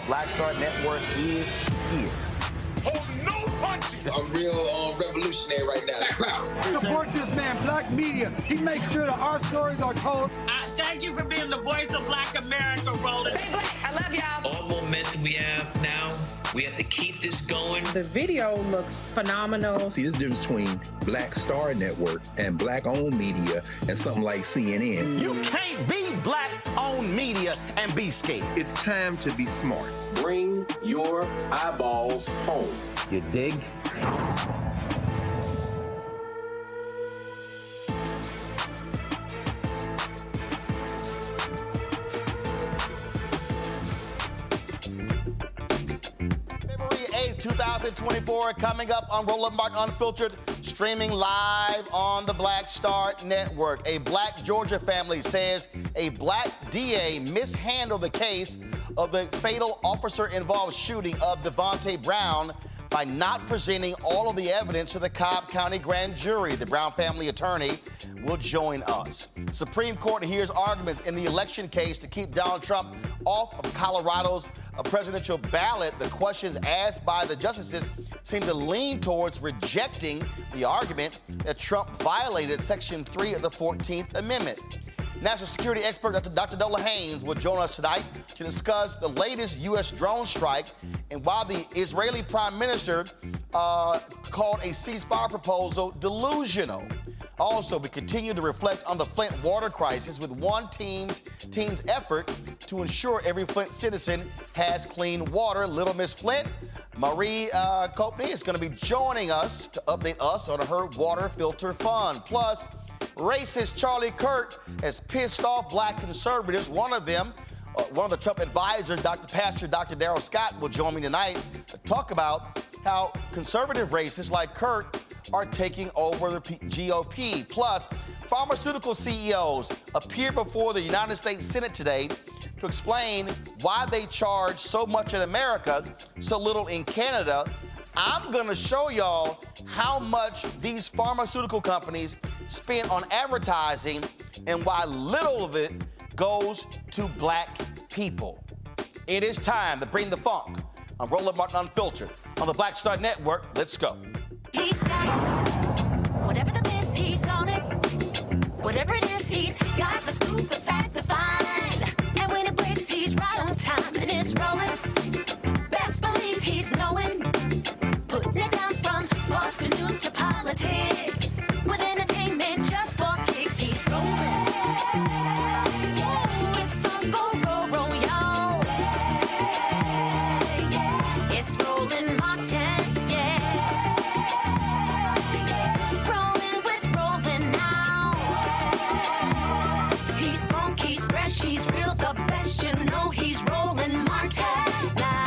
Black Star Network is here. Oh, no punches! I'm real revolutionary right now. Support this man, Black Media. He makes sure that our stories are told. Thank you for being the voice of Black America, Roland. Stay black. I love y'all. All momentum we have now, we have to keep this going. The video looks phenomenal. See, there's a difference between Black Star Network and Black-owned media and something like CNN. You can't be Black-owned media and be scared. It's time to be smart. Bring your eyeballs home. You dig? February 8th, 2024, coming up on Roland Martin Unfiltered, streaming live on the Black Star Network. A Black Georgia family says a Black DA mishandled the case of the fatal officer-involved shooting of Devonte Brown by not presenting all of the evidence to the Cobb County grand jury. The Brown family attorney will join us. Supreme Court hears arguments in the election case to keep Donald Trump off of Colorado's presidential ballot. The questions asked by the justices seem to lean towards rejecting the argument that Trump violated Section 3 of the 14th Amendment. National security expert Dr. Nola Haynes will join us tonight to discuss the latest U.S. drone strike and why the Israeli prime minister called a ceasefire proposal delusional. Also, we continue to reflect on the Flint Water Crisis with one team's effort to ensure every Flint citizen has clean water. Little Miss Flint, Marie Copeny, is going to be joining us to update us on her water filter fund. Plus, racist Charlie Kirk has pissed off black conservatives. One of the Trump advisors, Dr. Darrell Scott, will join me tonight to talk about how conservative racists like Kirk are taking over the GOP. Plus, pharmaceutical CEOs appear before the United States Senate today to explain why they charge so much in America, so little in Canada. I'm going to show y'all how much these pharmaceutical companies spend on advertising and why little of it goes to black people. It is time to bring the funk. I'm Roland Martin Unfiltered on the Black Star Network. Let's go. He's got it. Whatever the miss, he's on it. Whatever it is, he's got the scoop, the fact, the find. And when it breaks, he's right on time and it's rolling. Best believe he's knowing. Putting it down from sports to news to politics. With entertainment just for kicks, he's rolling. It's on go, roll, y'all. It's Roland Martin, rolling with Roland now. He's funk, he's fresh, he's real, the best, you know he's Roland Martin now.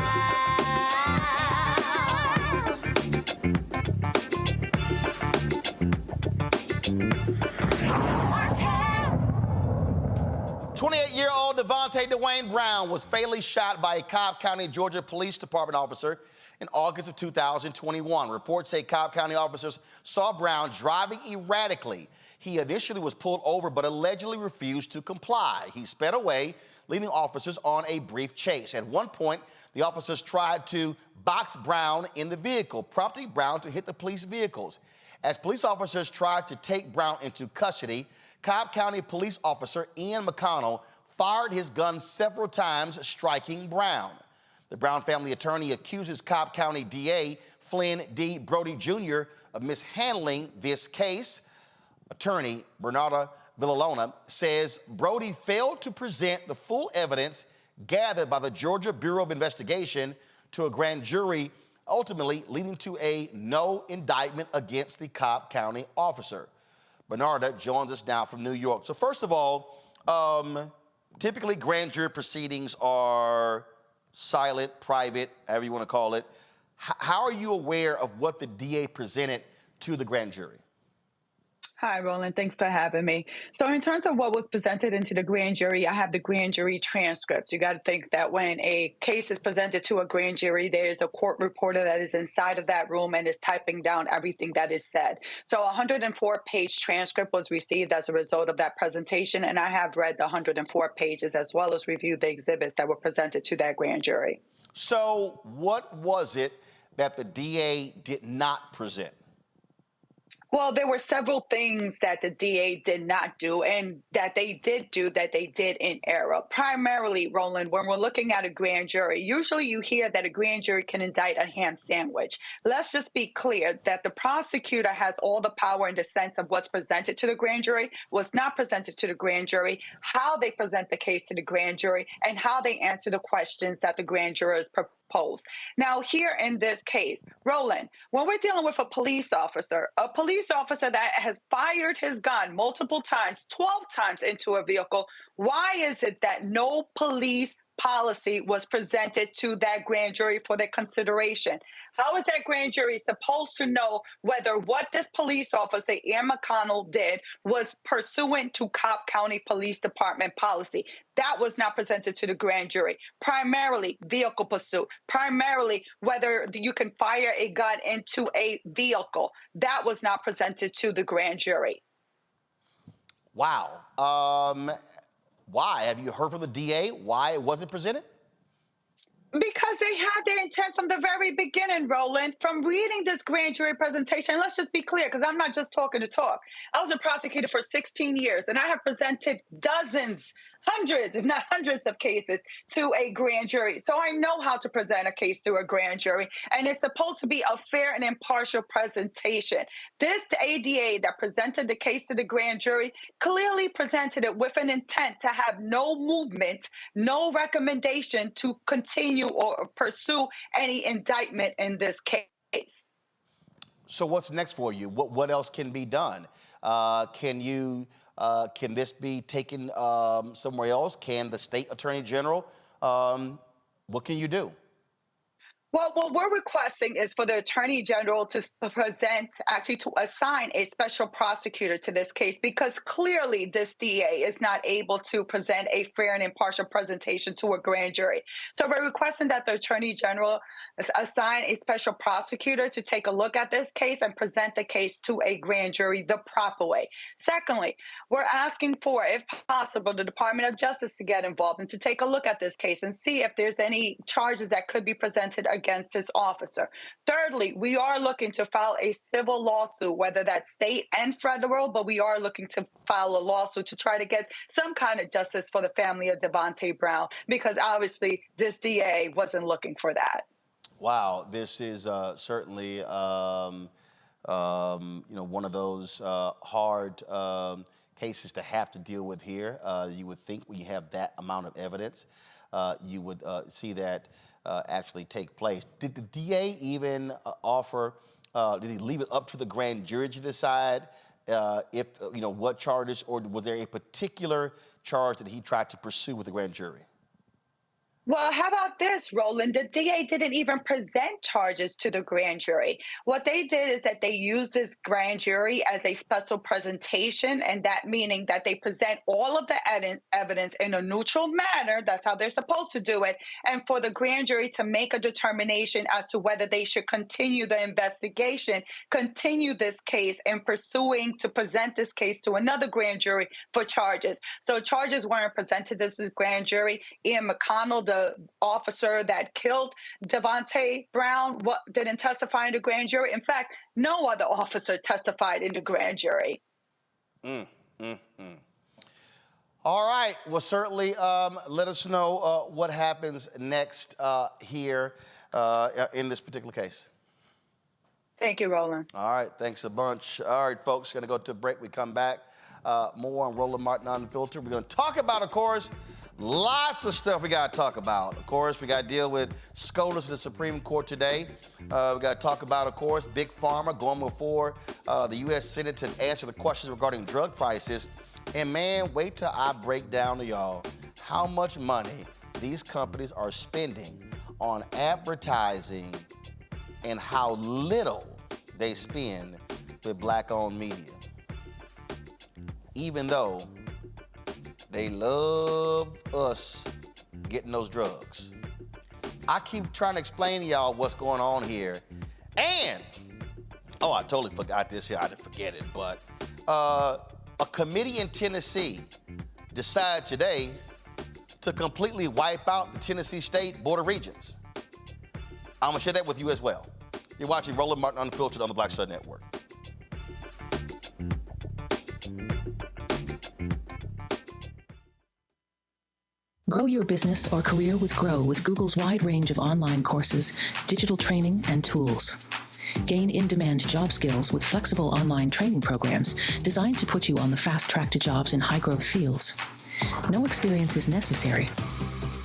28-year-old Devonte Brown was fatally shot by a Cobb County, Georgia Police Department officer in August of 2021. Reports say Cobb County officers saw Brown driving erratically. He initially was pulled over but allegedly refused to comply. He sped away, leading officers on a brief chase. At one point, the officers tried to box Brown in the vehicle, prompting Brown to hit the police vehicles. As police officers tried to take Brown into custody, Cobb County police officer Ian McConnell fired his gun several times, striking Brown. The Brown family attorney accuses Cobb County DA Flynn D. Brody Jr. of mishandling this case. Attorney Bernarda Villalona says Brody failed to present the full evidence gathered by the Georgia Bureau of Investigation to a grand jury, ultimately leading to a no indictment against the Cobb County officer. Bernarda joins us now from New York. So first of all, typically grand jury proceedings are silent, private, however you want to call it. How are you aware of what the DA presented to the grand jury? Hi, Roland. Thanks for having me. So in terms of what was presented into the grand jury, I have the grand jury transcripts. You got to think that when a case is presented to a grand jury, there's a court reporter that is inside of that room and is typing down everything that is said. So a 104-page transcript was received as a result of that presentation, and I have read the 104 pages as well as reviewed the exhibits that were presented to that grand jury. So what was it that the DA did not present? Well, there were several things that the DA did not do and that they did do that they did in error. Primarily, Roland, when we're looking at a grand jury, usually you hear that a grand jury can indict a ham sandwich. Let's just be clear that the prosecutor has all the power in the sense of what's presented to the grand jury, what's not presented to the grand jury, how they present the case to the grand jury, and how they answer the questions that the grand jurors proposed. Now, here in this case, Roland, when we're dealing with a police officer that has fired his gun multiple times, 12 times into a vehicle, why is it that no police policy was presented to that grand jury for their consideration. How is that grand jury supposed to know whether what this police officer, Ian McConnell, did was pursuant to Cobb County Police Department policy? That was not presented to the grand jury. Primarily vehicle pursuit, primarily whether you can fire a gun into a vehicle. That was not presented to the grand jury. Wow. Why? Have you heard from the DA why it wasn't presented? Because they had their intent from the very beginning, Roland. From reading this grand jury presentation, let's just be clear, because I'm not just talking to talk. I was a prosecutor for 16 years, and I have presented dozens, hundreds, if not hundreds of cases to a grand jury. So I know how to present a case to a grand jury, and it's supposed to be a fair and impartial presentation. This ADA that presented the case to the grand jury clearly presented it with an intent to have no movement, no recommendation to continue or pursue any indictment in this case. So what's next for you? What else can be done? Can this be taken somewhere else? Can the state attorney general? What can you do? Well, what we're requesting is for the Attorney General to to assign a special prosecutor to this case, because clearly this DA is not able to present a fair and impartial presentation to a grand jury. So we're requesting that the Attorney General assign a special prosecutor to take a look at this case and present the case to a grand jury the proper way. Secondly, we're asking for, if possible, the Department of Justice to get involved and to take a look at this case and see if there's any charges that could be presented against this officer. Thirdly, we are looking to file a civil lawsuit, whether that's state and federal, but we are looking to file a lawsuit to try to get some kind of justice for the family of Devonte Brown, because obviously this DA wasn't looking for that. Wow, this is certainly one of those hard cases to have to deal with here. You would think when you have that amount of evidence, you would see that actually take place. Did the DA even offer, did he leave it up to the grand jury to decide if, what charges, or was there a particular charge that he tried to pursue with the grand jury? Well, how about this, Roland? The DA didn't even present charges to the grand jury. What they did is that they used this grand jury as a special presentation, and that meaning that they present all of the evidence in a neutral manner. That's how they're supposed to do it. And for the grand jury to make a determination as to whether they should continue the investigation, continue this case, and pursuing to present this case to another grand jury for charges. So charges weren't presented to this grand jury. Ian McConnell, the officer that killed Devonte Brown, didn't testify in the grand jury. In fact, no other officer testified in the grand jury. All right. Well, certainly let us know what happens next here in this particular case. Thank you, Roland. All right. Thanks a bunch. All right, folks, going to go to a break. We come back. More on Roland Martin Unfiltered. We're going to talk about, of course, lots of stuff we got to talk about. Of course, we got to deal with SCOTUS in the Supreme Court today. We got to talk about, of course, Big Pharma going before the U.S. Senate to answer the questions regarding drug prices. And, man, wait till I break down to y'all how much money these companies are spending on advertising and how little they spend with black-owned media. Even though they love us getting those drugs. I keep trying to explain to y'all what's going on here. And, I totally forgot this here. I didn't forget it. But a committee in Tennessee decided today to completely wipe out the Tennessee State Board of Regents. I'm going to share that with you as well. You're watching Roland Martin Unfiltered on the Black Star Network. Grow your business or career with Grow with Google's wide range of online courses, digital training, and tools. Gain in-demand job skills with flexible online training programs designed to put you on the fast track to jobs in high-growth fields. No experience is necessary.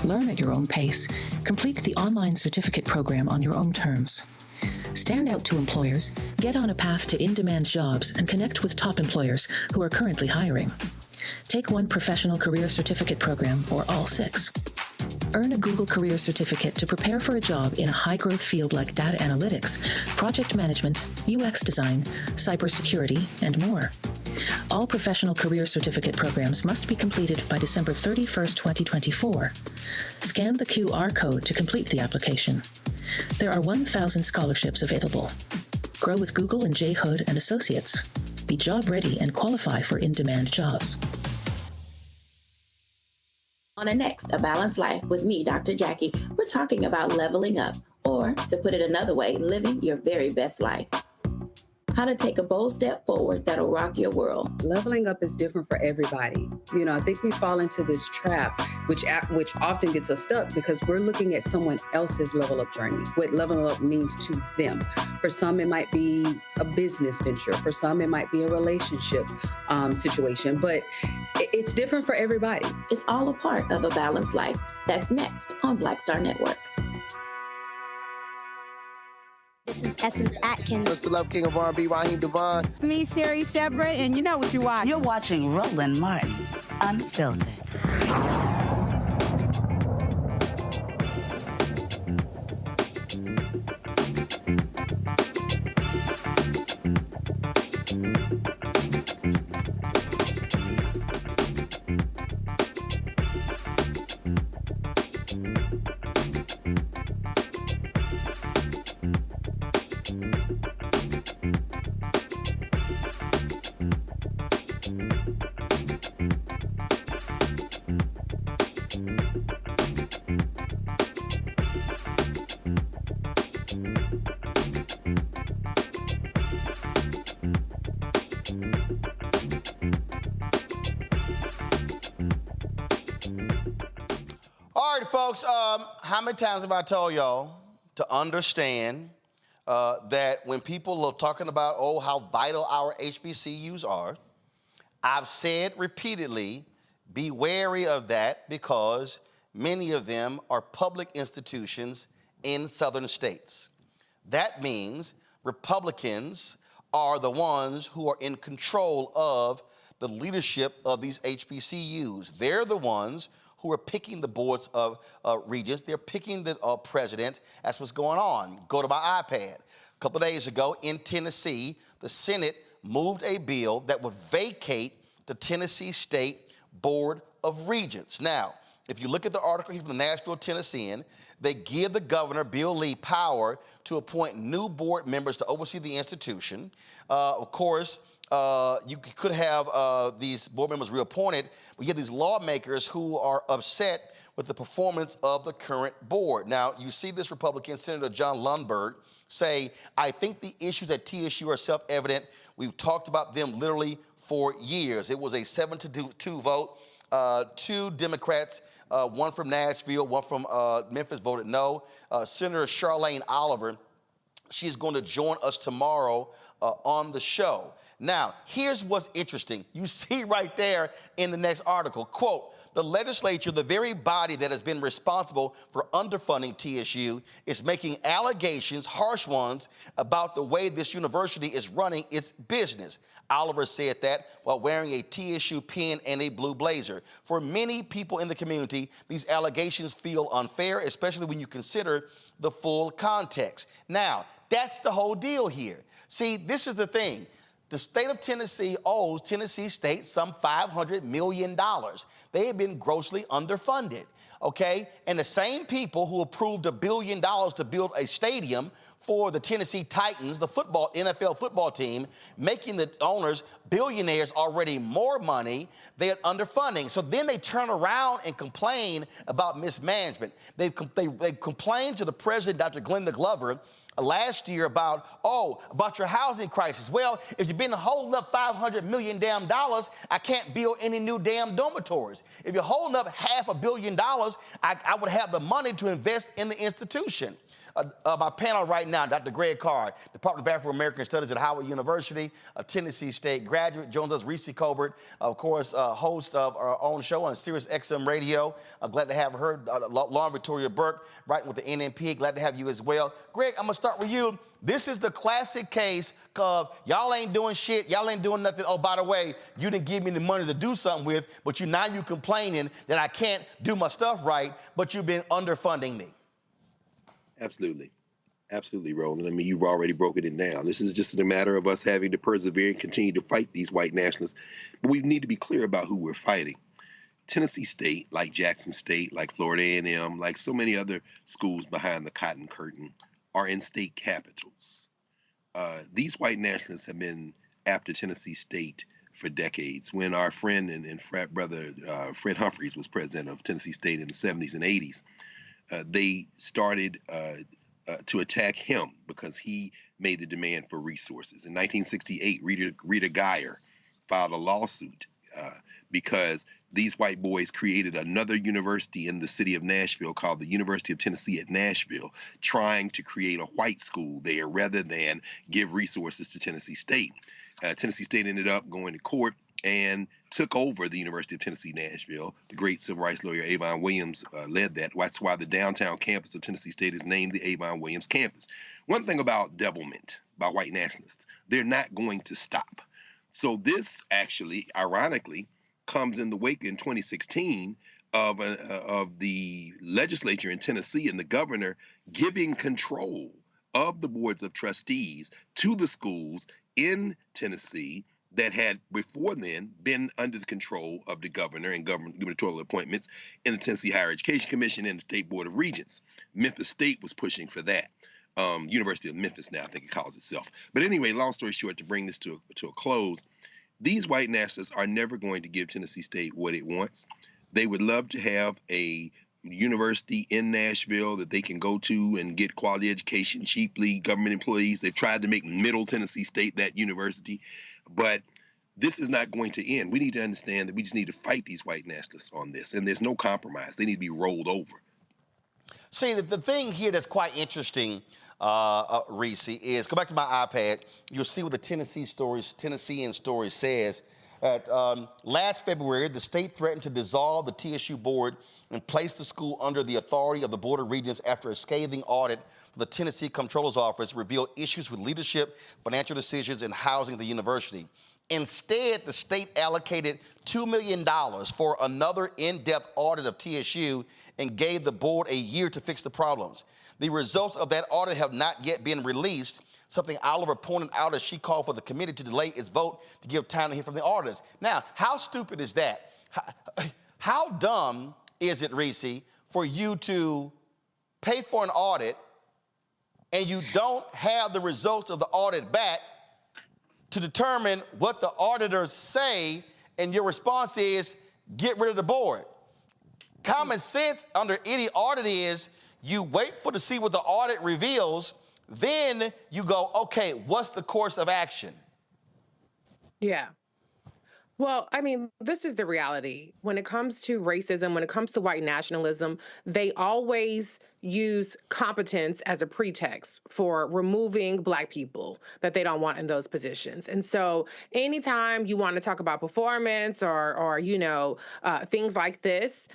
Learn at your own pace. Complete the online certificate program on your own terms. Stand out to employers, get on a path to in-demand jobs, and connect with top employers who are currently hiring. Take one professional career certificate program or all 6. Earn a Google Career Certificate to prepare for a job in a high-growth field like data analytics, project management, UX design, cybersecurity, and more. All professional career certificate programs must be completed by December 31st, 2024. Scan the QR code to complete the application. There are 1,000 scholarships available. Grow with Google and J. Hood and Associates. Be job ready and qualify for in-demand jobs. On the next A Balanced Life with me, Dr. Jackie, we're talking about leveling up, or to put it another way, living your very best life. How to take a bold step forward that'll rock your world. Leveling up is different for everybody. You know, I think we fall into this trap, which often gets us stuck because we're looking at someone else's level up journey, what leveling up means to them. For some, it might be a business venture. For some, it might be a relationship situation, but it's different for everybody. It's all a part of A Balanced Life. That's next on Black Star Network. This is Essence Atkins. It's the Love King of R&B, Raheem Devon. It's me, Sherry Shepherd, and you know what you watch. You're watching Roland Martin, Unfiltered. All right, folks, how many times have I told y'all to understand that when people are talking about, oh, how vital our HBCUs are, I've said repeatedly, be wary of that because many of them are public institutions in southern states. That means Republicans are the ones who are in control of the leadership of these HBCUs. They're the ones who are picking the boards of regents. They're picking the presidents. That's what's going on. Go to my iPad. A couple of days ago in Tennessee, the Senate moved a bill that would vacate the Tennessee State Board of Regents. Now, if you look at the article here from the Nashville Tennessean, they give the governor, Bill Lee, power to appoint new board members to oversee the institution. Of course, you could have these board members reappointed, but you have these lawmakers who are upset with the performance of the current board. Now, you see this Republican Senator John Lundberg say, I think the issues at TSU are self-evident. We've talked about them literally for years. It was a 7-2 vote. Two Democrats, one from Nashville, one from Memphis, voted no. Senator Charlene Oliver, she's going to join us tomorrow on the show. Now, here's what's interesting. You see right there in the next article, quote, the legislature, the very body that has been responsible for underfunding TSU, is making allegations, harsh ones, about the way this university is running its business. Oliver said that while wearing a TSU pin and a blue blazer. For many people in the community, these allegations feel unfair, especially when you consider the full context. Now, that's the whole deal here. See, this is the thing. The state of Tennessee owes Tennessee State some $500 million. They have been grossly underfunded, okay? And the same people who approved $1 billion to build a stadium for the Tennessee Titans, the NFL football team, making the owners billionaires already more money, they're underfunding. So then they turn around and complain about mismanagement. They complained to the president, Dr. Glenda Glover, last year about your housing crisis. Well, if you've been holding up $500 million damn dollars, I can't build any new damn dormitories. If you're holding up $500 million, I would have the money to invest in the institution. My panel right now, Dr. Greg Carr, Department of Afro-American Studies at Howard University, a Tennessee State graduate. Joins us, Reese Colbert, of course, host of our own show on Sirius XM Radio. Glad to have her. Lauren Victoria Burke, writing with the NMP. Glad to have you as well. Greg, I'm going to start with you. This is the classic case of y'all ain't doing shit, y'all ain't doing nothing. Oh, by the way, you didn't give me the money to do something with, but now you complaining that I can't do my stuff right, but you've been underfunding me. Absolutely. Absolutely, Roland. I mean, you've already broken it down. This is just a matter of us having to persevere and continue to fight these white nationalists. But we need to be clear about who we're fighting. Tennessee State, like Jackson State, like Florida A&M, like so many other schools behind the Cotton Curtain, are in state capitals. These white nationalists have been after Tennessee State for decades. When our friend and frat brother Fred Humphreys was president of Tennessee State in the 70s and 80s, they started to attack him because he made the demand for resources. In 1968, Rita Geyer filed a lawsuit because these white boys created another university in the city of Nashville called the University of Tennessee at Nashville, trying to create a white school there rather than give resources to Tennessee State. Tennessee State ended up going to court and took over the University of Tennessee, Nashville. The great civil rights lawyer Avon Williams led that. That's why the downtown campus of Tennessee State is named the Avon Williams campus. One thing about devilment by white nationalists, they're not going to stop. So this actually, ironically, comes in the wake in 2016 of the legislature in Tennessee and the governor giving control of the boards of trustees to the schools in Tennessee that had before then been under the control of the governor and gubernatorial appointments in the Tennessee Higher Education Commission and the State Board of Regents. Memphis State was pushing for that. University of Memphis now, I think it calls itself. But anyway, long story short, to bring this to a close, these white nationalists are never going to give Tennessee State what it wants. They would love to have a university in Nashville that they can go to and get quality education cheaply, government employees. They've tried to make Middle Tennessee State that university, but this is not going to end. We need to understand that we just need to fight these white nationalists on this, and there's no compromise. They need to be rolled over. See, the thing here that's quite interesting, Reese, is go back to my iPad. You'll see what the Tennessean story says. Last February, the state threatened to dissolve the TSU board and place the school under the authority of the Board of Regents after a scathing audit for the Tennessee Comptroller's Office revealed issues with leadership, financial decisions, and housing at the university. Instead, the state allocated $2 million for another in-depth audit of TSU and gave the board a year to fix the problems. The results of that audit have not yet been released, something Oliver pointed out as she called for the committee to delay its vote to give time to hear from the auditors. Now, how stupid is that? How dumb is it, Reese, for you to pay for an audit and you don't have the results of the audit back to determine what the auditors say, and your response is, get rid of the board? Common sense under any audit is you wait to see what the audit reveals, then you go, okay, what's the course of action? Yeah. Well, I mean, this is the reality. When it comes to racism, when it comes to white nationalism, they always use competence as a pretext for removing Black people that they don't want in those positions. And so anytime you want to talk about performance or things like this,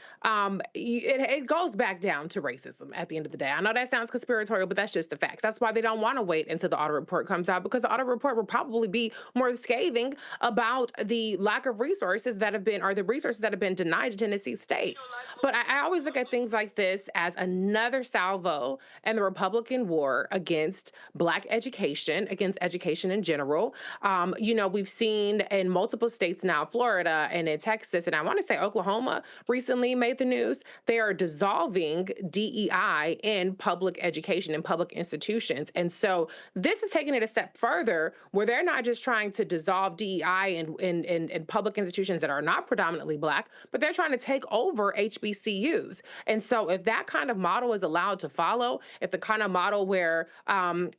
it goes back down to racism at the end of the day. I know that sounds conspiratorial, but that's just the facts. That's why they don't want to wait until the audit report comes out, because the audit report will probably be more scathing about the lack of resources that have been, or the resources that have been denied to Tennessee State. But I always look at things like this as another salvo in the Republican war against Black education, against education in general. We've seen in multiple states now, Florida and in Texas, and I want to say Oklahoma recently made the news. They are dissolving DEI in public education, in public institutions. And so this is taking it a step further, where they're not just trying to dissolve DEI in public institutions that are not predominantly Black, but they're trying to take over HBCUs. And so if that kind of model is allowed to follow, if the kind of model where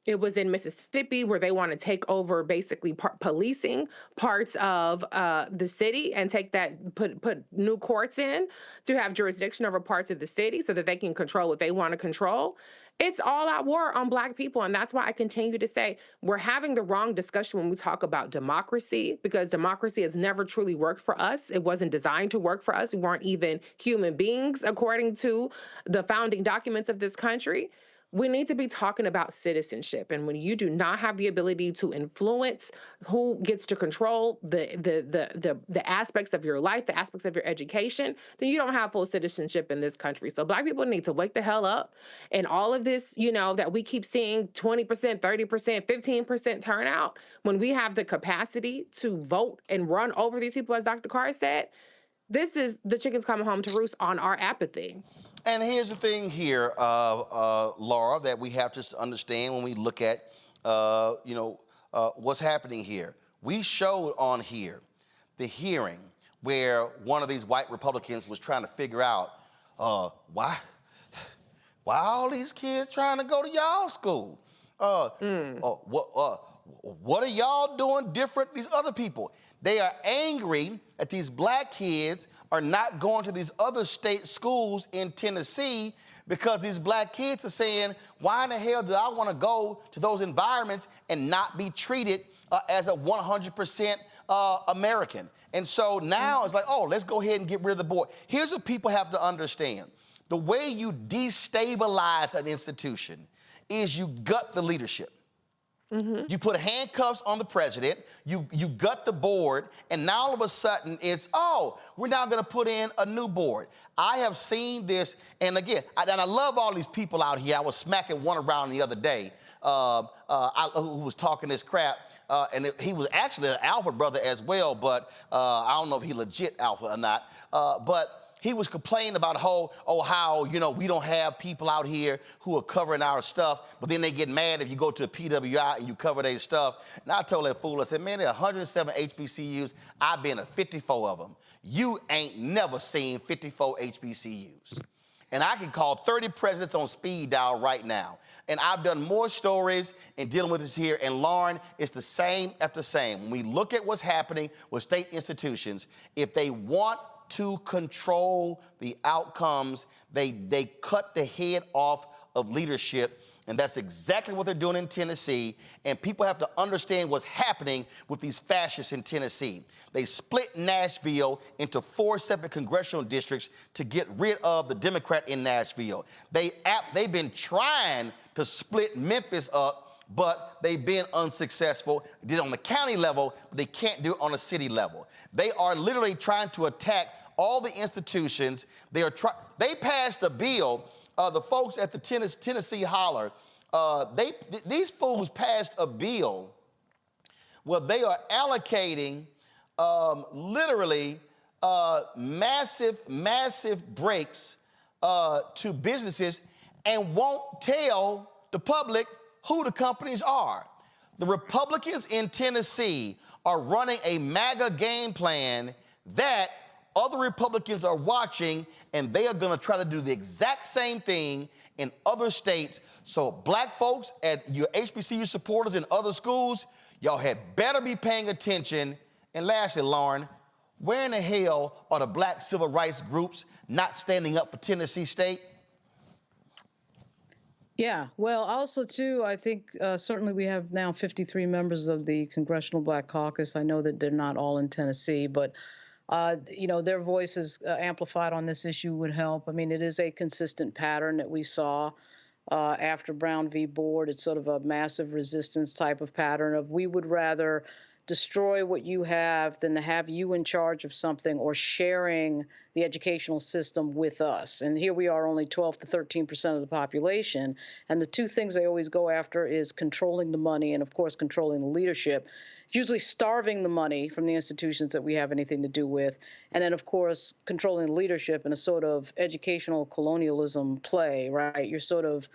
it was in Mississippi, where they want to take over basically policing parts of the city and take that, put new courts in to have jurisdiction over parts of the city so that they can control what they want to control. It's all out war on Black people. And that's why I continue to say we're having the wrong discussion when we talk about democracy, because democracy has never truly worked for us. It wasn't designed to work for us. We weren't even human beings, according to the founding documents of this country. We need to be talking about citizenship. And when you do not have the ability to influence who gets to control the aspects of your life, the aspects of your education, then you don't have full citizenship in this country. So Black people need to wake the hell up. And all of this, that we keep seeing 20%, 30%, 15% turnout, when we have the capacity to vote and run over these people, as Dr. Carr said, this is the chickens coming home to roost on our apathy. And here's the thing here, Laura, that we have to understand when we look at, what's happening here. We showed on here the hearing where one of these white Republicans was trying to figure out why all these kids trying to go to y'all school? What are y'all doing different these other people? They are angry that these Black kids are not going to these other state schools in Tennessee because these Black kids are saying, why in the hell do I want to go to those environments and not be treated as a 100% American? And so now it's like, oh, let's go ahead and get rid of the board. Here's what people have to understand. The way you destabilize an institution is you gut the leadership. Mm-hmm. You put handcuffs on the president, you gut the board, and now all of a sudden it's, we're now going to put in a new board. I have seen this, and again, I love all these people out here. I was smacking one around the other day who was talking this crap, and he was actually an Alpha brother as well, but I don't know if he legit Alpha or not, but he was complaining about how we don't have people out here who are covering our stuff, but then they get mad if you go to a PWI and you cover their stuff. And I told that fool, I said, man, there are 107 HBCUs. I've been to 54 of them. You ain't never seen 54 HBCUs. And I can call 30 presidents on speed dial right now. And I've done more stories and dealing with this here. And Lauren, it's the same after same. When we look at what's happening with state institutions, if they want to control the outcomes, they cut the head off of leadership, and that's exactly what they're doing in Tennessee. And people have to understand what's happening with these fascists in Tennessee. They split Nashville into 4 separate congressional districts to get rid of the Democrat in Nashville. They've been trying to split Memphis up, but they've been unsuccessful. Did it on the county level, but they can't do it on a city level. They are literally trying to attack all the institutions. They passed a bill, the folks at the Tennessee Holler, these fools passed a bill where they are allocating literally massive breaks to businesses and won't tell the public who the companies are. The Republicans in Tennessee are running a MAGA game plan that other Republicans are watching, and they are going to try to do the exact same thing in other states. So Black folks at your HBCU supporters in other schools, y'all had better be paying attention. And lastly, Lauren, where in the hell are the Black civil rights groups not standing up for Tennessee State? Yeah, well, also, too, I think certainly we have now 53 members of the Congressional Black Caucus. I know that they're not all in Tennessee, but, their voices amplified on this issue would help. I mean, it is a consistent pattern that we saw after Brown v. Board. It's sort of a massive resistance type of pattern of we would rather destroy what you have than to have you in charge of something or sharing the educational system with us. And here we are, only 12 to 13% of the population. And the two things they always go after is controlling the money and, of course, controlling the leadership. It's usually starving the money from the institutions that we have anything to do with. And then, of course, controlling the leadership in a sort of educational colonialism play, right? You're sort of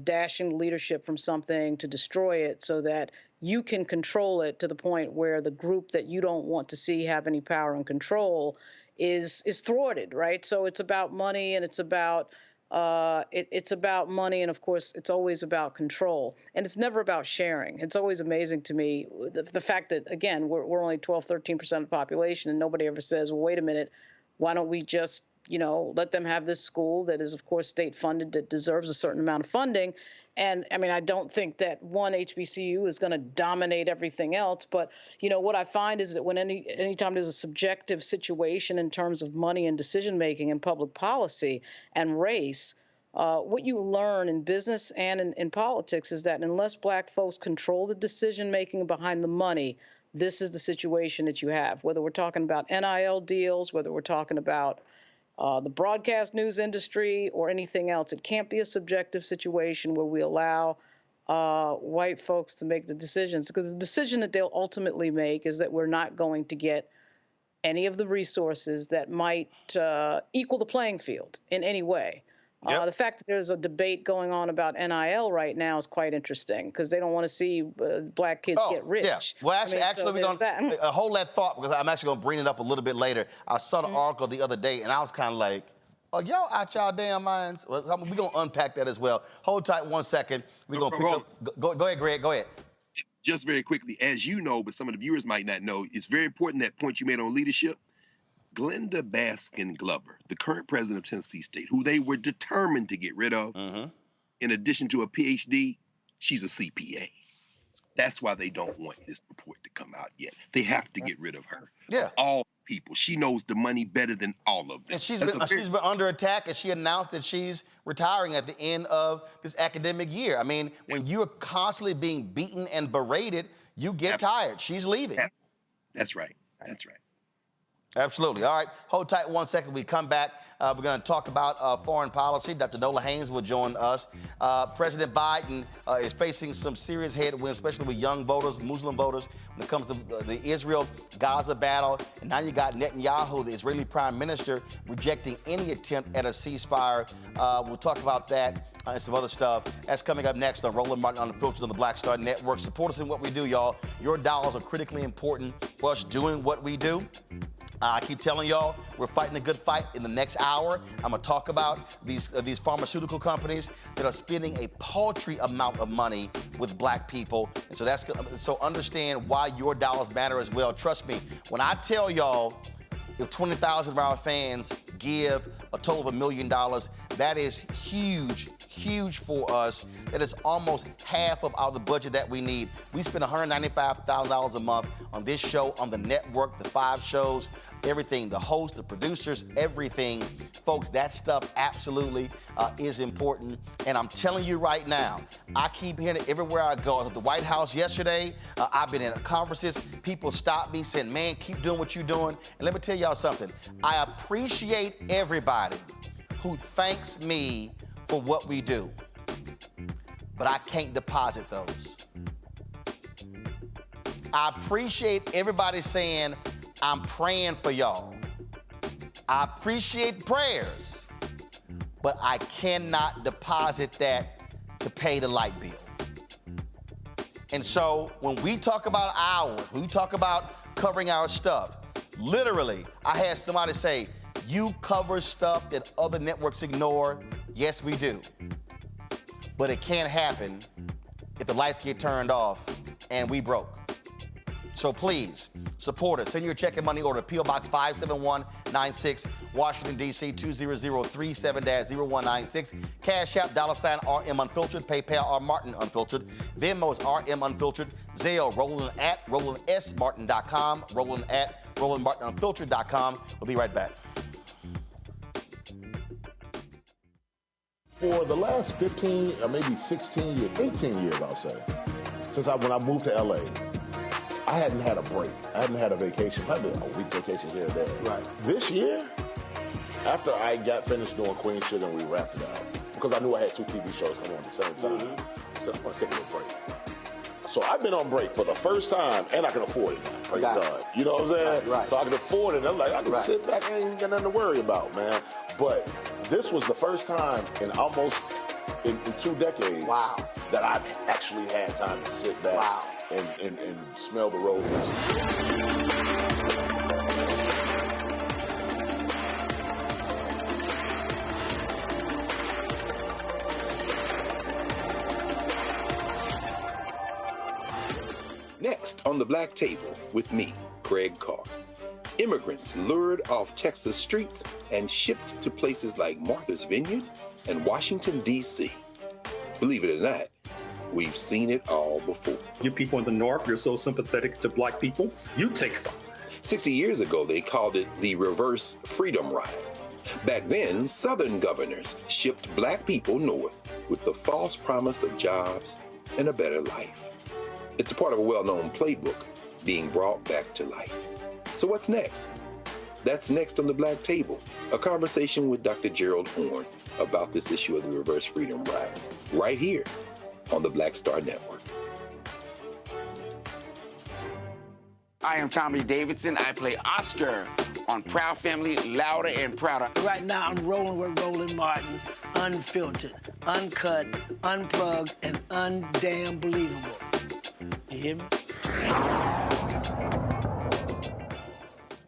dashing leadership from something to destroy it so that you can control it to the point where the group that you don't want to see have any power and control is thwarted, right? So it's about money, and it's about money, and of course it's always about control, and it's never about sharing. It's always amazing to me the fact that, again, we're only 12, 13% of the population, and nobody ever says, well, wait a minute, why don't we just let them have this school that is, of course, state funded, that deserves a certain amount of funding. And I mean, I don't think that one HBCU is going to dominate everything else. But, what I find is that when anytime there's a subjective situation in terms of money and decision making and public policy and race, what you learn in business and in politics is that unless Black folks control the decision making behind the money, this is the situation that you have. Whether we're talking about NIL deals, whether we're talking about the broadcast news industry or anything else, it can't be a subjective situation where we allow white folks to make the decisions, because the decision that they'll ultimately make is that we're not going to get any of the resources that might equal the playing field in any way. Yep. The fact that there's a debate going on about NIL right now is quite interesting, because they don't want to see Black kids get rich. Yeah. Well, actually, we're going to hold that thought, because I'm actually going to bring it up a little bit later. I saw the article the other day, and I was kind of like, oh, y'all out y'all damn minds? Well, we're going to unpack that as well. Hold tight 1 second. We're going to pick up. Go ahead, Greg. Go ahead. Just very quickly, as you know, but some of the viewers might not know, it's very important, that point you made on leadership. Glenda Baskin Glover, the current president of Tennessee State, who they were determined to get rid of, in addition to a PhD, she's a CPA. That's why they don't want this report to come out yet. They have to get rid of her. Yeah. Of all people. She knows the money better than all of them. And she's been under attack, and she announced that she's retiring at the end of this academic year. I mean, when you're constantly being beaten and berated, you get tired. She's leaving. That's right. That's right. Absolutely. All right. Hold tight 1 second. We come back. We're going to talk about foreign policy. Dr. Nola Haynes will join us. President Biden is facing some serious headwinds, especially with young voters, Muslim voters, when it comes to the Israel-Gaza battle. And now you got Netanyahu, the Israeli prime minister, rejecting any attempt at a ceasefire. We'll talk about that and some other stuff. That's coming up next on Roland Martin Unfiltered on the Black Star Network. Support us in what we do, y'all. Your dollars are critically important for us doing what we do. I keep telling y'all, we're fighting a good fight. In the next hour, I'm going to talk about these pharmaceutical companies that are spending a paltry amount of money with Black people. And so so understand why your dollars matter as well. Trust me, when I tell y'all, if 20,000 of our fans give a total of $1 million, that is huge, huge for us. That is almost half of the budget that we need. We spend $195,000 a month on this show, on the network, the 5 shows, everything, the hosts, the producers, everything. Folks, that stuff absolutely is important. And I'm telling you right now, I keep hearing it everywhere I go. I was at the White House yesterday. I've been in conferences. People stop me saying, man, keep doing what you're doing. And let me tell y'all something. I appreciate everybody who thanks me for what we do, but I can't deposit those. I appreciate everybody saying, I'm praying for y'all. I appreciate prayers, but I cannot deposit that to pay the light bill. And so when we talk about hours, when we talk about covering our stuff, literally, I had somebody say, you cover stuff that other networks ignore. Yes, we do. But it can't happen if the lights get turned off and we broke. So please, support us. Send your check and money order to P.O. Box 57196, Washington, D.C. 20037-0196. Cash App, $RM Unfiltered. PayPal, R Martin Unfiltered. Venmo is RM Unfiltered. Zelle, Roland@RolandSMartin.com. Roland@RolandMartinUnfiltered.com. We'll be right back. For the last 15 or maybe 16 years, 18 years, I'll say, since when I moved to L.A., I hadn't had a break. I hadn't had a vacation, probably a week vacation here or there. Right. This year, after I got finished doing Queen Sugar and we wrapped it out, because I knew I had 2 TV shows coming on at the same time, I said, I'm going to take a little break. So I've been on break for the first time, and I can afford it now. Praise God. You know what I'm saying? Right. So I can afford it. I'm like, I can sit back and ain't got nothing to worry about, man. But this was the first time in almost in 2 decades that I've actually had time to sit back and smell the roses. Next on the Black Table with me, Greg Carr. Immigrants lured off Texas streets and shipped to places like Martha's Vineyard and Washington, D.C. Believe it or not, we've seen it all before. You people in the North, you're so sympathetic to black people, you take them. 60 years ago, they called it the reverse freedom rides. Back then, Southern governors shipped black people north with the false promise of jobs and a better life. It's a part of a well-known playbook being brought back to life. So what's next? That's next on the Black Table, a conversation with Dr. Gerald Horne about this issue of the reverse freedom rides, right here on the Black Star Network. I am Tommy Davidson. I play Oscar on Proud Family, Louder and Prouder. Right now, I'm rolling with Roland Martin, unfiltered, uncut, unplugged, and undamn believable. You hear me?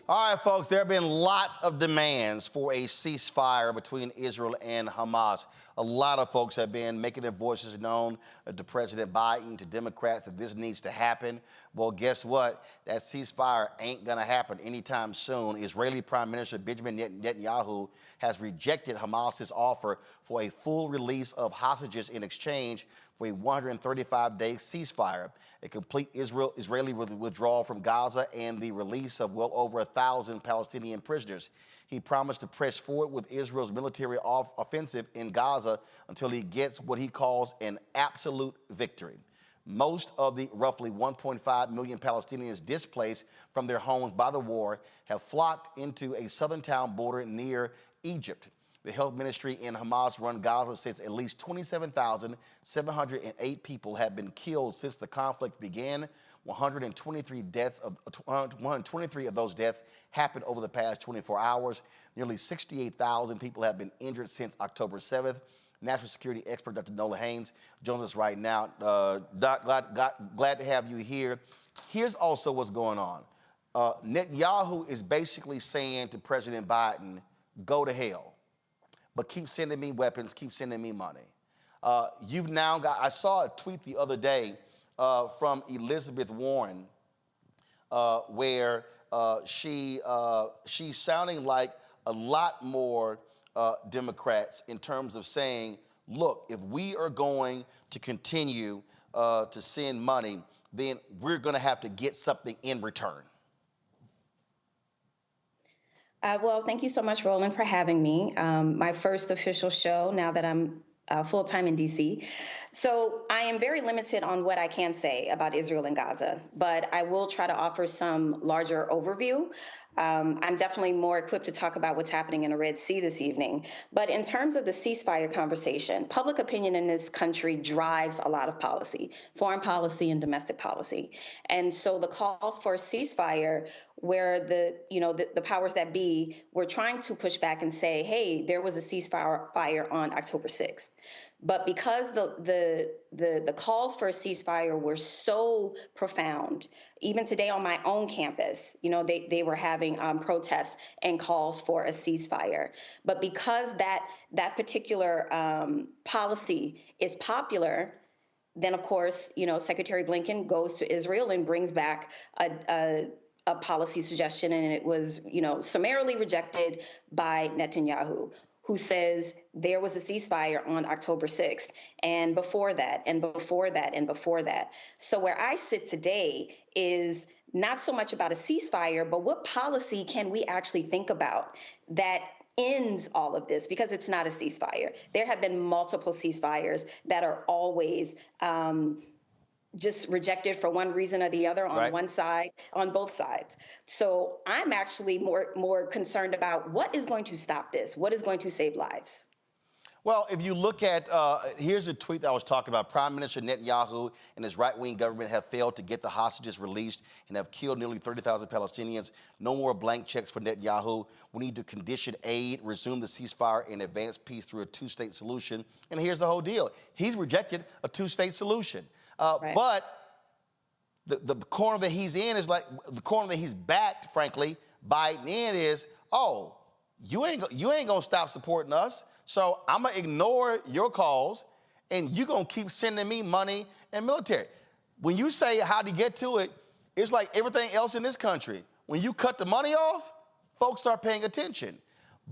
All right, folks, there have been lots of demands for a ceasefire between Israel and Hamas. A lot of folks have been making their voices known to President Biden, to Democrats, that this needs to happen. Well, guess what? That ceasefire ain't going to happen anytime soon. Israeli Prime Minister Benjamin Netanyahu has rejected Hamas's offer for a full release of hostages in exchange for a 135-day ceasefire, a complete Israeli withdrawal from Gaza, and the release of well over 1,000 Palestinian prisoners. He promised to press forward with Israel's military offensive in Gaza until he gets what he calls an absolute victory. Most of the roughly 1.5 million Palestinians displaced from their homes by the war have flocked into a southern town border near Egypt. The health ministry in Hamas-run Gaza says at least 27,708 people have been killed since the conflict began. 123 of those deaths happened over the past 24 hours. Nearly 68,000 people have been injured since October 7th. National security expert Dr. Nola Haynes joins us right now. Doc, glad to have you here. Here's also what's going on. Netanyahu is basically saying to President Biden, go to hell, but keep sending me weapons, keep sending me money. You've now got, I saw a tweet the other day from Elizabeth Warren where she's sounding like a lot more Democrats in terms of saying, look, if we are going to continue to send money, then we're going to have to get something in return. Well, thank you so much, Roland, for having me. My first official show now that I'm full-time in D.C. So I am very limited on what I can say about Israel and Gaza, but I will try to offer some larger overview. I'm definitely more equipped to talk about what's happening in the Red Sea this evening. But in terms of the ceasefire conversation, public opinion in this country drives a lot of policy, foreign policy and domestic policy. And so the calls for a ceasefire where the powers that be were trying to push back and say, hey, there was a ceasefire on October 6th. But because the calls for a ceasefire were so profound, even today on my own campus, they were having protests and calls for a ceasefire. But because that particular policy is popular, then of course, Secretary Blinken goes to Israel and brings back a policy suggestion, and it was, summarily rejected by Netanyahu, who says there was a ceasefire on October 6th, and before that, and before that, and before that. So where I sit today is not so much about a ceasefire, but what policy can we actually think about that ends all of this, because it's not a ceasefire. There have been multiple ceasefires that are always just rejected for one reason or the other on one side, on both sides. So I'm actually more concerned about what is going to stop this, what is going to save lives. Well, if you look at, here's a tweet that I was talking about. Prime Minister Netanyahu and his right-wing government have failed to get the hostages released and have killed nearly 30,000 Palestinians. No more blank checks for Netanyahu. We need to condition aid, resume the ceasefire, and advance peace through a two-state solution. And here's the whole deal. He's rejected a two-state solution. But the corner that he's in is like, the corner that he's backed, frankly, Biden in is, oh, you ain't gonna stop supporting us, so I'm gonna ignore your calls, and you're gonna keep sending me money and military. When you say how to get to it, it's like everything else in this country. when you cut the money off, folks start paying attention.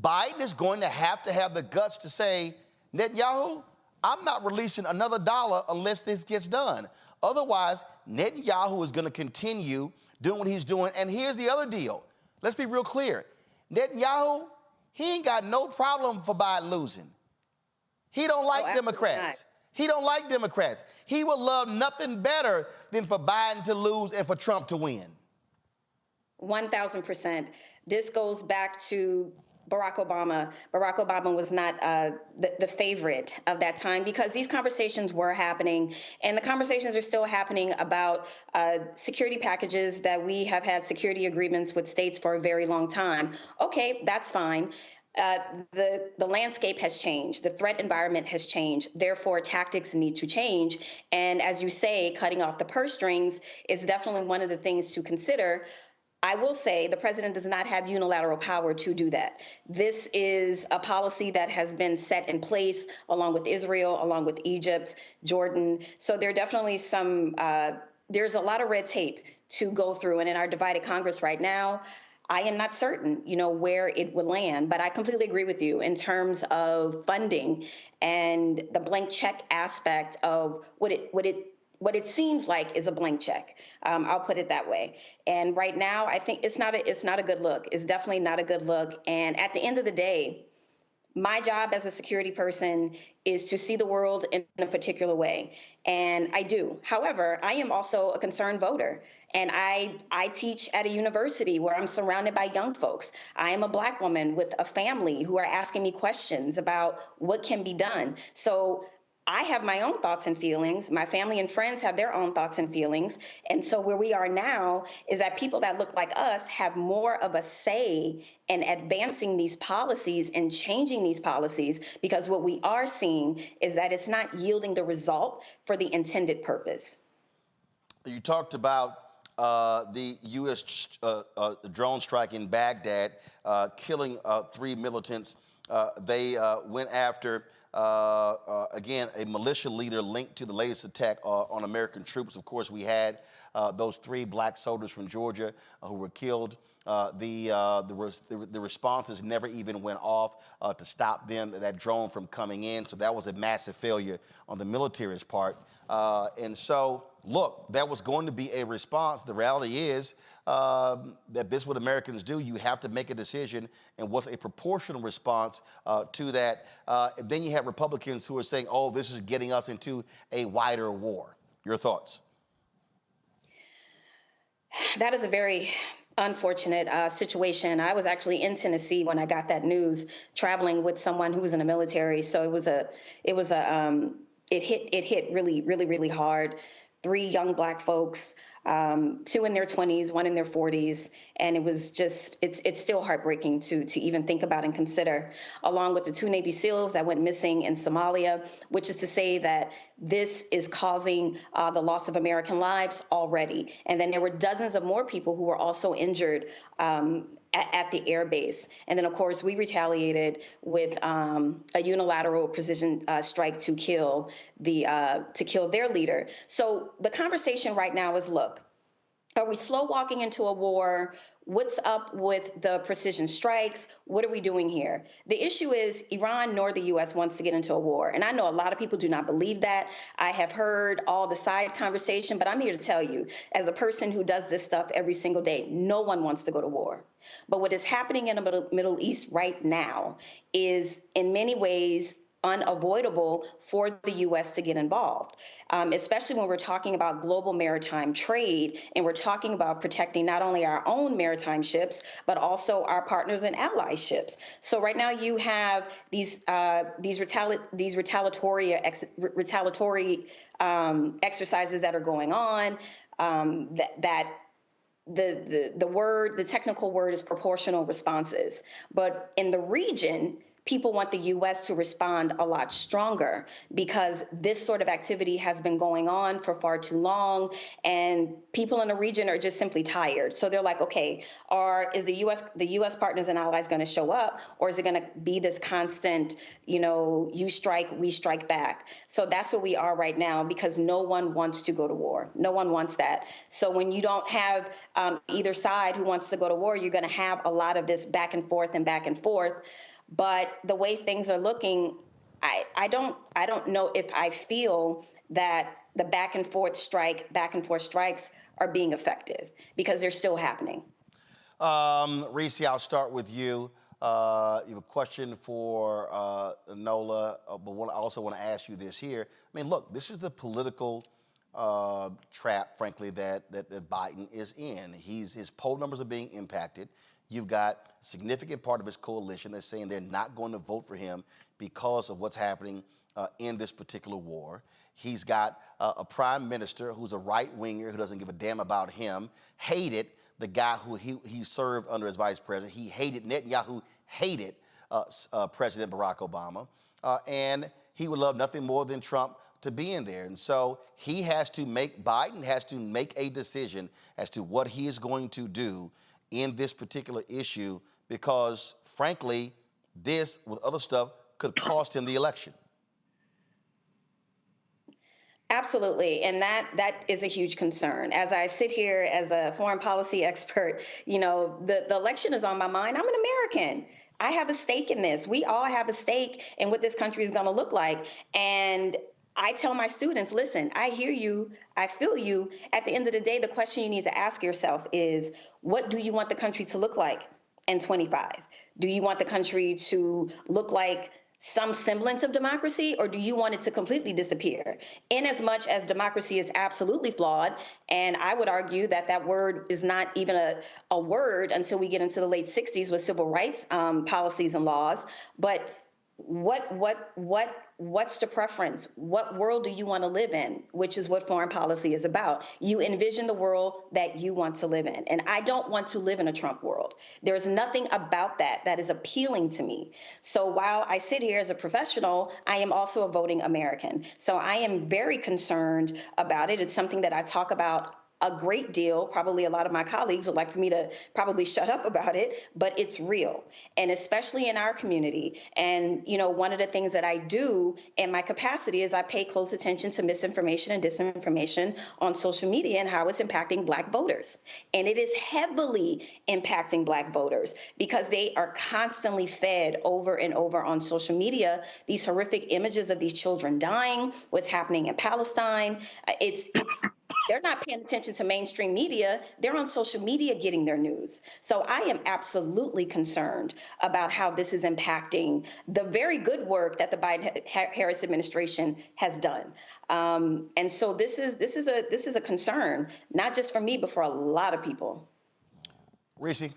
Biden is going to have the guts to say, Netanyahu, I'm not releasing another dollar unless this gets done. Otherwise, Netanyahu is going to continue doing what he's doing. And here's the other deal. Let's be real clear. Netanyahu, he ain't got no problem for Biden losing. He don't like Democrats. He don't like Democrats. He would love nothing better than for Biden to lose and for Trump to win. 1,000%. This goes back to Barack Obama. Barack Obama was not the favorite of that time because these conversations were happening, and the conversations are still happening about security packages that we have had security agreements with states for a very long time. Okay, that's fine. The landscape has changed. The threat environment has changed. Therefore, tactics need to change. And as you say, cutting off the purse strings is definitely one of the things to consider. I will say the president does not have unilateral power to do that. This is a policy that has been set in place along with Israel, along with Egypt, Jordan. So there are definitely there's a lot of red tape to go through. And in our divided Congress right now, I am not certain, where it will land. But I completely agree with you in terms of funding and the blank check aspect of what it seems like is a blank check. I'll put it that way. And right now, I think it's not a good look. It's definitely not a good look. And at the end of the day, my job as a security person is to see the world in a particular way. And I do. However, I am also a concerned voter. And I teach at a university where I'm surrounded by young folks. I am a Black woman with a family who are asking me questions about what can be done. So I have my own thoughts and feelings. My family and friends have their own thoughts and feelings. And so where we are now is that people that look like us have more of a say in advancing these policies and changing these policies, because what we are seeing is that it's not yielding the result for the intended purpose. You talked about the U.S. Drone strike in Baghdad, killing 3 militants. They went after, again, a militia leader linked to the latest attack on American troops. Of course, we had those 3 Black soldiers from Georgia who were killed. The responses never even went off to stop that drone from coming in. So that was a massive failure on the military's part. And so, look, that was going to be a response. The reality is that this is what Americans do. You have to make a decision, and what's a proportional response to that. Then you have Republicans who are saying, oh, this is getting us into a wider war. Your thoughts? That is a very unfortunate situation. I was actually in Tennessee when I got that news, traveling with someone who was in the military. So it hit really, really, really hard. 3 young Black folks, 2 in their 20s, 1 in their 40s. And it was just, it's still heartbreaking to even think about and consider, along with the 2 Navy SEALs that went missing in Somalia, which is to say that this is causing the loss of American lives already. And then there were dozens of more people who were also injured at the air base. And then, of course, we retaliated with a unilateral precision strike to kill their leader. So the conversation right now is, look, are we slow walking into a war? What's up with the precision strikes? What are we doing here? The issue is Iran nor the U.S. wants to get into a war. And I know a lot of people do not believe that. I have heard all the side conversation, but I'm here to tell you, as a person who does this stuff every single day, no one wants to go to war. But what is happening in the Middle East right now is in many ways unavoidable for the U.S. to get involved, especially when we're talking about global maritime trade and we're talking about protecting not only our own maritime ships, but also our partners and ally ships. So right now you have these retaliatory exercises that are going on, the technical word is proportional responses. But in the region, people want the U.S. to respond a lot stronger because this sort of activity has been going on for far too long, and people in the region are just simply tired. So they're like, okay, is the U.S. partners and allies going to show up, or is it going to be this constant, you strike, we strike back? So that's where we are right now, because no one wants to go to war. No one wants that. So when you don't have either side who wants to go to war, you're going to have a lot of this back and forth and back and forth. But the way things are looking, I don't know if I feel that the back and forth strikes are being effective, because they're still happening. Reese, I'll start with you. You have a question for Nola, but I also want to ask you this here. I mean, look, this is the political trap, frankly, that Biden is in. His poll numbers are being impacted. You've got a significant part of his coalition that's saying they're not going to vote for him because of what's happening in this particular war. He's got a prime minister who's a right-winger who doesn't give a damn about him, hated the guy who he served under as vice president. He hated Netanyahu, hated President Barack Obama, and he would love nothing more than Trump to be in there. And so Biden has to make a decision as to what he is going to do in this particular issue, because frankly, this with other stuff could cost him the election. Absolutely, and that is a huge concern. As I sit here as a foreign policy expert, the election is on my mind. I'm an American. I have a stake in this. We all have a stake in what this country is going to look like. And I tell my students, listen, I hear you, I feel you. At the end of the day, the question you need to ask yourself is, what do you want the country to look like in 25? Do you want the country to look like some semblance of democracy, or do you want it to completely disappear? In as much as democracy is absolutely flawed, and I would argue that word is not even a word until we get into the late 60s with civil rights policies and laws, but what's the preference? What world do you want to live in? Which is what foreign policy is about. You envision the world that you want to live in. And I don't want to live in a Trump world. There's nothing about that is appealing to me. So while I sit here as a professional, I am also a voting American. So I am very concerned about it. It's something that I talk about a great deal. Probably a lot of my colleagues would like for me to probably shut up about it, but it's real. And especially in our community. And, one of the things that I do in my capacity is I pay close attention to misinformation and disinformation on social media and how it's impacting Black voters. And it is heavily impacting Black voters because they are constantly fed over and over on social media these horrific images of these children dying, what's happening in Palestine. They're not paying attention to mainstream media. They're on social media getting their news. So I am absolutely concerned about how this is impacting the very good work that the Biden-Harris administration has done. And so this is a concern, not just for me, but for a lot of people. Reese.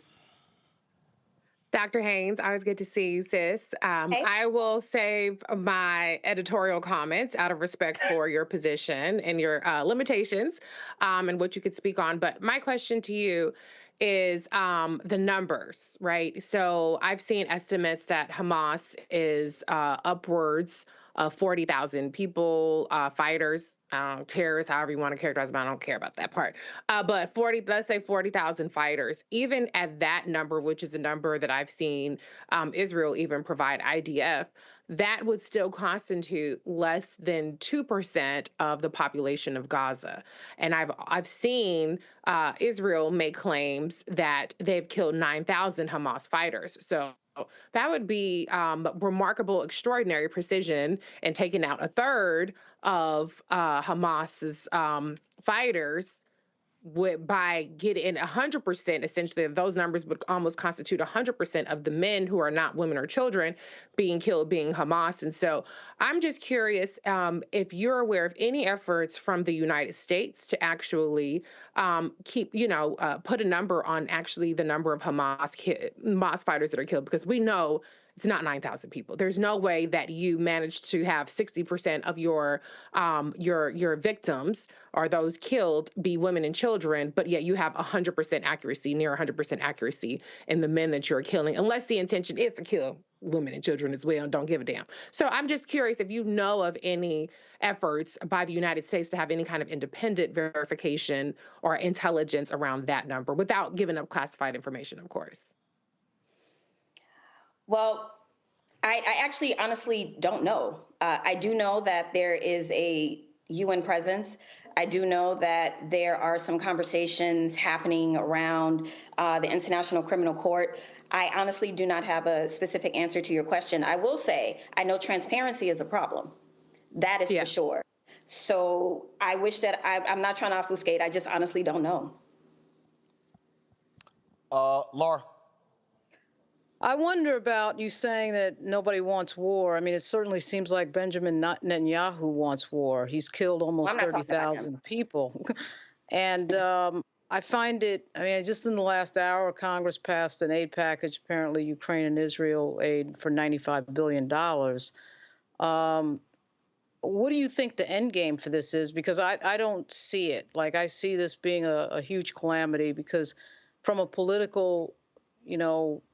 Dr. Haynes, always good to see you, sis. Hey. I will save my editorial comments out of respect for your position and your limitations and what you could speak on. But my question to you is the numbers, right? So I've seen estimates that Hamas is upwards of 40,000 people, fighters, terrorists, however you want to characterize them. I don't care about that part. But let's say 40,000 fighters. Even at that number, which is the number that I've seen Israel even provide IDF, that would still constitute less than 2% of the population of Gaza. And I've seen Israel make claims that they've killed 9,000 Hamas fighters. So that would be remarkable, extraordinary precision in taking out a third of Hamas's fighters by getting 100%, essentially, those numbers would almost constitute 100% of the men who are not women or children being killed, being Hamas. And so I'm just curious if you're aware of any efforts from the United States to actually put a number on actually the number of Hamas fighters that are killed, because we know it's not 9,000 people. There's no way that you managed to have 60% of your victims or those killed be women and children, but yet you have 100% accuracy, near 100% accuracy in the men that you're killing, unless the intention is to kill women and children as well and don't give a damn. So I'm just curious if you know of any efforts by the United States to have any kind of independent verification or intelligence around that number without giving up classified information, of course. Well, I actually honestly don't know. I do know that there is a UN presence. I do know that there are some conversations happening around the International Criminal Court. I honestly do not have a specific answer to your question. I will say, I know transparency is a problem. That is for sure. So I wish that I'm not trying to obfuscate. I just honestly don't know. Laura. I wonder about you saying that nobody wants war. I mean, it certainly seems like Benjamin Netanyahu wants war. He's killed almost 30,000 people. And I find it, I mean, just in the last hour, Congress passed an aid package, apparently Ukraine and Israel aid for $95 billion. What do you think the end game for this is? Because I don't see it. Like, I see this being a huge calamity because from a political,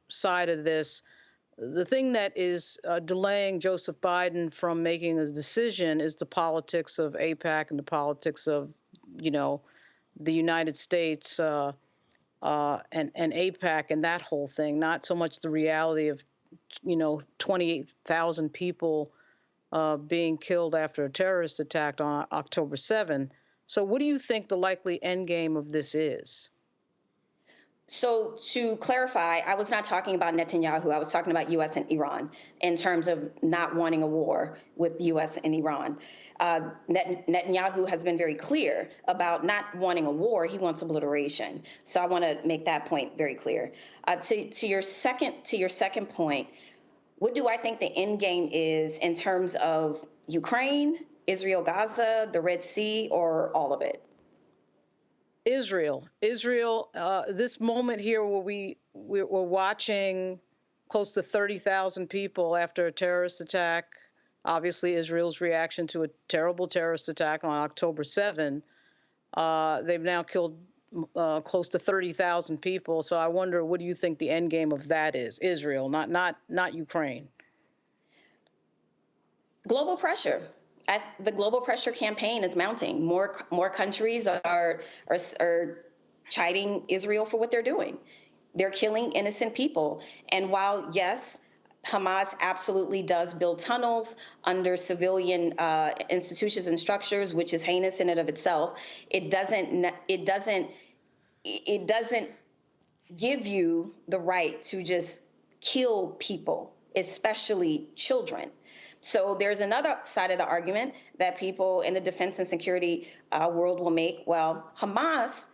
side of this, the thing that is delaying Joseph Biden from making a decision is the politics of AIPAC and the politics of, the United States and AIPAC and that whole thing, not so much the reality of, 28,000 people being killed after a terrorist attack on October 7. So what do you think the likely end game of this is? So to clarify, I was not talking about Netanyahu. I was talking about U.S. and Iran in terms of not wanting a war with U.S. and Iran. Netanyahu has been very clear about not wanting a war. He wants obliteration. So I want to make that point very clear. To your second point, what do I think the end game is in terms of Ukraine, Israel, Gaza, the Red Sea, or all of it? Israel, this moment here where we're watching close to 30,000 people after a terrorist attack, obviously Israel's reaction to a terrible terrorist attack on October 7, they've now killed close to 30,000 people. So I wonder, what do you think the end game of that is? Israel, not Ukraine. Global pressure. The global pressure campaign is mounting. More countries are chiding Israel for what they're doing. They're killing innocent people. And while, yes, Hamas absolutely does build tunnels under civilian institutions and structures, which is heinous in and of itself, it doesn't give you the right to just kill people, especially children. So there's another side of the argument that people in the defense and security world will make. Well, Hamas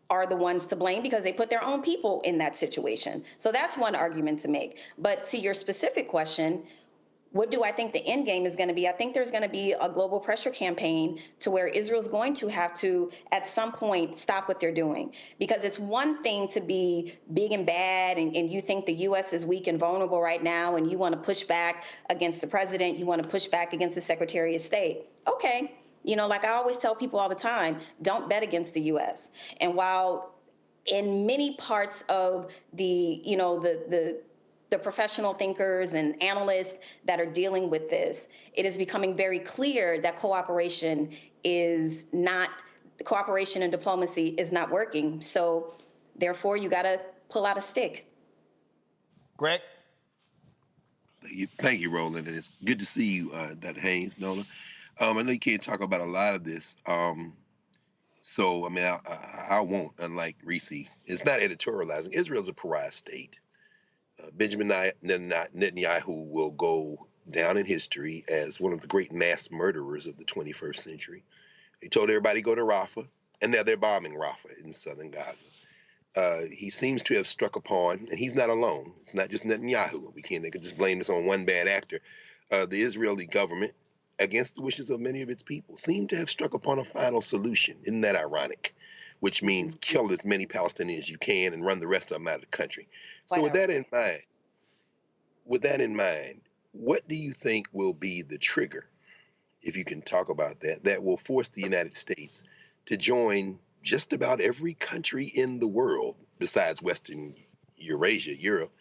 are the ones to blame because they put their own people in that situation. So that's one argument to make. But to your specific question, what do I think the end game is going to be? I think there's going to be a global pressure campaign to where Israel's going to have to, at some point, stop what they're doing. Because it's one thing to be big and bad, and you think the U.S. is weak and vulnerable right now, and you want to push back against the president, you want to push back against the Secretary of State. Okay. Like I always tell people all the time, don't bet against the U.S. And while in many parts of the professional thinkers and analysts that are dealing with this, it is becoming very clear that cooperation and diplomacy is not working. So therefore, you got to pull out a stick. Greg? Thank you, Roland. And it's good to see you, Dr. Haynes, Nola. I know you can't talk about a lot of this. So, I mean, I won't, unlike Reese. It's not editorializing. Israel's a pariah state. Benjamin Netanyahu will go down in history as one of the great mass murderers of the 21st century. He told everybody to go to Rafah, and now they're bombing Rafah in southern Gaza. He seems to have struck upon, and he's not alone. It's not just Netanyahu. They could just blame this on one bad actor. The Israeli government, against the wishes of many of its people, seem to have struck upon a final solution. Isn't that ironic? Which means kill as many Palestinians as you can and run the rest of them out of the country. So with that in mind, what do you think will be the trigger, if you can talk about that will force the United States to join just about every country in the world, besides Western Eurasia, Europe,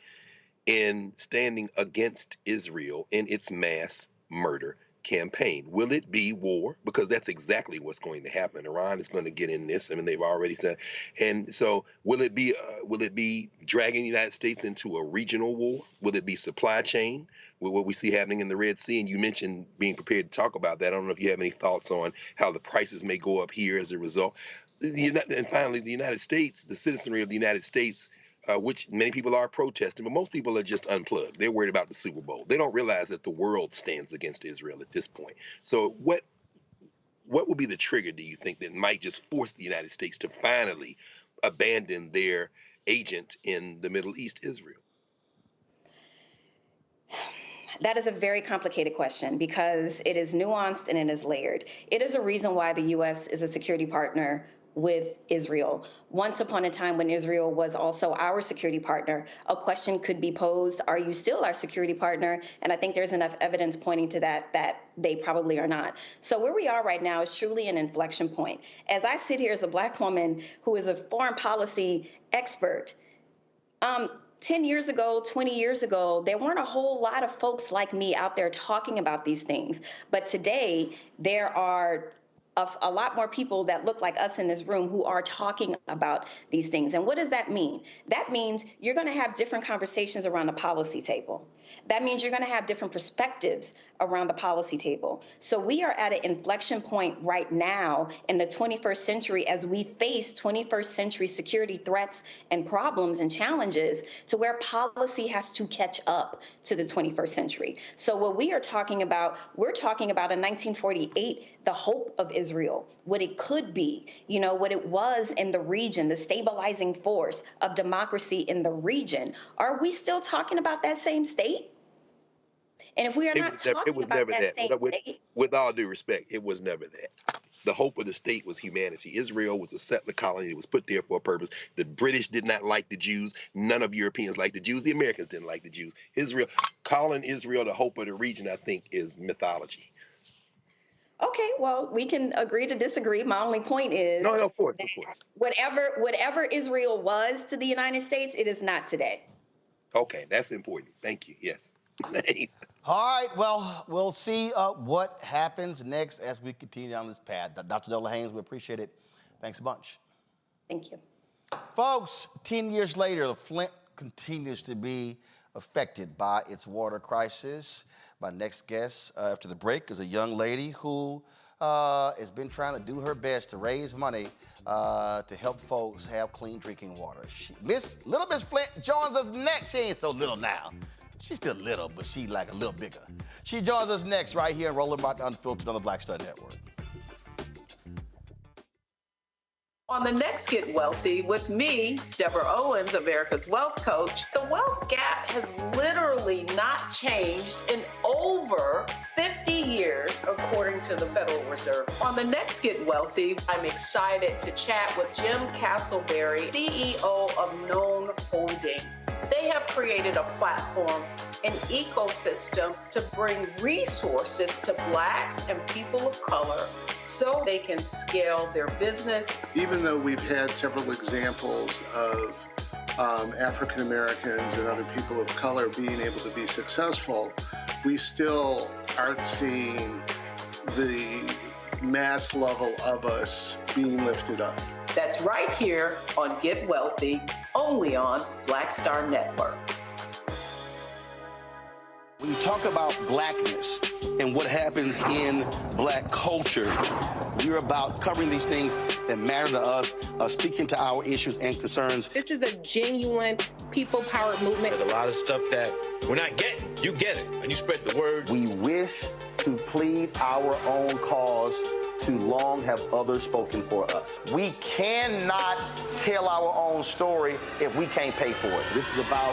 in standing against Israel in its mass murder campaign? Will it be war? Because that's exactly what's going to happen. Iran is going to get in this. I mean, they've already said. And so will it be dragging the United States into a regional war? Will it be supply chain with what we see happening in the Red Sea? And you mentioned being prepared to talk about that. I don't know if you have any thoughts on how the prices may go up here as a result. And finally, the United States, the citizenry of the United States, which many people are protesting, but most people are just unplugged. They're worried about the Super Bowl. They don't realize that the world stands against Israel at this point. So what would be the trigger, do you think, that might just force the United States to finally abandon their agent in the Middle East, Israel? That is a very complicated question because it is nuanced and it is layered. It is a reason why the U.S. is a security partner with Israel. Once upon a time when Israel was also our security partner, a question could be posed, are you still our security partner? And I think there's enough evidence pointing to that they probably are not. So where we are right now is truly an inflection point. As I sit here as a Black woman who is a foreign policy expert, 10 years ago, 20 years ago, there weren't a whole lot of folks like me out there talking about these things. But today, there are a lot more people that look like us in this room who are talking about these things. And what does that mean? That means you're going to have different conversations around the policy table. That means you're going to have different perspectives around the policy table. So we are at an inflection point right now in the 21st century as we face 21st century security threats and problems and challenges to where policy has to catch up to the 21st century. So what we are talking about, we're talking about in 1948, the hope of Israel, what it could be, you know, what it was in the region, the stabilizing force of democracy in the region. Are we still talking about that same state? And if we are not talking about that same state, with all due respect, it was never that. The hope of the state was humanity. Israel was a settler colony. It was put there for a purpose. The British did not like the Jews. None of Europeans liked the Jews. The Americans didn't like the Jews. Calling Israel the hope of the region, I think, is mythology. Okay, well, we can agree to disagree. My only point is, no, of course. Whatever Israel was to the United States, it is not today. Okay, that's important. Thank you. Yes. All right, well, we'll see what happens next as we continue down this path. Dr. Nola Haynes, we appreciate it. Thanks a bunch. Thank you. Folks, 10 years later, the Flint continues to be affected by its water crisis. My next guest after the break is a young lady who has been trying to do her best to raise money to help folks have clean drinking water. Little Miss Flint joins us next. She ain't so little now. She's still little, but she like a little bigger. She joins us next right here in Rolling Martin Unfiltered on the Black Star Network. On the next Get Wealthy with me, Deborah Owens, America's Wealth Coach, the wealth gap has literally not changed in over 50 years, according to the Federal Reserve. On the next Get Wealthy, I'm excited to chat with Jim Castleberry, CEO of Known Holdings. They have created a platform, an ecosystem to bring resources to Blacks and people of color so they can scale their business. Even though we've had several examples of African Americans and other people of color being able to be successful, we still aren't seeing the mass level of us being lifted up. That's right here on Get Wealthy, only on Black Star Network. When you talk about blackness and what happens in Black culture, we're about covering these things that matter to us, speaking to our issues and concerns. This is a genuine people-powered movement. There's a lot of stuff that we're not getting. You get it, and you spread the word. We wish to plead our own cause. Too long have others spoken for us. We cannot tell our own story if we can't pay for it. This is about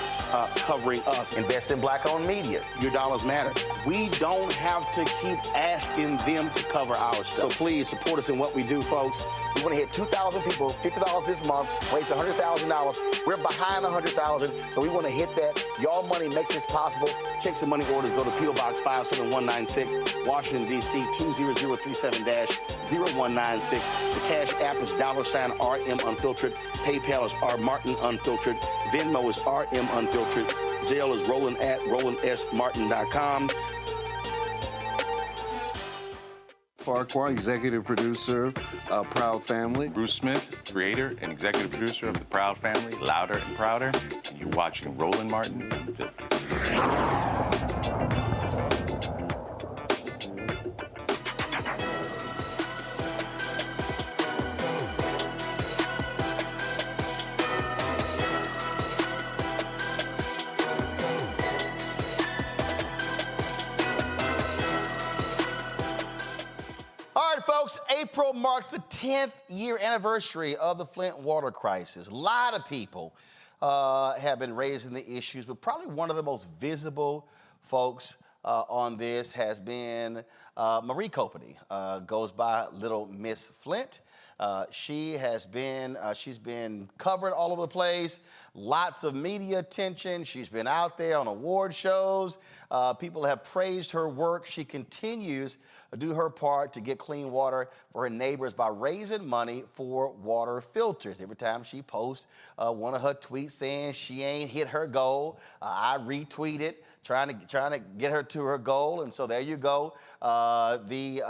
covering us. Invest in Black-owned media. Your dollars matter. We don't have to keep asking them to cover our stuff. So please support us in what we do, folks. We want to hit 2,000 people, $50 this month, raise $100,000. We're behind $100,000, so we want to hit that. Y'all money makes this possible. Check some money orders. Go to P.O. Box 57196, Washington, D.C. 20037- 0196. The Cash App is $RM Unfiltered. PayPal is R Martin Unfiltered. Venmo is RM Unfiltered. Zelle is Roland@RolandSMartin.com. Farquhar, executive producer of Proud Family. Bruce Smith, creator and executive producer of The Proud Family, Louder and Prouder. And you're watching Roland Martin Unfiltered. April marks the 10th year anniversary of the Flint Water Crisis. A lot of people have been raising the issues, but probably one of the most visible folks on this has been Marie Copeny, goes by Little Miss Flint. She's been covered all over the place, lots of media attention. She's been out there on award shows. People have praised her work. She continues to do her part to get clean water for her neighbors by raising money for water filters. Every time she posts one of her tweets saying she ain't hit her goal, I retweet it, trying to get her to her goal. And so there you go. The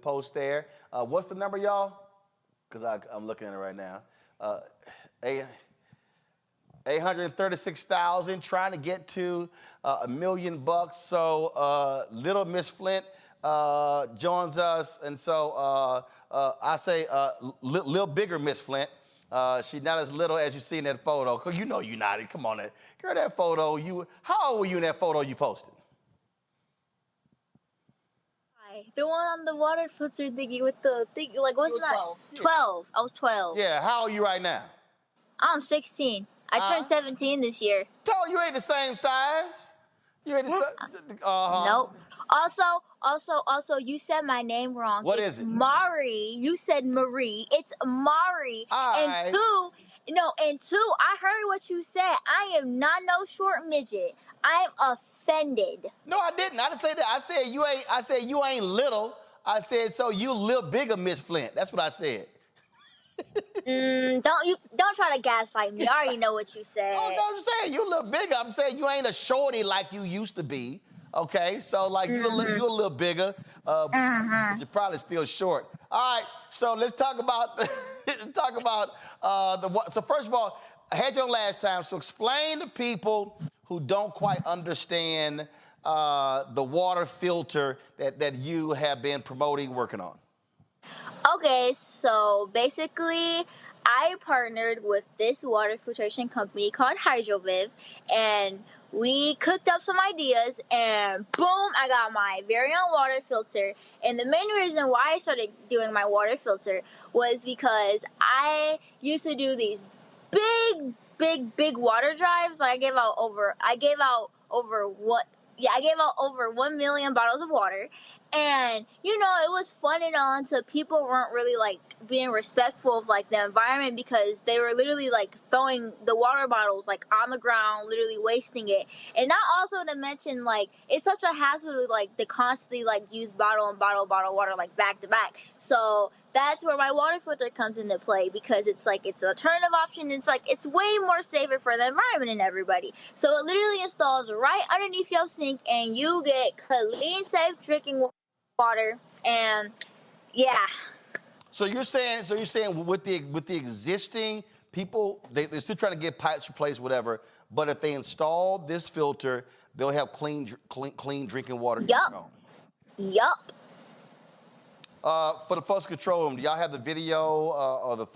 post there. What's the number, y'all? Because I'm looking at it right now. 836,000, trying to get to $1 million. So Little Miss Flint joins us, and so I say little bigger Miss Flint. She's not as little as you see in that photo. Cause you know you're not. Come on, girl, that photo. How old were you in that photo you posted? The one on the water filter thingy with the thing, like, what's that? 12. 12. I was 12. Yeah, how old are you right now? I'm 16. I turned 17 this year. Told you ain't the same size. You ain't the same. Nope. Also, you said my name wrong. What is it? Mari. You said Marie. It's Mari. And two, I heard what you said. I am not no short midget. I am offended. No, I didn't. I didn't say that. I said you ain't little. I said so you little bigger Miss Flint. That's what I said. Don't try to gaslight me. I already know what you said. Oh, no, I'm saying you a little bigger. I'm saying you ain't a shorty like you used to be. Okay, so like you're a little bigger, but you're probably still short. All right, so let's talk about So first of all, I had you on last time. So explain to people who don't quite understand the water filter that you have been promoting, working on. Okay, so basically, I partnered with this water filtration company called HydroViv, and we cooked up some ideas, and boom, I got my very own water filter. And the main reason why I started doing my water filter was because I used to do these big water drives. Like I gave out over 1 million bottles of water. And, it was fun and all until people weren't really, like, being respectful of, like, the environment because they were literally, like, throwing the water bottles, like, on the ground, literally wasting it. And not also to mention, like, it's such a hassle to, like, they constantly, like, use bottle water, like, back to back. So that's where my water filter comes into play because it's, like, it's an alternative option. It's, like, it's way more safer for the environment and everybody. So it literally installs right underneath your sink and you get clean, safe drinking water, and yeah. So you're saying with the existing people, they're still trying to get pipes replaced, whatever. But if they install this filter, they'll have clean drinking water. Yup. For the folks control room, do y'all have the video or the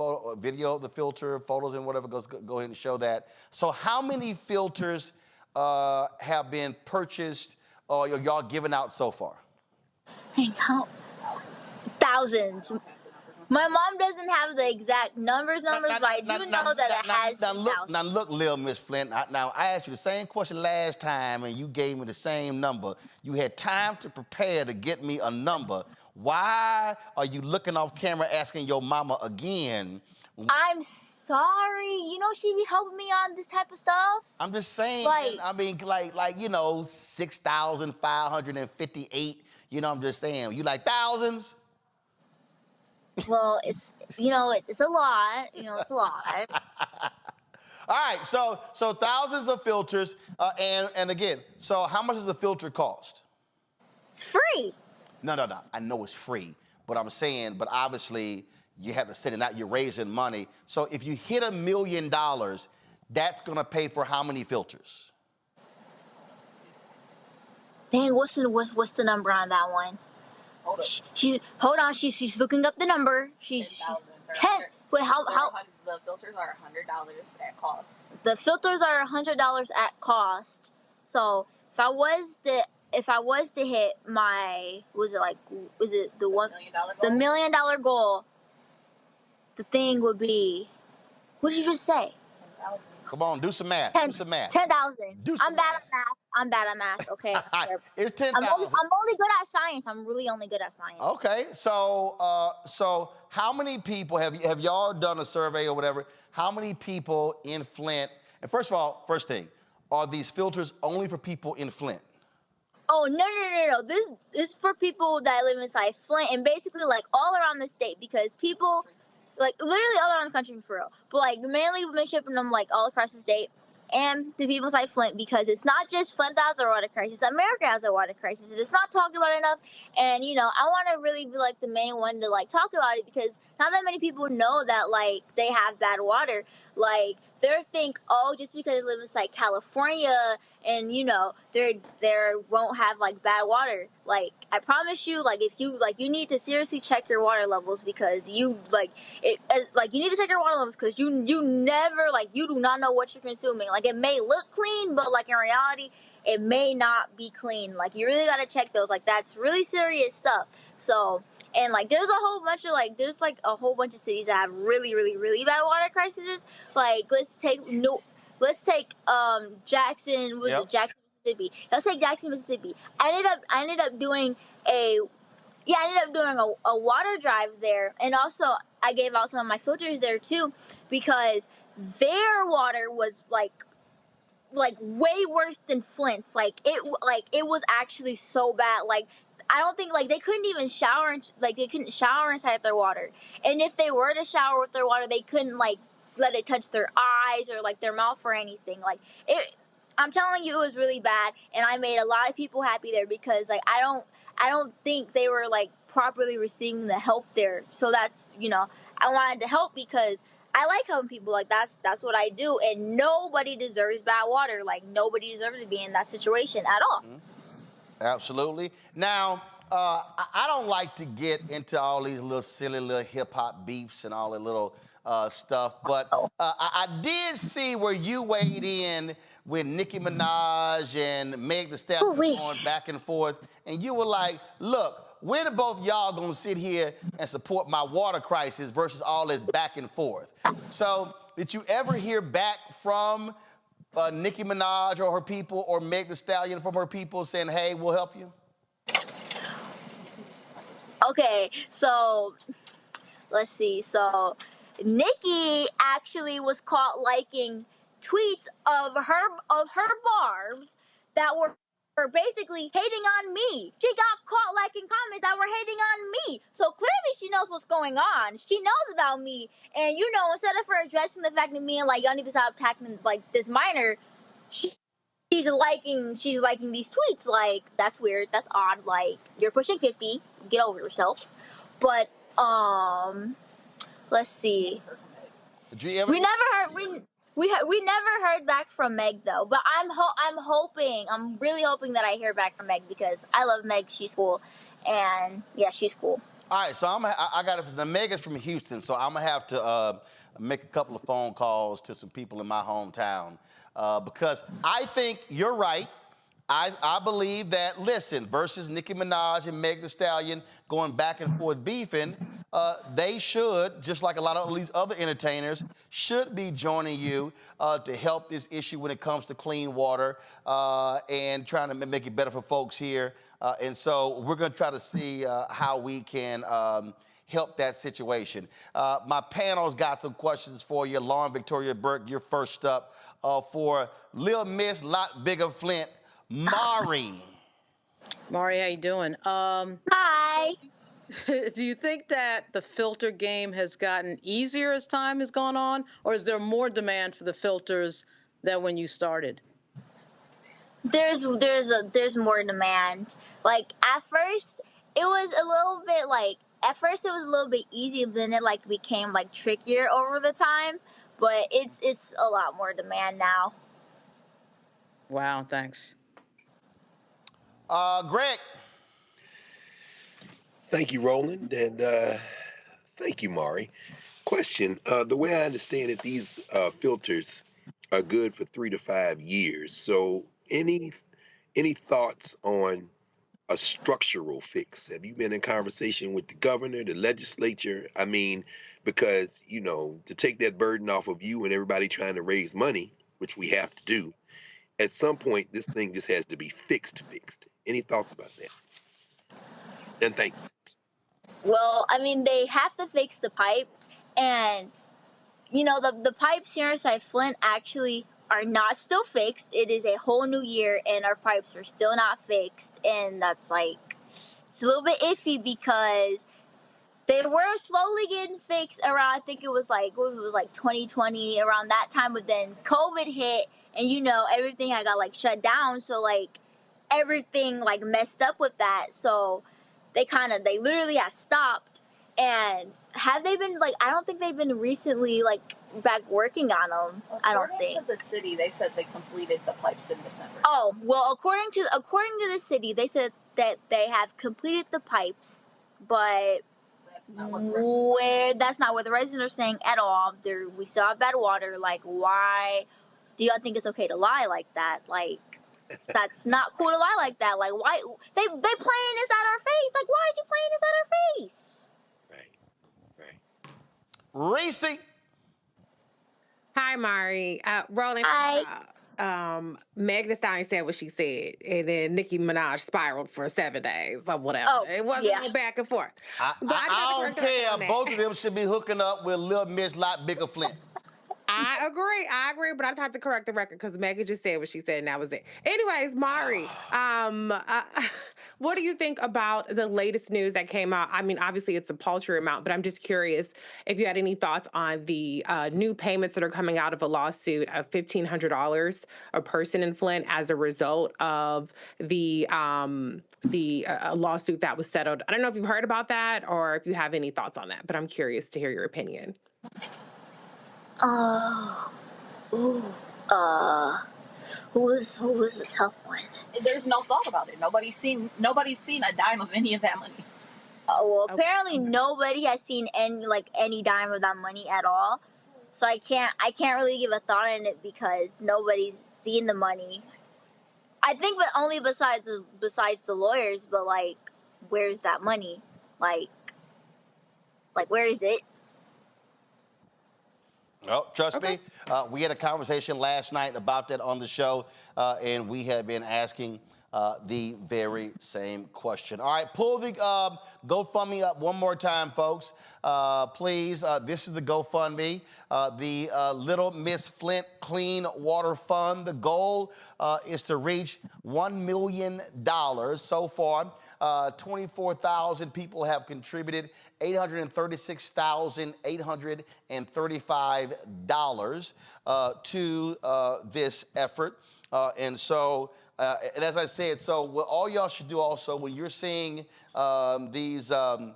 video of the filter, photos and whatever? Go ahead and show that. So how many filters have been purchased or y'all given out so far? Thousands. My mom doesn't have the exact numbers, but I do know that it has thousands. Now look, Lil Miss Flint. Now I asked you the same question last time, and you gave me the same number. You had time to prepare to get me a number. Why are you looking off camera asking your mama again? I'm sorry. She be helping me on this type of stuff. I'm just saying. 6,558. I'm just saying. You like thousands? Well, it's it's a lot. It's a lot. All right, so thousands of filters, and again, so how much does the filter cost? It's free. No. I know it's free, but I'm saying, but obviously you have to send it out. You're raising money. So if you hit $1 million, that's gonna pay for how many filters? Dang, what's the number on that one? Hold on. She's looking up the number. She's 10. Wait, how? The filters are $100 at cost. The filters are $100 at cost. So if I was to hit my, was it the $1 million goal? The $1 million goal, the thing would be, what did you just say? Come on, do some math. Do some math. 10,000. I'm bad at math. Okay. It's 10,000. I'm only good at science. I'm really only good at science. Okay, so how many people have y'all done a survey or whatever? How many people in Flint? And first thing, are these filters only for people in Flint? Oh no! This is for people that live inside Flint and basically like all around the state because people, like literally all around the country for real. But like mainly we've been shipping them like all across the state and to people inside Flint because it's not just Flint that has a water crisis. America has a water crisis. It's not talked about enough. And I want to really be like the main one to like talk about it because not that many people know that like they have bad water. Like they think, oh, just because they live inside California and there won't have like bad water. Like I promise you, like if you like you need to seriously check your water levels because you need to check your water levels because you never you do not know what you're consuming. Like it may look clean, but like in reality it may not be clean. Like you really gotta check those. Like that's really serious stuff. So and like there's a whole bunch of cities that have really, really, really bad water crises. Like let's take Jackson, Jackson, Mississippi. Let's take Jackson, Mississippi. I ended up doing a water drive there, and also I gave out some of my filters there too, because their water was like way worse than Flint's. Like it was actually so bad. Like I don't think they couldn't even shower. They couldn't shower inside their water, and if they were to shower with their water, they couldn't let it touch their eyes or their mouth or anything. I'm telling you, it was really bad, and I made a lot of people happy there because I don't think they were properly receiving the help there. So that's I wanted to help because I like helping people. That's what I do, and nobody deserves bad water. Nobody deserves to be in that situation at all. Mm-hmm. Absolutely. Now, I don't like to get into all these silly little hip hop beefs and all that little stuff, but I did see where you weighed in with Nicki Minaj and Meg Thee Stallion going back and forth, and you were like, look, when are both y'all gonna sit here and support my water crisis versus all this back and forth? So did you ever hear back from Nicki Minaj or her people or Meg Thee Stallion from her people saying, hey, we'll help you? Okay, so let's see. So Nicki actually was caught liking tweets of her barbs that were basically hating on me. She got caught liking comments that were hating on me. So clearly she knows what's going on. She knows about me. And instead of her addressing the fact that me and y'all need to stop attacking this minor, she's liking these tweets. That's weird. That's odd. You're pushing 50. Get over yourself. But let's see. Did you ever? We never heard back from Meg though, but I'm really hoping that I hear back from Meg because I love Meg. She's cool, and yeah, she's cool. All right, so I got the Meg is from Houston, so I'm gonna have to make a couple of phone calls to some people in my hometown because I think you're right. I believe that, listen, versus Nicki Minaj and Meg Thee Stallion going back and forth beefing, they should, just like a lot of these other entertainers, should be joining you to help this issue when it comes to clean water and trying to make it better for folks here. And so we're going to try to see how we can help that situation. My panel's got some questions for you. Lauren Victoria Burke, you're first up for Lil Miss, Lot Bigger Flint, Mari. Mari, how you doing? Hi. Do you think that the filter game has gotten easier as time has gone on, or is there more demand for the filters than when you started? There's more demand. Like at first, it was a little bit like at first it was a little bit easy, but then it like became like trickier over the time. But it's a lot more demand now. Wow, thanks. Greg. Thank you, Roland, and thank you, Mari. Question: the way I understand it, these filters are good for 3 to 5 years. So, any thoughts on a structural fix? Have you been in conversation with the governor, the legislature? I mean, because to take that burden off of you and everybody trying to raise money, which we have to do, at some point this thing just has to be fixed. Any thoughts about that? And thanks. Well, I mean, they have to fix the pipe, and the pipes here inside Flint actually are not still fixed. It is a whole new year, and our pipes are still not fixed, and that's it's a little bit iffy because they were slowly getting fixed around. I think it was like 2020 around that time, but then COVID hit, and everything had got shut down, so everything messed up with that, so. They literally have stopped, and have they been I don't think they've been recently back working on them. I don't think. According to the city, they said they completed the pipes in December. Oh well, according to the city, they said that they have completed the pipes, but that's not what the residents are saying at all. We still have bad water. Why do y'all think it's okay to lie like that? That's not cool to lie like that. Why they playing this at our face? Why is you playing this at our face? Reese. Hi, Mari. Roland. Hi. Meg Thee Stallion said what she said, and then Nicki Minaj spiraled for 7 days or whatever. Oh, it wasn't a little back and forth. I don't care. Both of them should be hooking up with Lil Miss Lot Bigger Flint. I agree, but I have to correct the record because Megan just said what she said, and that was it. Anyways, Mari, what do you think about the latest news that came out? I mean, obviously it's a paltry amount, but I'm just curious if you had any thoughts on the new payments that are coming out of a lawsuit of $1,500 a person in Flint as a result of the lawsuit that was settled. I don't know if you've heard about that or if you have any thoughts on that, but I'm curious to hear your opinion. Who was a tough one. There's no thought about it. Nobody's seen a dime of any of that money. Oh well, apparently nobody has seen any dime of that money at all. So I can't really give a thought on it because nobody's seen the money. I think, but only besides the lawyers. But where's that money? Where is it? Oh, trust me, we had a conversation last night about that on the show, and we have been asking the very same question. All right, pull the GoFundMe up one more time, folks. Please, this is the GoFundMe, the Little Miss Flint Clean Water Fund. The goal is to reach $1 million. So far, 24,000 people have contributed $836,835 to this effort. And as I said, what all y'all should do also when you're seeing these, when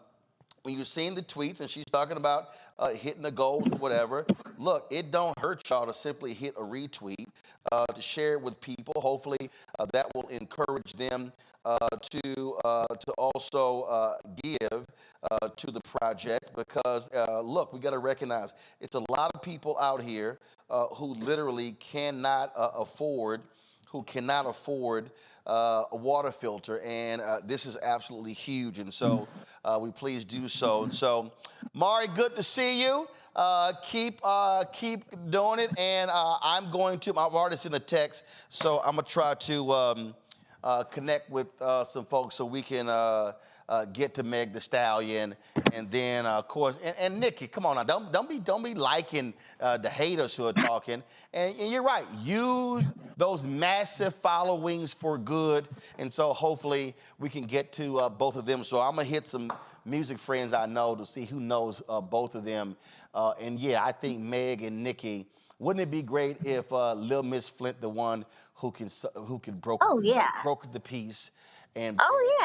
you're seeing the tweets and she's talking about hitting the goals or whatever, look, it don't hurt y'all to simply hit a retweet, to share it with people. Hopefully that will encourage them to also give to the project because, look, we got to recognize it's a lot of people out here who literally cannot afford a water filter, and this is absolutely huge, and so we please do so. And so, Mari, good to see you. Keep doing it, and I'm already in the text, so I'm gonna try to connect with some folks so we can get to Meg the Stallion, and then of course, and Nikki, come on now, don't be liking the haters who are talking. And you're right, use those massive followings for good, and so hopefully we can get to both of them. So I'm gonna hit some music friends I know to see who knows both of them. And yeah, I think Meg and Nikki. Wouldn't it be great if Lil Miss Flint, the one who can broker the peace, and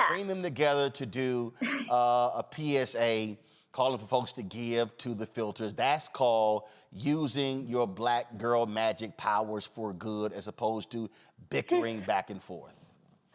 bring them together to do a PSA calling for folks to give to the filters. That's called using your black girl magic powers for good as opposed to bickering back and forth.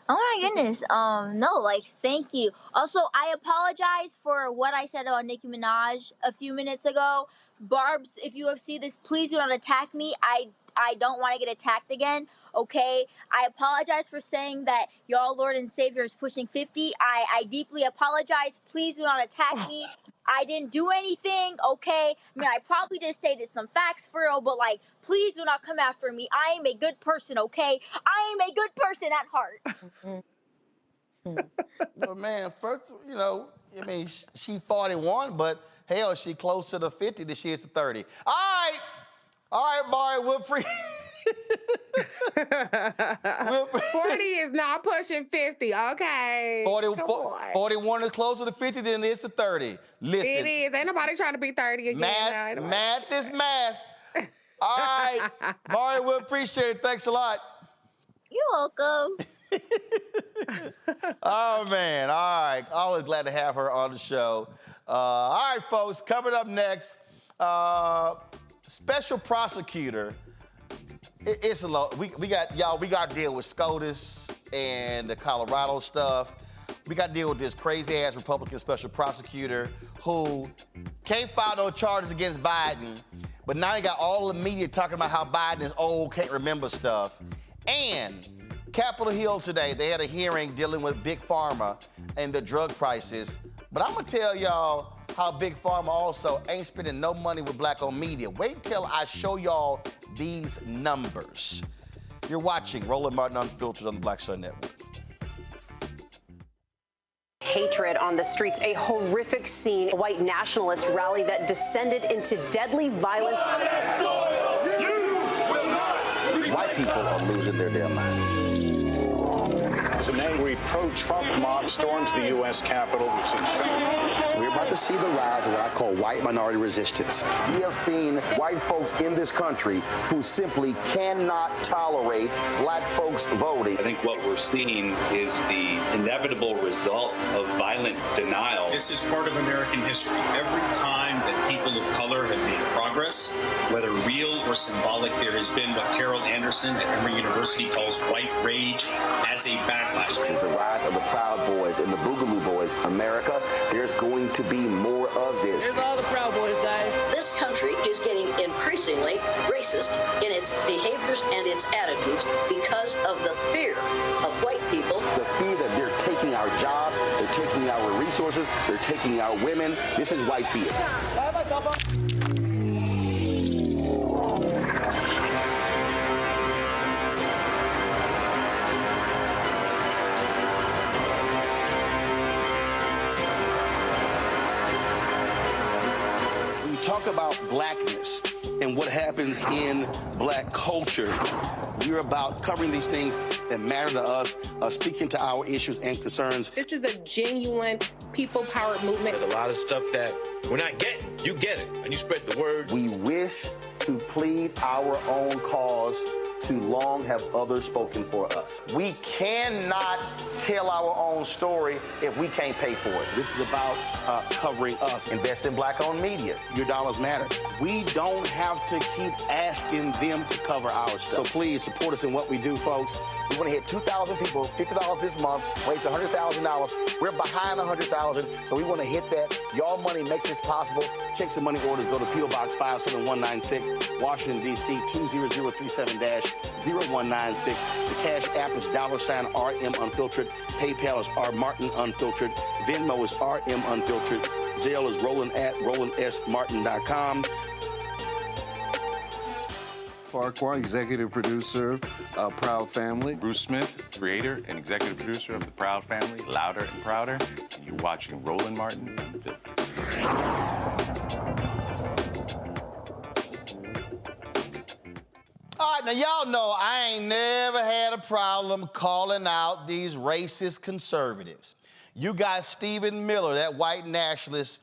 Oh my goodness. No, like, thank you. Also, I apologize for what I said about Nicki Minaj a few minutes ago. Barbs, if you have seen this, please do not attack me. I don't want to get attacked again, okay? I apologize for saying that y'all Lord and Savior is pushing 50. I deeply apologize. Please do not attack me. I didn't do anything, okay? I mean, I probably just stated some facts for real, but, like, please do not come after me. I am a good person, okay? I am a good person at heart. But man, first, you know, I mean, she 41, but hell, she closer to 50 than she is to 30. All right, Mari, we'll 40 is not pushing 50, okay? 41 is closer to 50 than it is to 30. Listen. It is. Ain't nobody trying to be 30 again. Math is math. All right, Mari, we appreciate it. Thanks a lot. You're welcome. Oh, man. All right. Always glad to have her on the show. All right, folks. Coming up next, special prosecutor. It's a lot. We got to deal with SCOTUS and the Colorado stuff. We got to deal with this crazy-ass Republican special prosecutor who can't file no charges against Biden, but now you got all the media talking about how Biden is old, can't remember stuff. And Capitol Hill today, they had a hearing dealing with Big Pharma and the drug prices. But I'm going to tell y'all how Big Pharma also ain't spending no money with black-owned media. Wait till I show y'all these numbers. You're watching Roland Martin Unfiltered on the Black Star Network. Hatred on the streets, a horrific scene, a white nationalist rally that descended into deadly violence. White people are losing their damn minds. As an angry pro-Trump mob storms the U.S. Capitol, we're about to see the rise of what I call white minority resistance. We have seen white folks in this country who simply cannot tolerate black folks voting. I think what we're seeing is the inevitable result of violent denial. This is part of American history. Every time that people of color have made progress, whether real or symbolic, there has been what Carol Anderson at Emory University calls white rage as a backlash. This is the rise of the Proud Boys and the Boogaloo Boys. America, there's going to be more of this. Here's all the Proud Boys, guys. This country is getting increasingly racist in its behaviors and its attitudes because of the fear of white people. The fear that they're taking our jobs, they're taking our resources, they're taking our women. This is white fear. Talk about blackness and what happens in black culture. We're about covering these things that matter to us, speaking to our issues and concerns. This is a genuine people-powered movement. There's a lot of stuff that we're not getting. You get it, and you spread the word. We wish to plead our own cause. Too long have others spoken for us. We cannot tell our own story if we can't pay for it. This is about covering us. Invest in black-owned media. Your dollars matter. We don't have to keep asking them to cover our stuff. So please support us in what we do, folks. We want to hit 2,000 people, $50 this month, raise $100,000. We're behind 100,000, so we want to hit that. Y'all money makes this possible. Check some money orders. Go to P.O. Box 57196, Washington, D.C. 20037-0196. The Cash App is $RM Unfiltered. PayPal is R Martin Unfiltered. Venmo is RM Unfiltered. Zelle is Roland@RolandSMartin.com. Farquhar, executive producer, Proud Family. Bruce Smith, creator and executive producer of The Proud Family, Louder and Prouder. And you're watching Roland Martin Unfiltered. All right, now y'all know I ain't never had a problem calling out these racist conservatives. You got Stephen Miller, that white nationalist,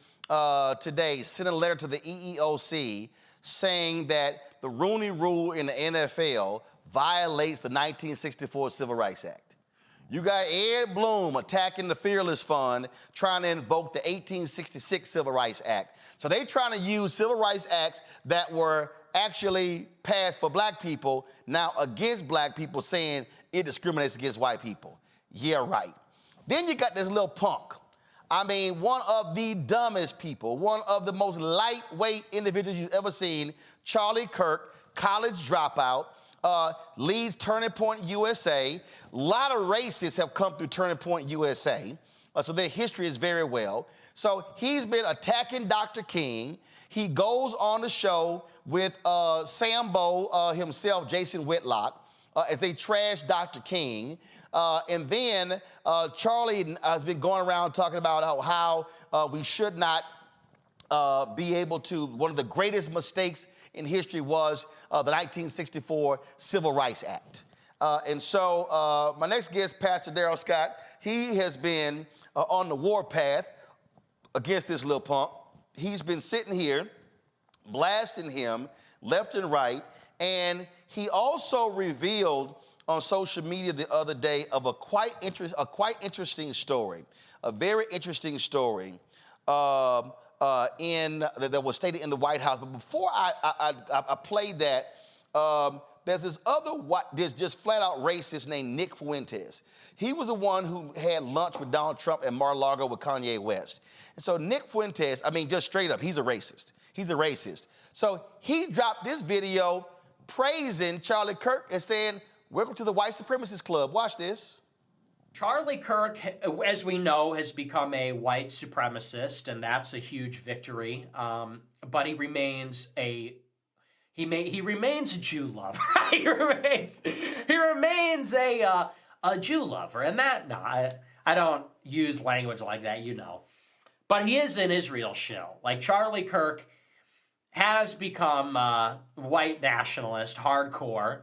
today sent a letter to the EEOC saying that the Rooney Rule in the NFL violates the 1964 Civil Rights Act. You got Ed Bloom attacking the Fearless Fund, trying to invoke the 1866 Civil Rights Act. So they trying to use civil rights acts that were actually passed for black people now against black people, saying it discriminates against white people. Yeah, right. Then you got this little punk. I mean, one of the dumbest people, one of the most lightweight individuals you've ever seen, Charlie Kirk, college dropout, leads Turning Point USA. A lot of racists have come through Turning Point USA, so their history is very well. So he's been attacking Dr. King. He goes on the show with Sambo himself, Jason Whitlock, as they trash Dr. King. And then Charlie has been going around talking about how we should not be able to, one of the greatest mistakes in history was the 1964 Civil Rights Act. And so my next guest, Pastor Darrell Scott, he has been on the warpath against this little punk. He's been sitting here blasting him left and right, and he also revealed on social media the other day of a quite interesting story, a very interesting story that was stated in the White House. But before I played that, there's this there's just flat out racist named Nick Fuentes. He was the one who had lunch with Donald Trump and Mar-a-Lago with Kanye West. And so Nick Fuentes, I mean, just straight up, he's a racist. He's a racist. So he dropped this video praising Charlie Kirk and saying, "Welcome to the white supremacist club." Watch this. Charlie Kirk, as we know, has become a white supremacist, and that's a huge victory. But he remains a Jew lover. he remains a Jew lover, and that I don't use language like that, you know. But he is an Israel shill. Like Charlie Kirk has become white nationalist, hardcore,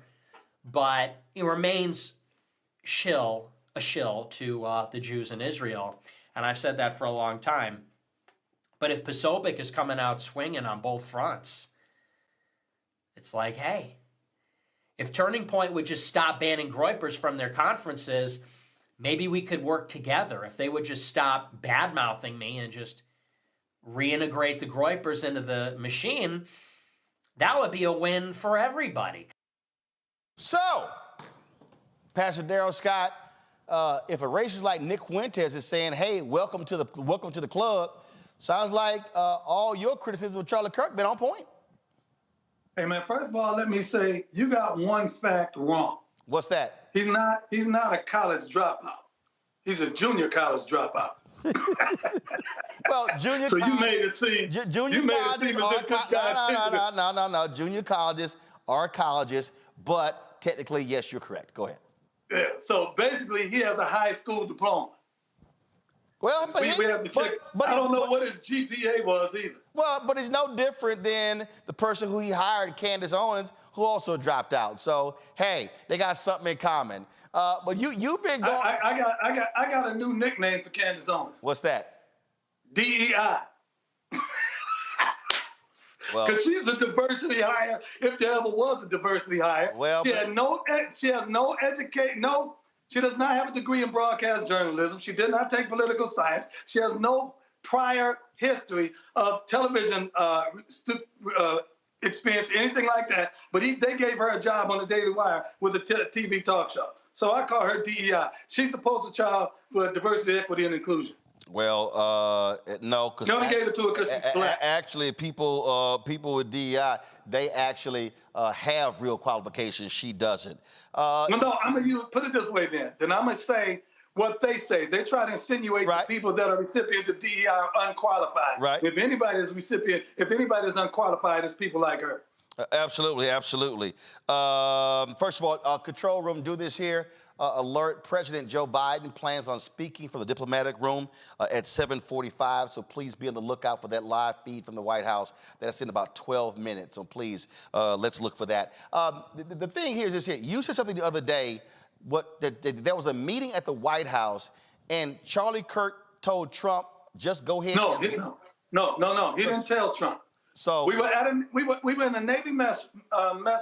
but he remains a shill to the Jews in Israel. And I've said that for a long time. But if Posobiec is coming out swinging on both fronts, it's like, hey, if Turning Point would just stop banning Groypers from their conferences, maybe we could work together. If they would just stop bad-mouthing me and just reintegrate the Groypers into the machine, that would be a win for everybody. So, Pastor Darrell Scott, if a racist like Nick Fuentes is saying, "Hey, welcome to the club," sounds like all your criticism of Charlie Kirk been on point. Hey man, first of all, let me say you got one fact wrong. What's that? He's not a college dropout. He's a junior college dropout. Well, junior. So colleges, you made it seem. Junior colleges are no. Junior colleges are colleges, but technically, yes, you're correct. Go ahead. Yeah. So basically, he has a high school diploma. Well, but we have to check. I don't know what his GPA was either. Well, but he's no different than the person who he hired, Candace Owens, who also dropped out. So hey, they got something in common. But you've been going. I got a new nickname for Candace Owens. What's that? DEI. Because she's a diversity hire, if there ever was a diversity hire. Well, she has no education. No, she does not have a degree in broadcast journalism. She did not take political science. She has no prior history of television experience, anything like that. But they gave her a job on the Daily Wire with a TV talk show. So I call her DEI. She's the poster child for diversity, equity, and inclusion. Well, no, because she only gave it to her because she's black. Actually, people with DEI, they actually have real qualifications. She doesn't. No, I'm gonna put it this way. Then I'm gonna say what they say. They try to insinuate that people that are recipients of DEI are unqualified. Right. If anybody is unqualified, it's people like her. Absolutely, absolutely. First of all, control room, do this here. Alert: President Joe Biden plans on speaking from the diplomatic room at 7:45. So please be on the lookout for that live feed from the White House. That's in about 12 minutes. So please, let's look for that. The thing here is this here. You said something the other day. That there was a meeting at the White House, and Charlie Kirk told Trump, "Just go ahead." No. He didn't tell Trump. So we were in the Navy mess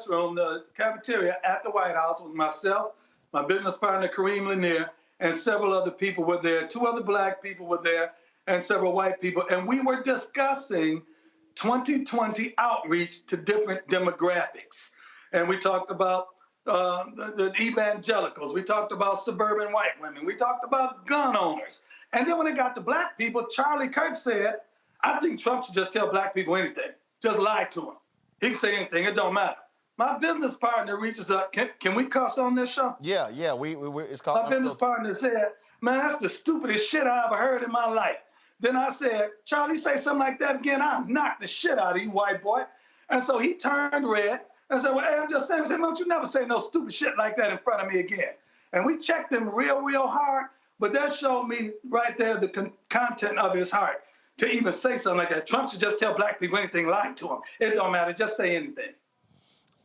room, the cafeteria at the White House. It was myself, my business partner Kareem Lanier, and several other people were there. 2 other black people were there, and several white people, and we were discussing 2020 outreach to different demographics, and we talked about the evangelicals. We talked about suburban white women. We talked about gun owners. And then when it got to black people, Charlie Kirk said, "I think Trump should just tell black people anything. Just lie to them. He can say anything. It don't matter." My business partner reaches up. Can we cuss on this show? Yeah. It's called. My business partner said, "Man, that's the stupidest shit I ever heard in my life." Then I said, "Charlie, say something like that again, I'll knock the shit out of you, white boy." And so he turned red and said, "Well, hey, I'm just saying." He said, "Don't you never say no stupid shit like that in front of me again." And we checked him real hard, but that showed me right there the content of his heart to even say something like that. Trump should just tell black people anything, lie to them. It don't matter, just say anything.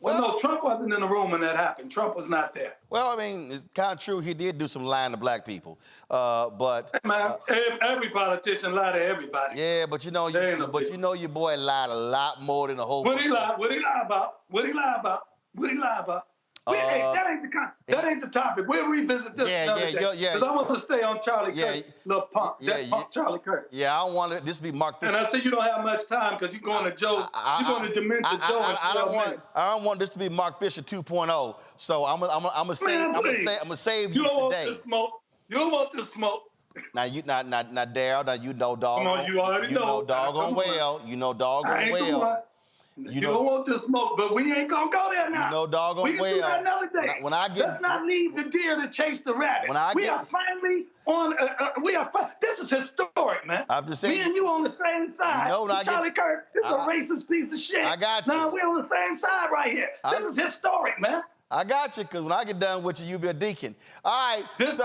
Well, no, Trump wasn't in the room when that happened. Trump was not there. Well, I mean, it's kind of true. He did do some lying to black people, but hey, man, every politician lie to everybody. Yeah, but you know your boy lied a lot more than the whole. What he lie? What he lie about? What he lie about? What he lie about? Hey, that ain't the topic. We'll revisit this another day. Because I want to stay on Charlie Kirk's little punk. Punk Charlie Kirk. Yeah, I don't want this to be Mark Fisher. And I see you don't have much time because you're going to Joe. You're going to Dementia Joe in 12 minutes. I don't want this to be Mark Fisher 2.0. So I'm gonna save you today. You don't want this smoke. Now Daryl. Now you know doggone. Come on, you already know. You know doggone well. You know doggone well. You don't want to smoke, but we ain't gonna go there now. You know doggone well. We can do that another day. Let's not leave the deer to chase the rabbit. We are finally on. This is historic, man. I'm just saying. Me and you on the same side. Charlie Kirk is a racist piece of shit. I got you. Now we're on the same side right here. This is historic, man. I got you, because when I get done with you, you'll be a deacon. All right. This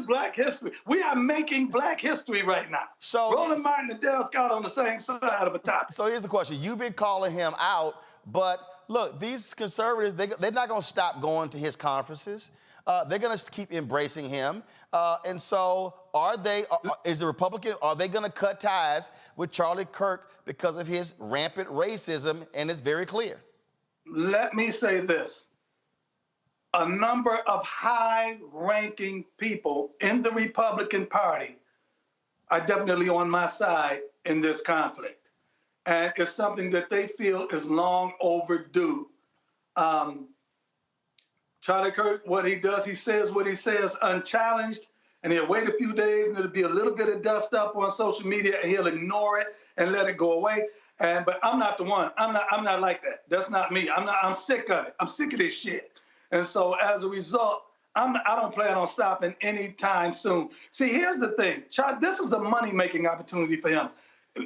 black history. We are making black history right now. So Roland Martin and Dale Scott on the same side of a topic. So here's the question. You've been calling him out, but look, these conservatives, they're not going to stop going to his conferences. They're going to keep embracing him. And so is the Republican, are they going to cut ties with Charlie Kirk because of his rampant racism? And it's very clear. Let me say this. A number of high-ranking people in the Republican Party are definitely on my side in this conflict. And it's something that they feel is long overdue. Charlie Kirk, what he does, he says what he says unchallenged, and he'll wait a few days, and it'll be a little bit of dust up on social media, and he'll ignore it and let it go away. But I'm not the one. I'm not like that. That's not me. I'm sick of it. I'm sick of this shit. And so as a result, I don't plan on stopping anytime soon. See, here's the thing. This is a money-making opportunity for him.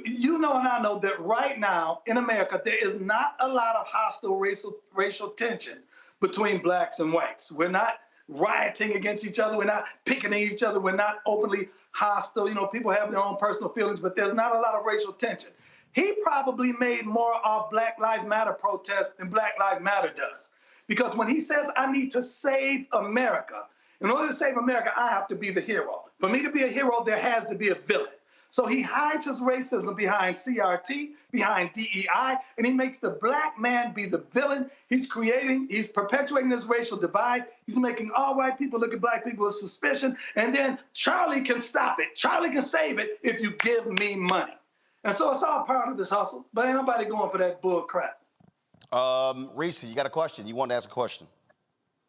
You know and I know that right now in America, there is not a lot of hostile racial tension between blacks and whites. We're not rioting against each other. We're not picketing each other. We're not openly hostile. You know, people have their own personal feelings, but there's not a lot of racial tension. He probably made more of Black Lives Matter protests than Black Lives Matter does. Because when he says, I need to save America, in order to save America, I have to be the hero. For me to be a hero, there has to be a villain. So he hides his racism behind CRT, behind DEI, and he makes the black man be the villain. He's perpetuating this racial divide. He's making all white people look at black people with suspicion. And then Charlie can stop it. Charlie can save it if you give me money. And so it's all part of this hustle, but ain't nobody going for that bull crap. Reese, you got a question? You want to ask a question?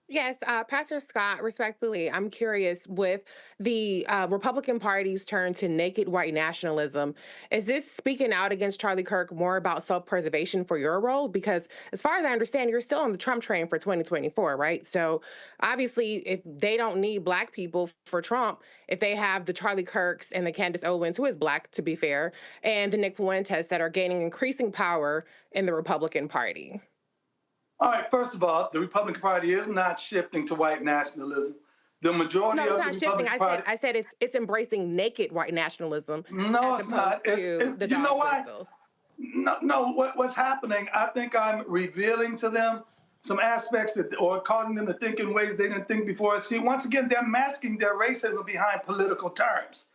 Yes, Pastor Scott, respectfully, I'm curious, with the Republican Party's turn to naked white nationalism, is this speaking out against Charlie Kirk more about self-preservation for your role? Because as far as I understand, you're still on the Trump train for 2024, right? So obviously, if they don't need black people for Trump, if they have the Charlie Kirks and the Candace Owens, who is black, to be fair, and the Nick Fuentes that are gaining increasing power in the Republican Party. All right, first of all, the Republican Party is not shifting to white nationalism. The majority No, it's of not the shifting. Republican Party. I said it's embracing naked white nationalism. No, as it's not. opposed to the You know dog why? whistles. No. What's happening? I think I'm revealing to them some aspects that, or causing them to think in ways they didn't think before. See, once again, they're masking their racism behind political terms,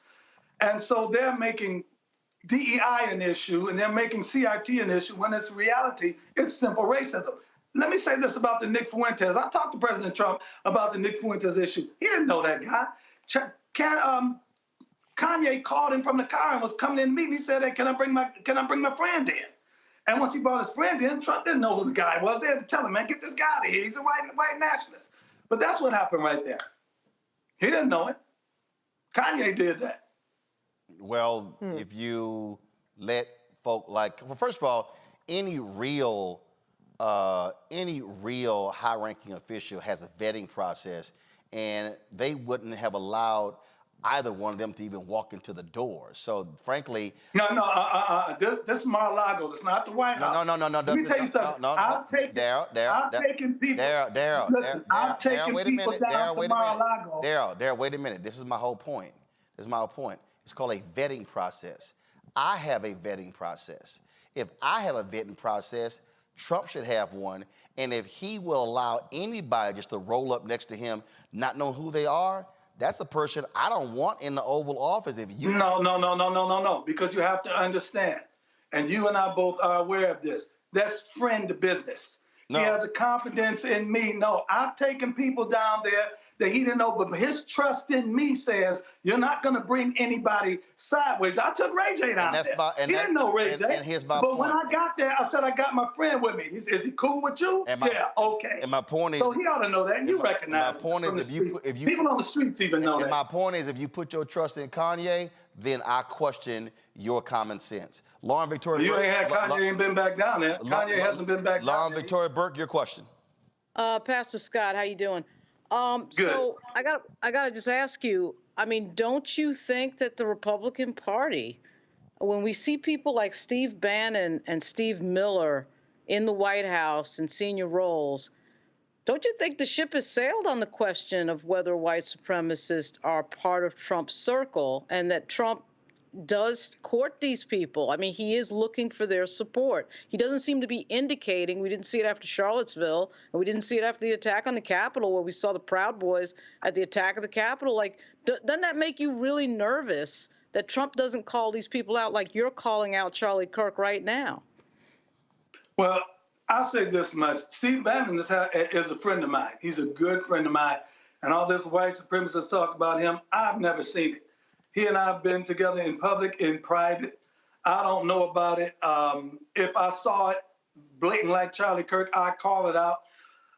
and so they're making DEI an issue and they're making CRT an issue when it's reality. It's simple racism. Let me say this about the Nick Fuentes. I talked to President Trump about the Nick Fuentes issue. He didn't know that guy. Kanye called him from the car and was coming in to meet. And he said, "Hey, can I bring my friend in?" And once he brought his friend in, Trump didn't know who the guy was. They had to tell him, "Man, get this guy out of here. He's a white nationalist." But that's what happened right there. He didn't know it. Kanye did that. Well, if you let folk first of all, any real high-ranking official has a vetting process, and they wouldn't have allowed either one of them to even walk into the door. So, frankly, this is Mar-a-Lago. It's not the White House. No. Let me tell you something. I've taken people. Listen, I've taken people down to Mar-a-Lago. Daryl, wait a minute. This is my whole point. It's called a vetting process. I have a vetting process. If I have a vetting process, Trump should have one. And if he will allow anybody just to roll up next to him, not knowing who they are, that's a person I don't want in the Oval Office. If you No, because you have to understand, and you and I both are aware of this. That's friend business. No. He has a confidence in me. No, I've taken people down there that he didn't know, but his trust in me says you're not going to bring anybody sideways. I took Ray J down there. He didn't know Ray J. And here's my but point. When I got there, I said I got my friend with me. He said, "Is he cool with you?" Yeah, okay. And my point is, so he ought to know that, and you recognize. My point is, if you people on the streets even know that. My point is, if you put your trust in Kanye, then I question your common sense. Lauren Victoria. You ain't had Kanye ain't been back down there. Kanye hasn't been back down there. Lauren Victoria Burke, your question. Pastor Scott, how you doing? Good. So I gotta just ask you, I mean, don't you think that the Republican Party, when we see people like Steve Bannon and Steve Miller in the White House in senior roles, don't you think the ship has sailed on the question of whether white supremacists are part of Trump's circle and that Trump does court these people? I mean, he is looking for their support. He doesn't seem to be indicating. We didn't see it after Charlottesville, and we didn't see it after the attack on the Capitol, where we saw the Proud Boys at the attack of the Capitol. Like, doesn't that make you really nervous that Trump doesn't call these people out like you're calling out Charlie Kirk right now? Well, I'll say this much. Steve Bannon is a friend of mine. He's a good friend of mine. And all this white supremacist talk about him, I've never seen it. He and I have been together in public, in private. I don't know about it. If I saw it blatant like Charlie Kirk, I'd call it out.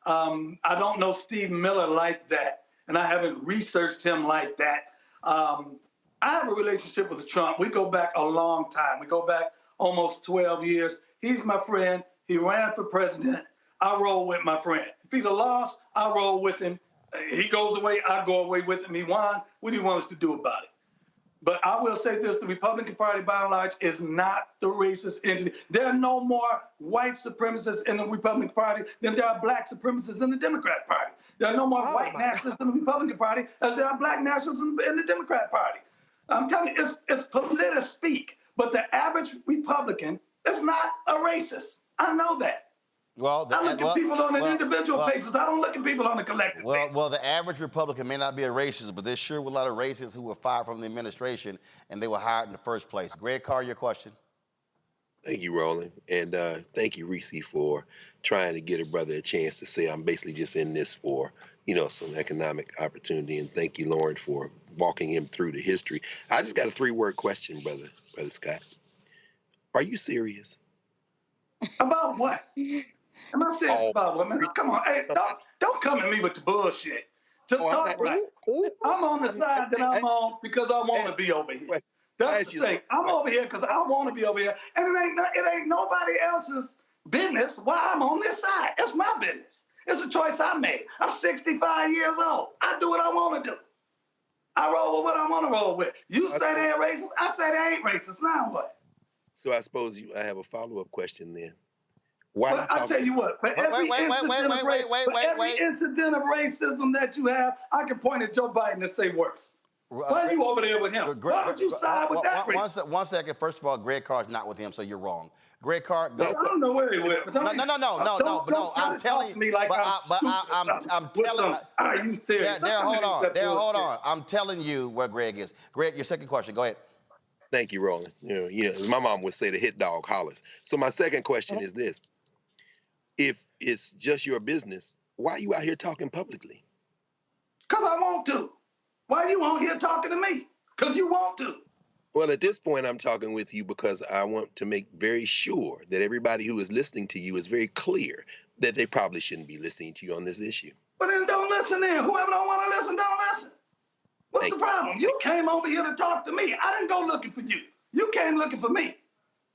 I don't know Steve Miller like that, and I haven't researched him like that. I have a relationship with Trump. We go back a long time. We go back almost 12 years. He's my friend. He ran for president. I roll with my friend. If he'd have lost, I roll with him. He goes away, I go away with him. He won. What do you want us to do about it? But I will say this, the Republican Party, by and large, is not the racist entity. There are no more white supremacists in the Republican Party than there are black supremacists in the Democrat Party. There are no more white nationalists in the Republican Party as there are black nationalists in the Democrat Party. I'm telling you, it's political speak, but the average Republican is not a racist. I know that. Well, I look at people on an individual basis. I don't look at people on a collective basis. Well, the average Republican may not be a racist, but there's sure a lot of racists who were fired from the administration and they were hired in the first place. Greg Carr, your question. Thank you, Roland. And thank you, Reese, for trying to get a brother a chance to say I'm basically just in this for, some economic opportunity. And thank you, Lauren, for walking him through the history. I just got a 3-word question, Brother Scott. Are you serious? About what? Am I serious about what, man? Come on. Hey, don't come at me with the bullshit. Just talk right. I'm on the side that I'm on because I want to be over here. That's the thing. I'm over here because I want to be over here. And it ain't nobody else's business why I'm on this side. It's my business. It's a choice I made. I'm 65 years old. I do what I want to do. I roll with what I want to roll with. You say they're racist. I say they ain't racist. Now what? So I suppose I have a follow-up question then. Why? Well, I tell you what, for every incident of racism that you have, I can point at Joe Biden and say worse. Why are you over there with him? Why would you side with that racist? One second. First of all, Greg Carr's not with him, so you're wrong. Greg Carr. I don't know where he went. No. I'm telling you. I'm telling. Are you serious? Daryl, hold on. I'm telling you where Greg is. Greg, your second question. Go ahead. Thank you, Roland. As my mom would say, the hit dog hollers. So my second question is this. If it's just your business, why are you out here talking publicly? Because I want to. Why are you on here talking to me? Because you want to. Well, at this point, I'm talking with you because I want to make very sure that everybody who is listening to you is very clear that they probably shouldn't be listening to you on this issue. But then don't listen then. Whoever don't want to listen, don't listen. What's the problem? You came over here to talk to me. I didn't go looking for you. You came looking for me.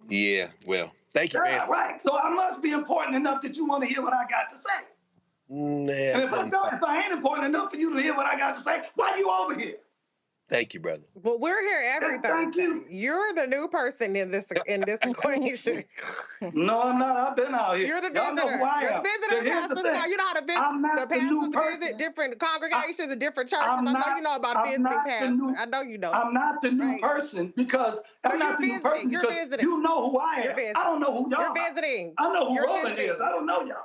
Yeah, well, thank you, man. Right. So I must be important enough that you want to hear what I got to say. And if I ain't important enough for you to hear what I got to say, why are you over here? Thank you, brother. Well, we're here every Thursday. You're the new person in this equation. No, I'm not. I've been out here. You're the visitor. Know who I am. You're the visitor. Pastor. You know how to visit. The pastors visit different congregations and different churches. I know you know about visiting pastors. I know you know. I'm not the new person because I'm not the new person because you know who I am. I don't know who y'all are. You're visiting. I know who Roland is. I don't know y'all.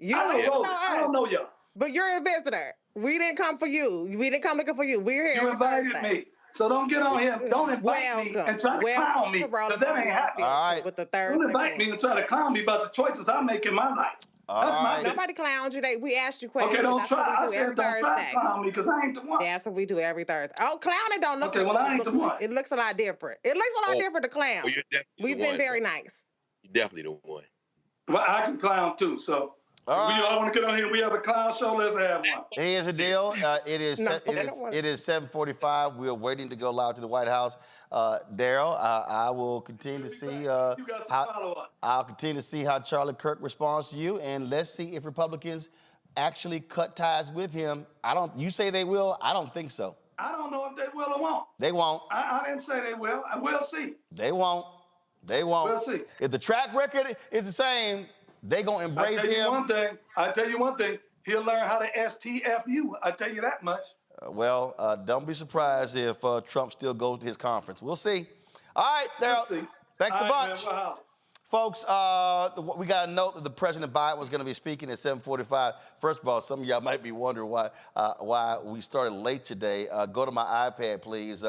I know Roland. I don't know y'all. But you're a visitor. We didn't come for you. We didn't come looking for you. We're here. You invited me. So don't get on him. Don't invite me and try to clown me. Because that ain't happening. All right. With the third don't invite me and try to clown me about the choices I make in my life. That's my business. Nobody clowned you. We asked you questions. Okay, don't try. I said don't try to clown me because I ain't the one. That's what we do every Thursday. Oh, clowning don't look okay, well, I ain't the one. It looks a lot different. It looks a lot different to clown. Well, we've been very nice. You're definitely the one. Well, I can clown too, so. All right. We all want to get on here. We have a clown show. Let's have one. Here's the deal. It is 7:45. We're waiting to go live to the White House. Daryl, I will continue to see. I'll continue to see how Charlie Kirk responds to you, and let's see if Republicans actually cut ties with him. You say they will. I don't think so. I don't know if they will or won't. They won't. I didn't say they will. We'll see. They won't. We'll see. If the track record is the same, they gonna embrace him. I tell you one thing. He'll learn how to STFU. I tell you that much. Don't be surprised if Trump still goes to his conference. We'll see. All right, Daryl. Thanks a bunch. Man, Folks, we got a note that the President Biden was going to be speaking at 7:45. First of all, some of y'all might be wondering why we started late today. Go to my iPad, please.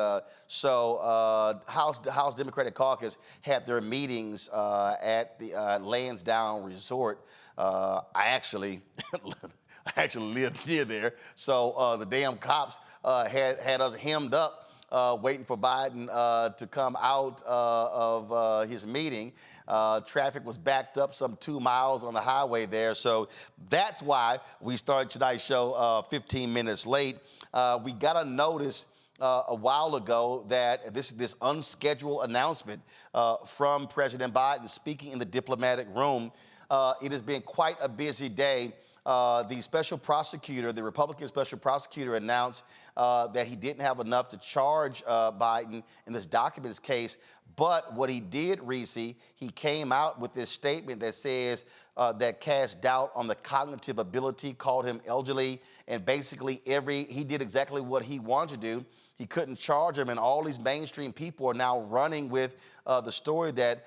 House Democratic Caucus had their meetings at the Lansdowne Resort. I actually live near there, so the damn cops had us hemmed up, waiting for Biden to come out of his meeting. Traffic was backed up some 2 miles on the highway there. So that's why we started tonight's show 15 minutes late. We got a notice a while ago that this unscheduled announcement from President Biden speaking in the diplomatic room. It has been quite a busy day. The special prosecutor, the Republican special prosecutor, announced that he didn't have enough to charge Biden in this documents case. But what he did, Reese, he came out with this statement that says that cast doubt on the cognitive ability, called him elderly, and basically he did exactly what he wanted to do. He couldn't charge him, and all these mainstream people are now running with the story that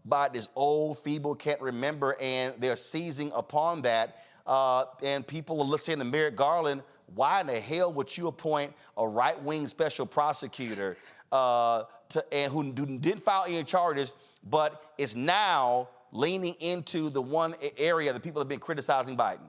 Biden is old, feeble, can't remember, and they're seizing upon that. And people are listening to Merrick Garland. Why in the hell would you appoint a right-wing special prosecutor who didn't file any charges, but is now leaning into the one area that people have been criticizing Biden?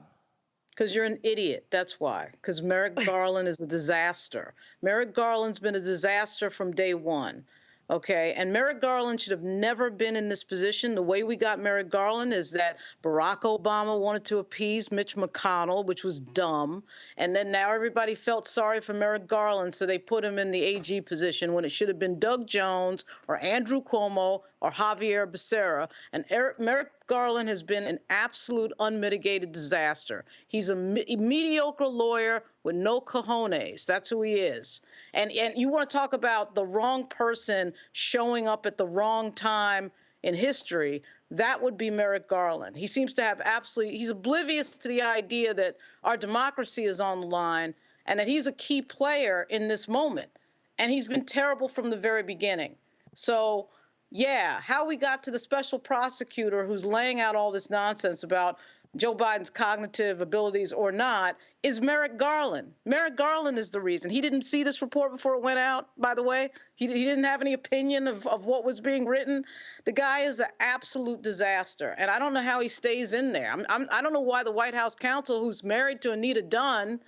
Because you're an idiot. That's why. Because Merrick Garland is a disaster. Merrick Garland's been a disaster from day one. Okay, and Merrick Garland should have never been in this position. The way we got Merrick Garland is that Barack Obama wanted to appease Mitch McConnell, which was dumb. And then now everybody felt sorry for Merrick Garland, so they put him in the AG position when it should have been Doug Jones or Andrew Cuomo or Javier Becerra. And Merrick Garland has been an absolute unmitigated disaster. He's a mediocre lawyer with no cojones. That's who he is. And you want to talk about the wrong person showing up at the wrong time in history. that would be Merrick Garland. He seems to have he's oblivious to the idea that our democracy is on the line and that he's a key player in this moment. And he's been terrible from the very beginning. So, yeah, how we got to the special prosecutor who's laying out all this nonsense about Joe Biden's cognitive abilities or not is Merrick Garland. Merrick Garland is the reason. He didn't see this report before it went out, by the way. He didn't have any opinion of what was being written. The guy is an absolute disaster, and I don't know how he stays in there. I don't know why the White House counsel, who's married to Anita Dunn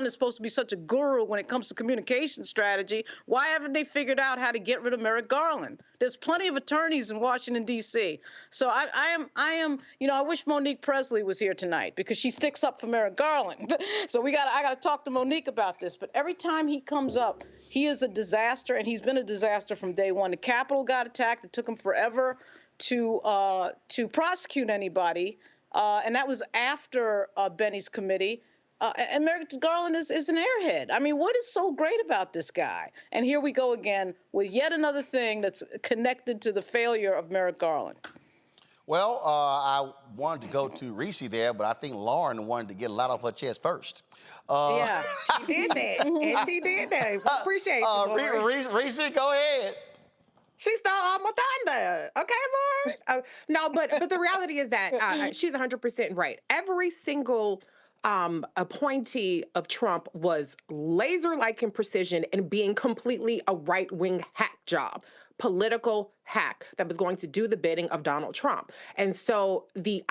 is supposed to be such a guru when it comes to communication strategy. Why haven't they figured out how to get rid of Merrick Garland? There's plenty of attorneys in Washington, D.C. So I am, I wish Monique Presley was here tonight because she sticks up for Merrick Garland. So I got to talk to Monique about this. But every time he comes up, he is a disaster, and he's been a disaster from day one. The Capitol got attacked. It took him forever to prosecute anybody, and that was after Benny's committee. And Merrick Garland is an airhead. I mean, what is so great about this guy? And here we go again with yet another thing that's connected to the failure of Merrick Garland. Well, I wanted to go to Reese there, but I think Lauren wanted to get a lot off her chest first. Yeah, she did that. And she did that. We appreciate you, Reese, go ahead. She stole all my thunder. Okay, Lauren? No, but the reality is that she's 100% right. Every single appointee of Trump was laser-like in precision and being completely a right-wing hack job, political hack that was going to do the bidding of Donald Trump. And so the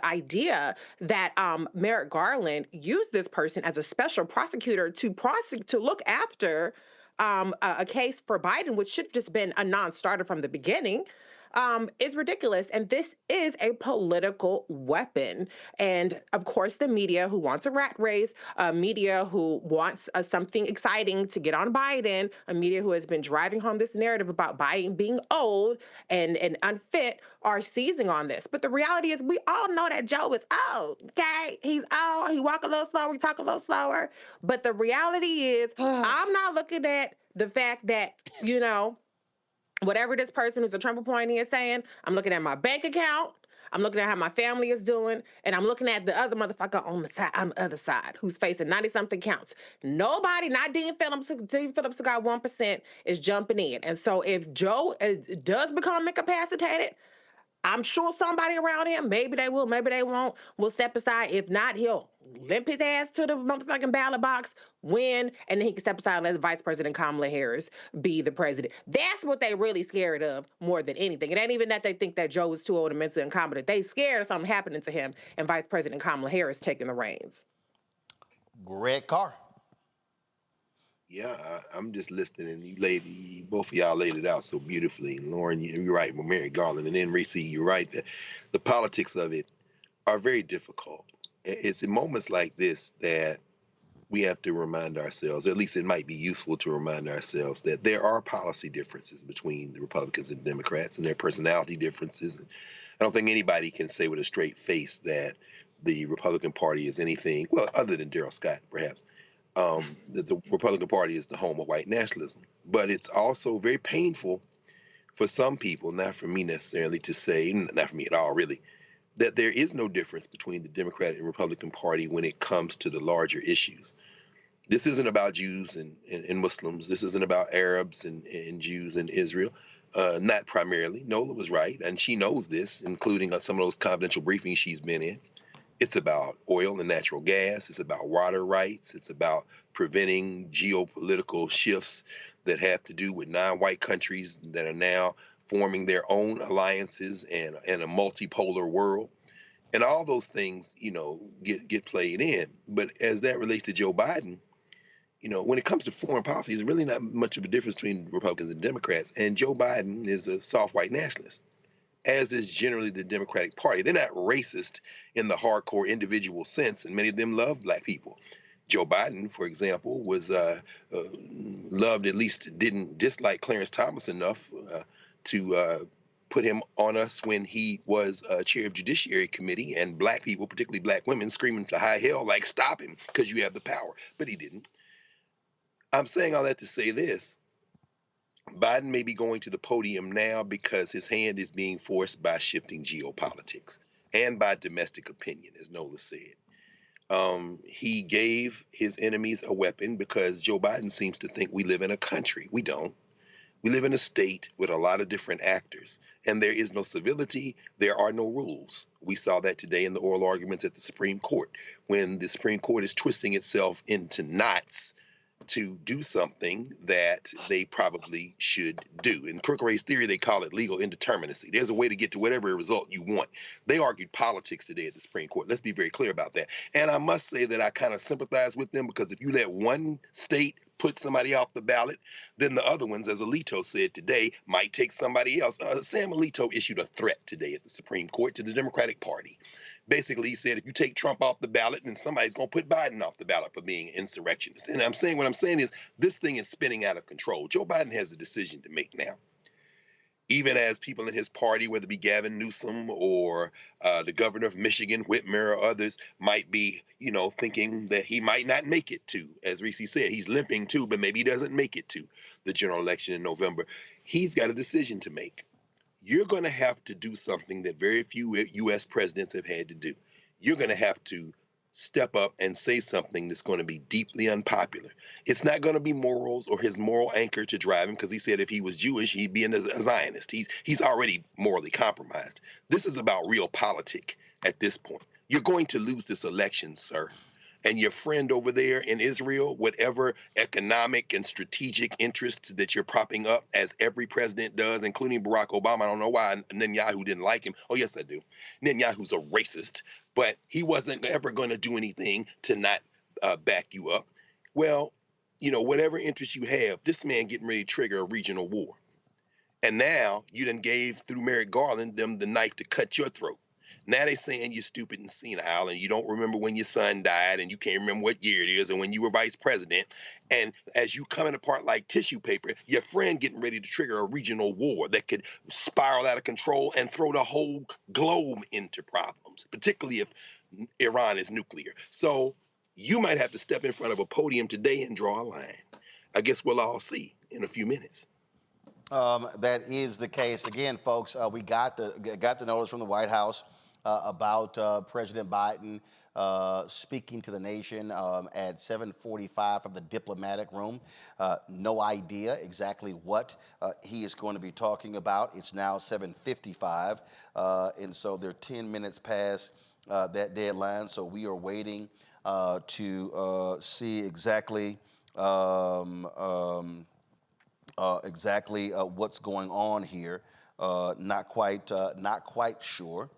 idea that Merrick Garland used this person as a special prosecutor to look after a case for Biden, which should have just been a non-starter from the beginning, is ridiculous. And this is a political weapon. And of course, the media who wants a rat race, a media who wants something exciting to get on Biden, a media who has been driving home this narrative about Biden being old and unfit are seizing on this. But the reality is we all know that Joe is old, okay? He's old, he walk a little slower, he talk a little slower. But the reality is I'm not looking at the fact that, whatever this person who's a Trump appointee is saying, I'm looking at my bank account, I'm looking at how my family is doing, and I'm looking at the other motherfucker on the other side who's facing 90-something counts. Nobody, not Dean Phillips, who got 1%, is jumping in. And so if Joe does become incapacitated, I'm sure somebody around him, maybe they will, maybe they won't, will step aside. If not, he'll limp his ass to the motherfucking ballot box, win, and then he can step aside and let Vice President Kamala Harris be the president. That's what they really scared of more than anything. It ain't even that they think that Joe is too old and mentally incompetent. They scared of something happening to him and Vice President Kamala Harris taking the reins. Greg Carr. Yeah, I'm just listening, and both of y'all laid it out so beautifully. Lauren, you're right with Merrick Garland, and then Reese, you're right that the politics of it are very difficult. It's in moments like this that we have to remind ourselves, or at least it might be useful to remind ourselves, that there are policy differences between the Republicans and Democrats, and there are personality differences. And I don't think anybody can say with a straight face that the Republican Party is anything, well, other than Darrell Scott, perhaps, that the Republican Party is the home of white nationalism. But it's also very painful for some people, not for me necessarily to say, not for me at all really, that there is no difference between the Democratic and Republican Party when it comes to the larger issues. This isn't about Jews and Muslims. This isn't about Arabs and Jews in Israel. Not primarily. Nola was right, and she knows this, including some of those confidential briefings she's been in. It's about oil and natural gas. It's about water rights. It's about preventing geopolitical shifts that have to do with non-white countries that are now forming their own alliances and a multipolar world. And all those things, get played in. But as that relates to Joe Biden, when it comes to foreign policy, there's really not much of a difference between Republicans and Democrats. And Joe Biden is a soft white nationalist, as is generally the Democratic Party. They're not racist in the hardcore individual sense, and many of them love black people. Joe Biden, for example, was loved, at least didn't dislike Clarence Thomas enough to put him on us when he was chair of Judiciary Committee, and black people, particularly black women, screaming to high hell, like, stop him, because you have the power. But he didn't. I'm saying all that to say this. Biden may be going to the podium now because his hand is being forced by shifting geopolitics and by domestic opinion, as Nola said. He gave his enemies a weapon because Joe Biden seems to think we live in a country. We don't. We live in a state with a lot of different actors, and there is no civility. There are no rules. We saw that today in the oral arguments at the Supreme Court, when the Supreme Court is twisting itself into knots to do something that they probably should do. In critical race theory, they call it legal indeterminacy. There's a way to get to whatever result you want. They argued politics today at the Supreme Court. Let's be very clear about that. And I must say that I kind of sympathize with them, because if you let one state put somebody off the ballot, then the other ones, as Alito said today, might take somebody else. Sam Alito issued a threat today at the Supreme Court to the Democratic Party. Basically, he said, if you take Trump off the ballot, then somebody's going to put Biden off the ballot for being an insurrectionist. And what I'm saying is this thing is spinning out of control. Joe Biden has a decision to make now. Even as people in his party, whether it be Gavin Newsom or the governor of Michigan, Whitmer, or others, might be, thinking that he might not make it to, as Reese said, he's limping too, but maybe he doesn't make it to the general election in November. He's got a decision to make. You're going to have to do something that very few U.S. presidents have had to do. You're going to have to step up and say something that's going to be deeply unpopular. It's not going to be morals or his moral anchor to drive him, because he said if he was Jewish, he'd be a Zionist. He's already morally compromised. This is about real politic at this point. You're going to lose this election, sir. And your friend over there in Israel, whatever economic and strategic interests that you're propping up, as every president does, including Barack Obama. I don't know why Netanyahu didn't like him. Oh, yes, I do. Netanyahu's a racist, but he wasn't ever going to do anything to not back you up. Well, whatever interest you have, this man getting ready to trigger a regional war. And now you done gave, through Merrick Garland, them the knife to cut your throat. Now they're saying you're stupid and senile, and you don't remember when your son died, and you can't remember what year it is, and when you were vice president. And as you coming apart like tissue paper, your friend getting ready to trigger a regional war that could spiral out of control and throw the whole globe into problems, particularly if Iran is nuclear. So you might have to step in front of a podium today and draw a line. I guess we'll all see in a few minutes. That is the case. Again, folks, we got the notice from the White House about President Biden speaking to the nation at 7:45 from the diplomatic room. No idea exactly what he is going to be talking about. It's now 7:55, and so they're 10 minutes past that deadline. So we are waiting to see exactly what's going on here. Not quite sure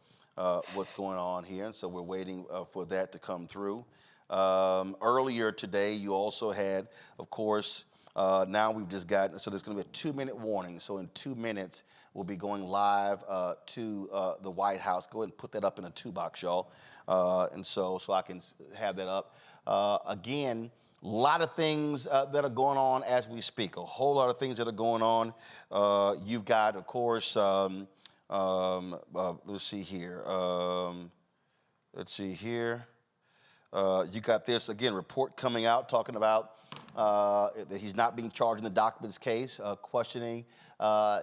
what's going on here, and so we're waiting for that to come through. Earlier today, you also had, of course, now we've just got, so there's going to be a 2-minute warning. So in 2 minutes, we'll be going live to the White House. Go ahead and put that up in a 2-box, y'all, and so I can have that up. Again, a lot of things that are going on as we speak. A whole lot of things that are going on. You've got, of course, let's see here. You got this, again, report coming out talking about that he's not being charged in the Dockman's case, questioning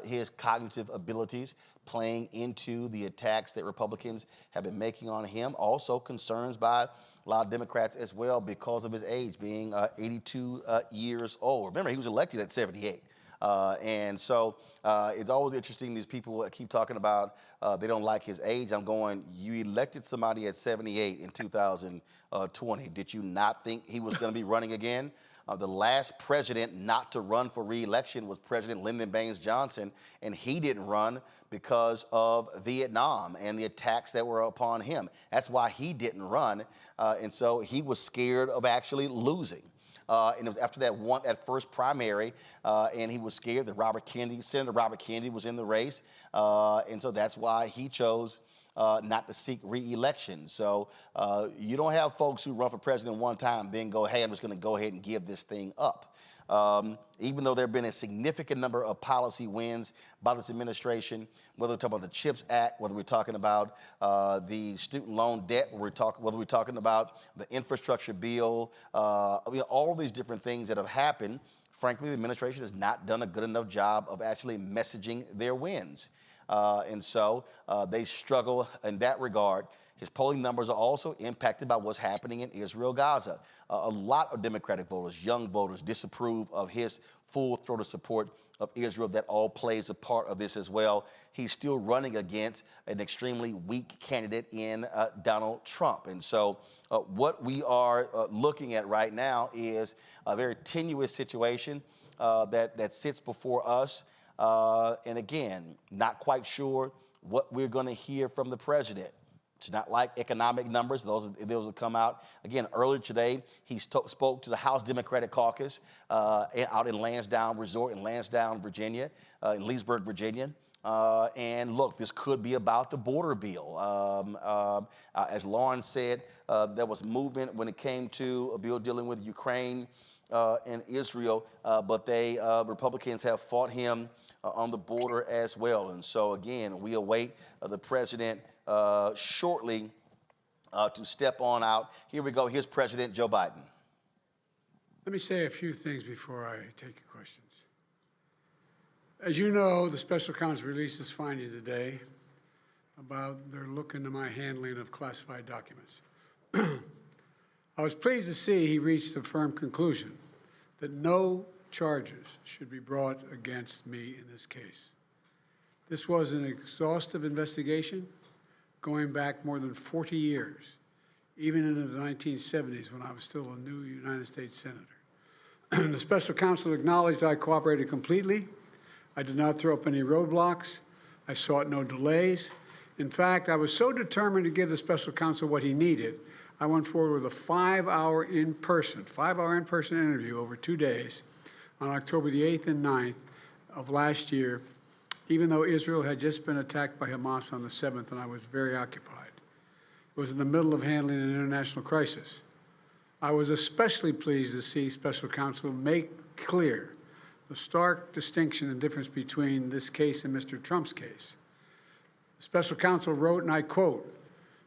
his cognitive abilities, playing into the attacks that Republicans have been making on him. Also concerns by a lot of Democrats as well because of his age, being 82 years old. Remember, he was elected at 78. And so it's always interesting, these people keep talking about they don't like his age. I'm going, you elected somebody at 78 in 2020. Did you not think he was going to be running again? The last president not to run for re-election was President Lyndon Baines Johnson, and he didn't run because of Vietnam and the attacks that were upon him. That's why he didn't run, and so he was scared of actually losing. And it was after that first primary, and he was scared that Senator Robert Kennedy was in the race, and so that's why he chose not to seek re-election. So you don't have folks who run for president one time then go, hey, I'm just going to go ahead and give this thing up. Even though there have been a significant number of policy wins by this administration, whether we're talking about the CHIPS Act, whether we're talking about the student loan debt, whether we're talking about the infrastructure bill, all these different things that have happened, frankly, the administration has not done a good enough job of actually messaging their wins. And so they struggle in that regard. His polling numbers are also impacted by what's happening in Israel, Gaza. A lot of Democratic voters, young voters, disapprove of his full-throated support of Israel. That all plays a part of this as well. He's still running against an extremely weak candidate in Donald Trump. And so what we are looking at right now is a very tenuous situation that sits before us. And again, not quite sure what we're going to hear from the president. It's not like economic numbers. Those will come out. Again, earlier today, he spoke to the House Democratic Caucus out in Lansdowne Resort in Lansdowne, Virginia, in Leesburg, Virginia. And look, this could be about the border bill. As Lauren said, there was movement when it came to a bill dealing with Ukraine and Israel, but Republicans have fought him on the border as well. And so, again, we await the president shortly to step on out. Here we go. Here's President Joe Biden. Let me say a few things before I take your questions. As you know, the special counsel released his findings today about their look into my handling of classified documents. I was pleased to see he reached a firm conclusion that no charges should be brought against me in this case. This was an exhaustive investigation going back more than 40 years, even into the 1970s when I was still a new United States Senator. The special counsel acknowledged I cooperated completely. I did not throw up any roadblocks. I sought no delays. In fact, I was so determined to give the special counsel what he needed, I went forward with a 5-hour in-person interview over 2 days on October the 8th and 9th of last year, even though Israel had just been attacked by Hamas on the 7th and I was very occupied. It was in the middle of handling an international crisis. I was especially pleased to see special counsel make clear the stark distinction and difference between this case and Mr. Trump's case. The special counsel wrote, and I quote,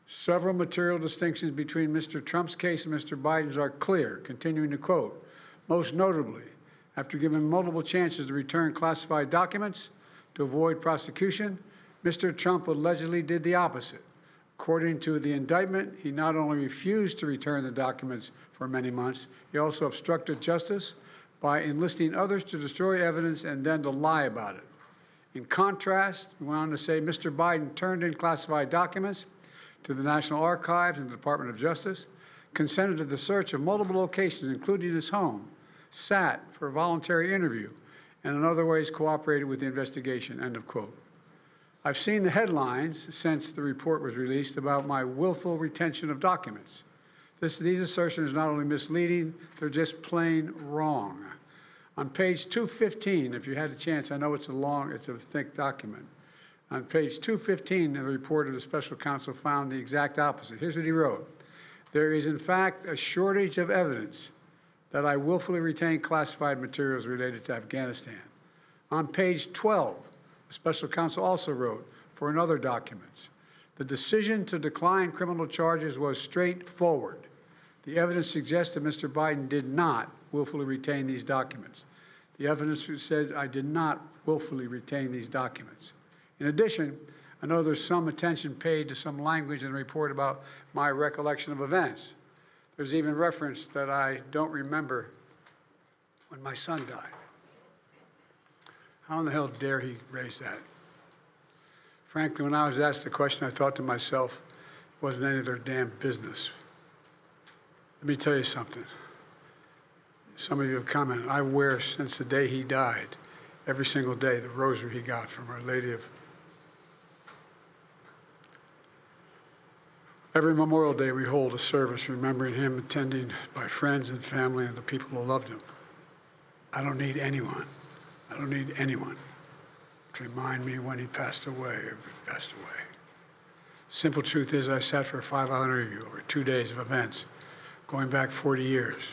"Several material distinctions between Mr. Trump's case and Mr. Biden's are clear," continuing to quote, "Most notably, after given multiple chances to return classified documents to avoid prosecution, Mr. Trump allegedly did the opposite. According to the indictment, he not only refused to return the documents for many months, he also obstructed justice by enlisting others to destroy evidence and then to lie about it. In contrast," we went on to say, "Mr. Biden turned in classified documents to the National Archives and the Department of Justice, consented to the search of multiple locations, including his home, sat for a voluntary interview, and in other ways cooperated with the investigation," end of quote. I've seen the headlines since the report was released about my willful retention of documents. These assertions are not only misleading, they're just plain wrong. On page 215, if you had a chance, I know it's a thick document. On page 215, the report of the special counsel found the exact opposite. Here's what he wrote. "There is, in fact, a shortage of evidence that I willfully retained classified materials related to Afghanistan." On page 12, the special counsel also wrote for another documents, "The decision to decline criminal charges was straightforward. The evidence suggests that Mr. Biden did not willfully retain these documents. The evidence said I did not willfully retain these documents. In addition, I know there's some attention paid to some language in the report about my recollection of events. There's even reference that I don't remember when my son died. How in the hell dare he raise that? Frankly, when I was asked the question, I thought to myself, it wasn't any of their damn business. Let me tell you something. Some of you have commented, I wear since the day he died, every single day, the rosary he got from Our Lady of... Every Memorial Day, we hold a service remembering him, attended by friends and family and the people who loved him. I don't need anyone to remind me when he passed away or passed away. Simple truth is I sat for a 5-hour interview over 2 days of events going back 40 years.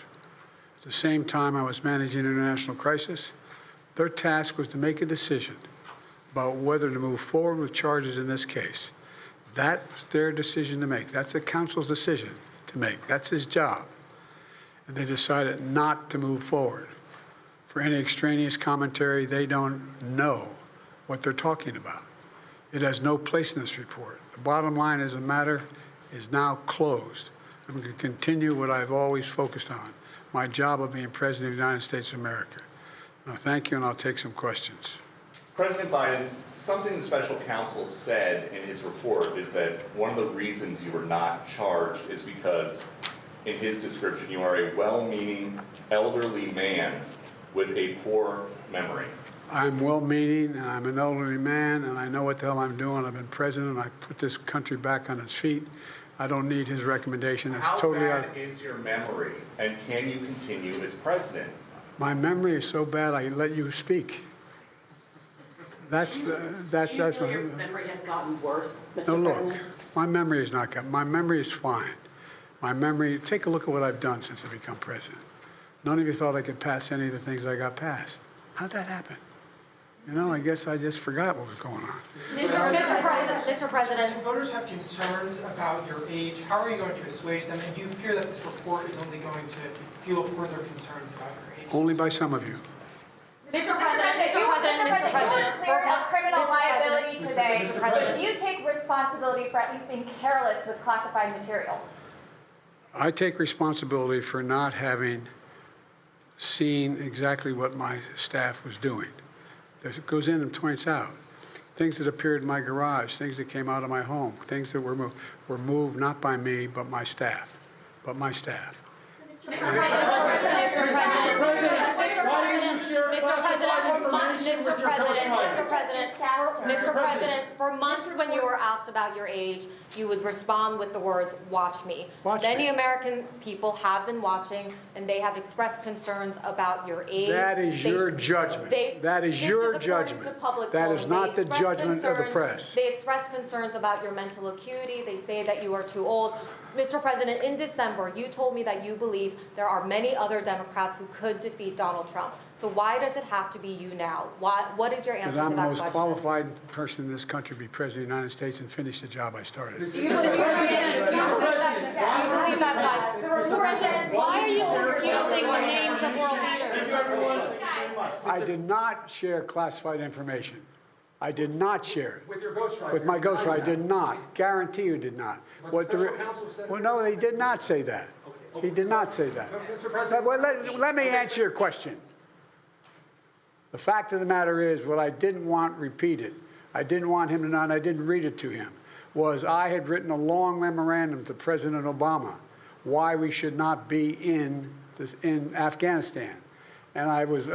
At the same time I was managing an international crisis, their task was to make a decision about whether to move forward with charges in this case. That's their decision to make. That's the counsel's decision to make. That's his job. And they decided not to move forward for any extraneous commentary. They don't know what they're talking about. It has no place in this report. The bottom line is the matter is now closed. I'm going to continue what I've always focused on, my job of being President of the United States of America. Now, thank you, and I'll take some questions. President Biden, something the special counsel said in his report is that one of the reasons you were not charged is because, in his description, you are a well-meaning elderly man with a poor memory. I'm well-meaning, and I'm an elderly man, and I know what the hell I'm doing. I've been president. I put this country back on its feet. I don't need his recommendation. It's How totally bad is your memory, and can you continue as president? My memory is so bad, I let you speak. That's Do you feel your memory has gotten worse, Mr. No, look, President? my memory is not good. My memory is fine. My memory, take a look at what I've done since I become president. None of you thought I could pass any of the things I got passed. How'd that happen? You know, I guess I just forgot what was going on. Mr. President. Voters have concerns about your age. How are you going to assuage them? And do you fear that this report is only going to fuel further concerns about your age? Only by some of you. Mr. President, you were cleared of criminal liability today. Mr. President. Do you take responsibility for at least being careless with classified material? I take responsibility for not having seen exactly what my staff was doing. It goes in and points out things that appeared in my garage, things that came out of my home, things that were moved not by me, but my staff. Mr. President, for months when you were asked about your age, you would respond with the words, "Watch me." Many American people have been watching, and they have expressed concerns about your age. That is your judgment. That is your judgment. That is not the judgment of the press. They express concerns about your mental acuity. They say that you are too old. Mr. President, in December, you told me that you believe there are many other Democrats who could defeat Donald Trump. So why does it have to be you now? What is your answer to that question? Because I'm the most qualified person in this country to be President of the United States and finish the job I started. Do you believe that, Mr. President, why are you confusing the names of world leaders? I did not share classified information. I did not share it. With your ghostwriter? With my ghostwriter, I did not. Guarantee you did not. What the counsel said? Well, no, he did not say that. Okay. He did not say that. Mr. President, well, let me answer your question. The fact of the matter is, what I didn't want repeated, I didn't want him to know, and I didn't read it to him, was I had written a long memorandum to President Obama why we should not be in Afghanistan. And I was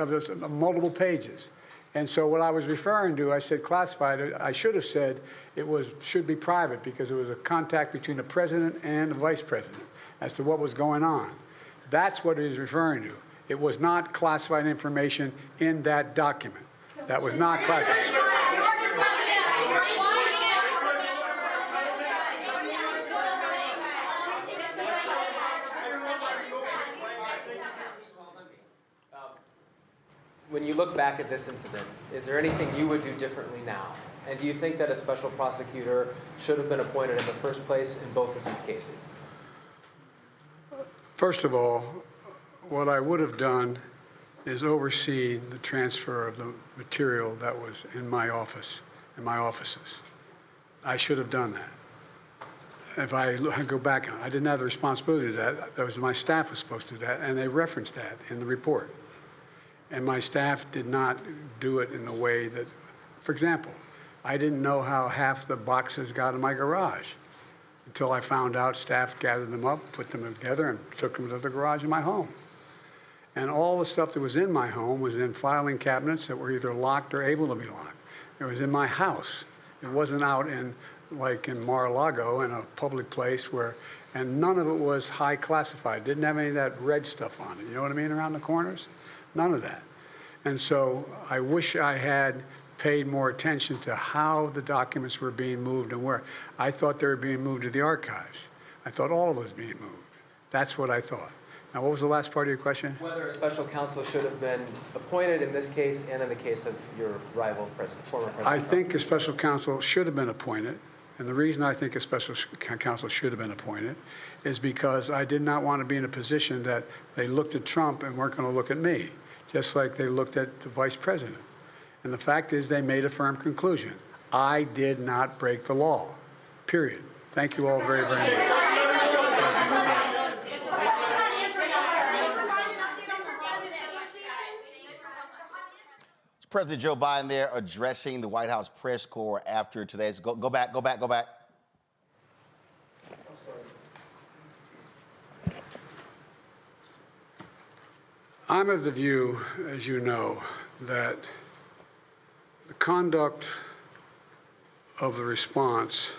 multiple pages. And so what I was referring to, I said classified. I should have said it should be private because it was a contact between the president and the vice president as to what was going on. That's what he was referring to. It was not classified information in that document. That was not classified. When you look back at this incident, is there anything you would do differently now? And do you think that a special prosecutor should have been appointed in the first place in both of these cases? First of all, what I would have done is overseen the transfer of the material that was in my office, in my offices. I should have done that. If I go back, I didn't have the responsibility to do that. That was my staff was supposed to do that, and they referenced that in the report. And my staff did not do it in the way that, for example, I didn't know how half the boxes got in my garage until I found out staff gathered them up, put them together, and took them to the garage in my home. And all the stuff that was in my home was in filing cabinets that were either locked or able to be locked. It was in my house. It wasn't out in, like in Mar-a-Lago, in a public place and none of it was high classified. Didn't have any of that red stuff on it. You know what I mean, around the corners? None of that. And so I wish I had paid more attention to how the documents were being moved and where. I thought they were being moved to the archives. I thought all of it was being moved. That's what I thought. Now, what was the last part of your question? Whether a special counsel should have been appointed in this case and in the case of your rival former president. I think a special counsel should have been appointed. And the reason I think a special counsel should have been appointed is because I did not want to be in a position that they looked at Trump and weren't going to look at me. just like they looked at the vice president. And the fact is they made a firm conclusion. I did not break the law, period. Thank you all very, very much. President Joe Biden there addressing the White House press corps after today's. Go back. I'm of the view, as you know, that the conduct of the response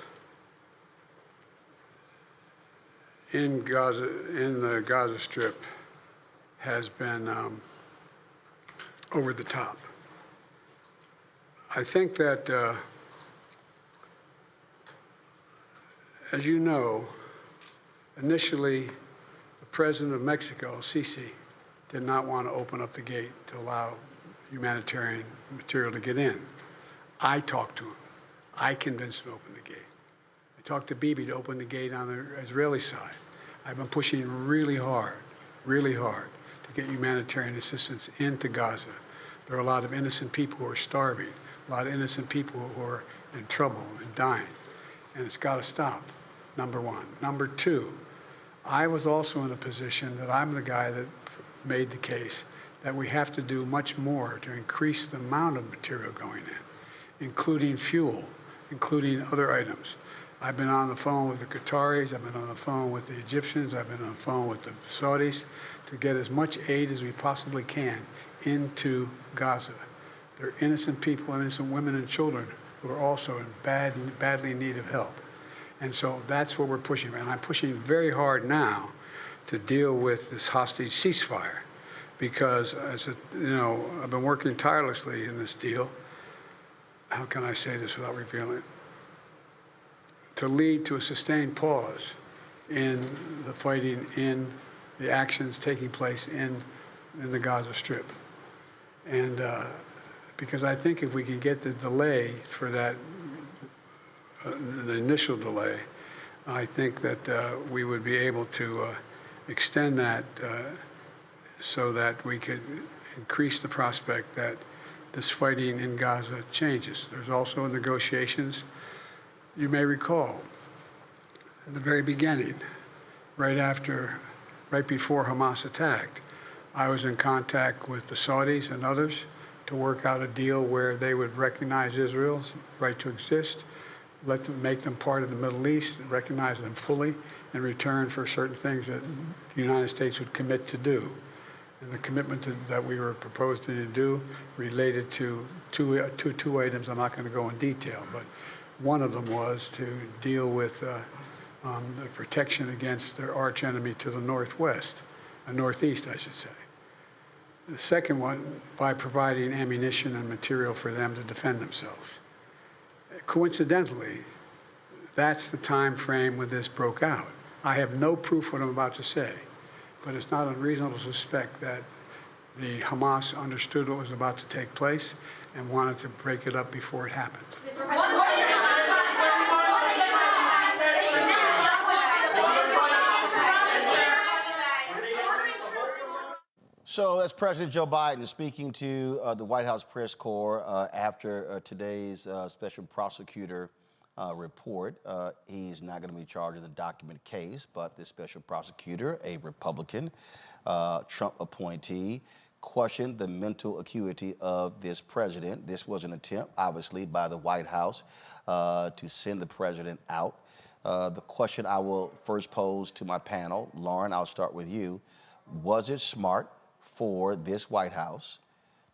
in the Gaza Strip has been over the top. I think that, as you know, initially, the president of Mexico, Sisi, did not want to open up the gate to allow humanitarian material to get in. I talked to him. I convinced him to open the gate. I talked to Bibi to open the gate on the Israeli side. I've been pushing really hard to get humanitarian assistance into Gaza. There are a lot of innocent people who are starving, a lot of innocent people who are in trouble and dying, and it's got to stop, number one. Number two, I was also in a position that I'm the guy that made the case that we have to do much more to increase the amount of material going in, including fuel, including other items. I've been on the phone with the Qataris, I've been on the phone with the Egyptians, I've been on the phone with the Saudis to get as much aid as we possibly can into Gaza. There are innocent people, innocent women and children who are also in badly in need of help. And so that's what we're pushing. And I'm pushing very hard now to deal with this hostage ceasefire because, I've been working tirelessly in this deal. How can I say this without revealing it? To lead to a sustained pause in the fighting, in the actions taking place in the Gaza Strip. And because I think if we can get the delay for that, the initial delay, I think that we would be able to extend that so that we could increase the prospect that this fighting in Gaza changes. There's also negotiations. You may recall, in the very beginning, right before Hamas attacked, I was in contact with the Saudis and others to work out a deal where they would recognize Israel's right to exist, make them part of the Middle East, recognize them fully in return for certain things that the United States would commit to do. And the commitment that we were proposing to do related to two items. I'm not going to go in detail, but one of them was to deal with the protection against their arch enemy to the northwest, northeast, I should say. The second one, by providing ammunition and material for them to defend themselves. Coincidentally, that's the time frame when this broke out. I have no proof what I'm about to say, but it's not unreasonable to suspect that the Hamas understood what was about to take place and wanted to break it up before it happened. So that's President Joe Biden speaking to the White House press corps after today's special prosecutor report. He's not going to be charged in the document case, but this special prosecutor, a Republican, Trump appointee, questioned the mental acuity of this president. This was an attempt, obviously, by the White House to send the president out. The question I will first pose to my panel, Lauren, I'll start with you. Was it smart for this White House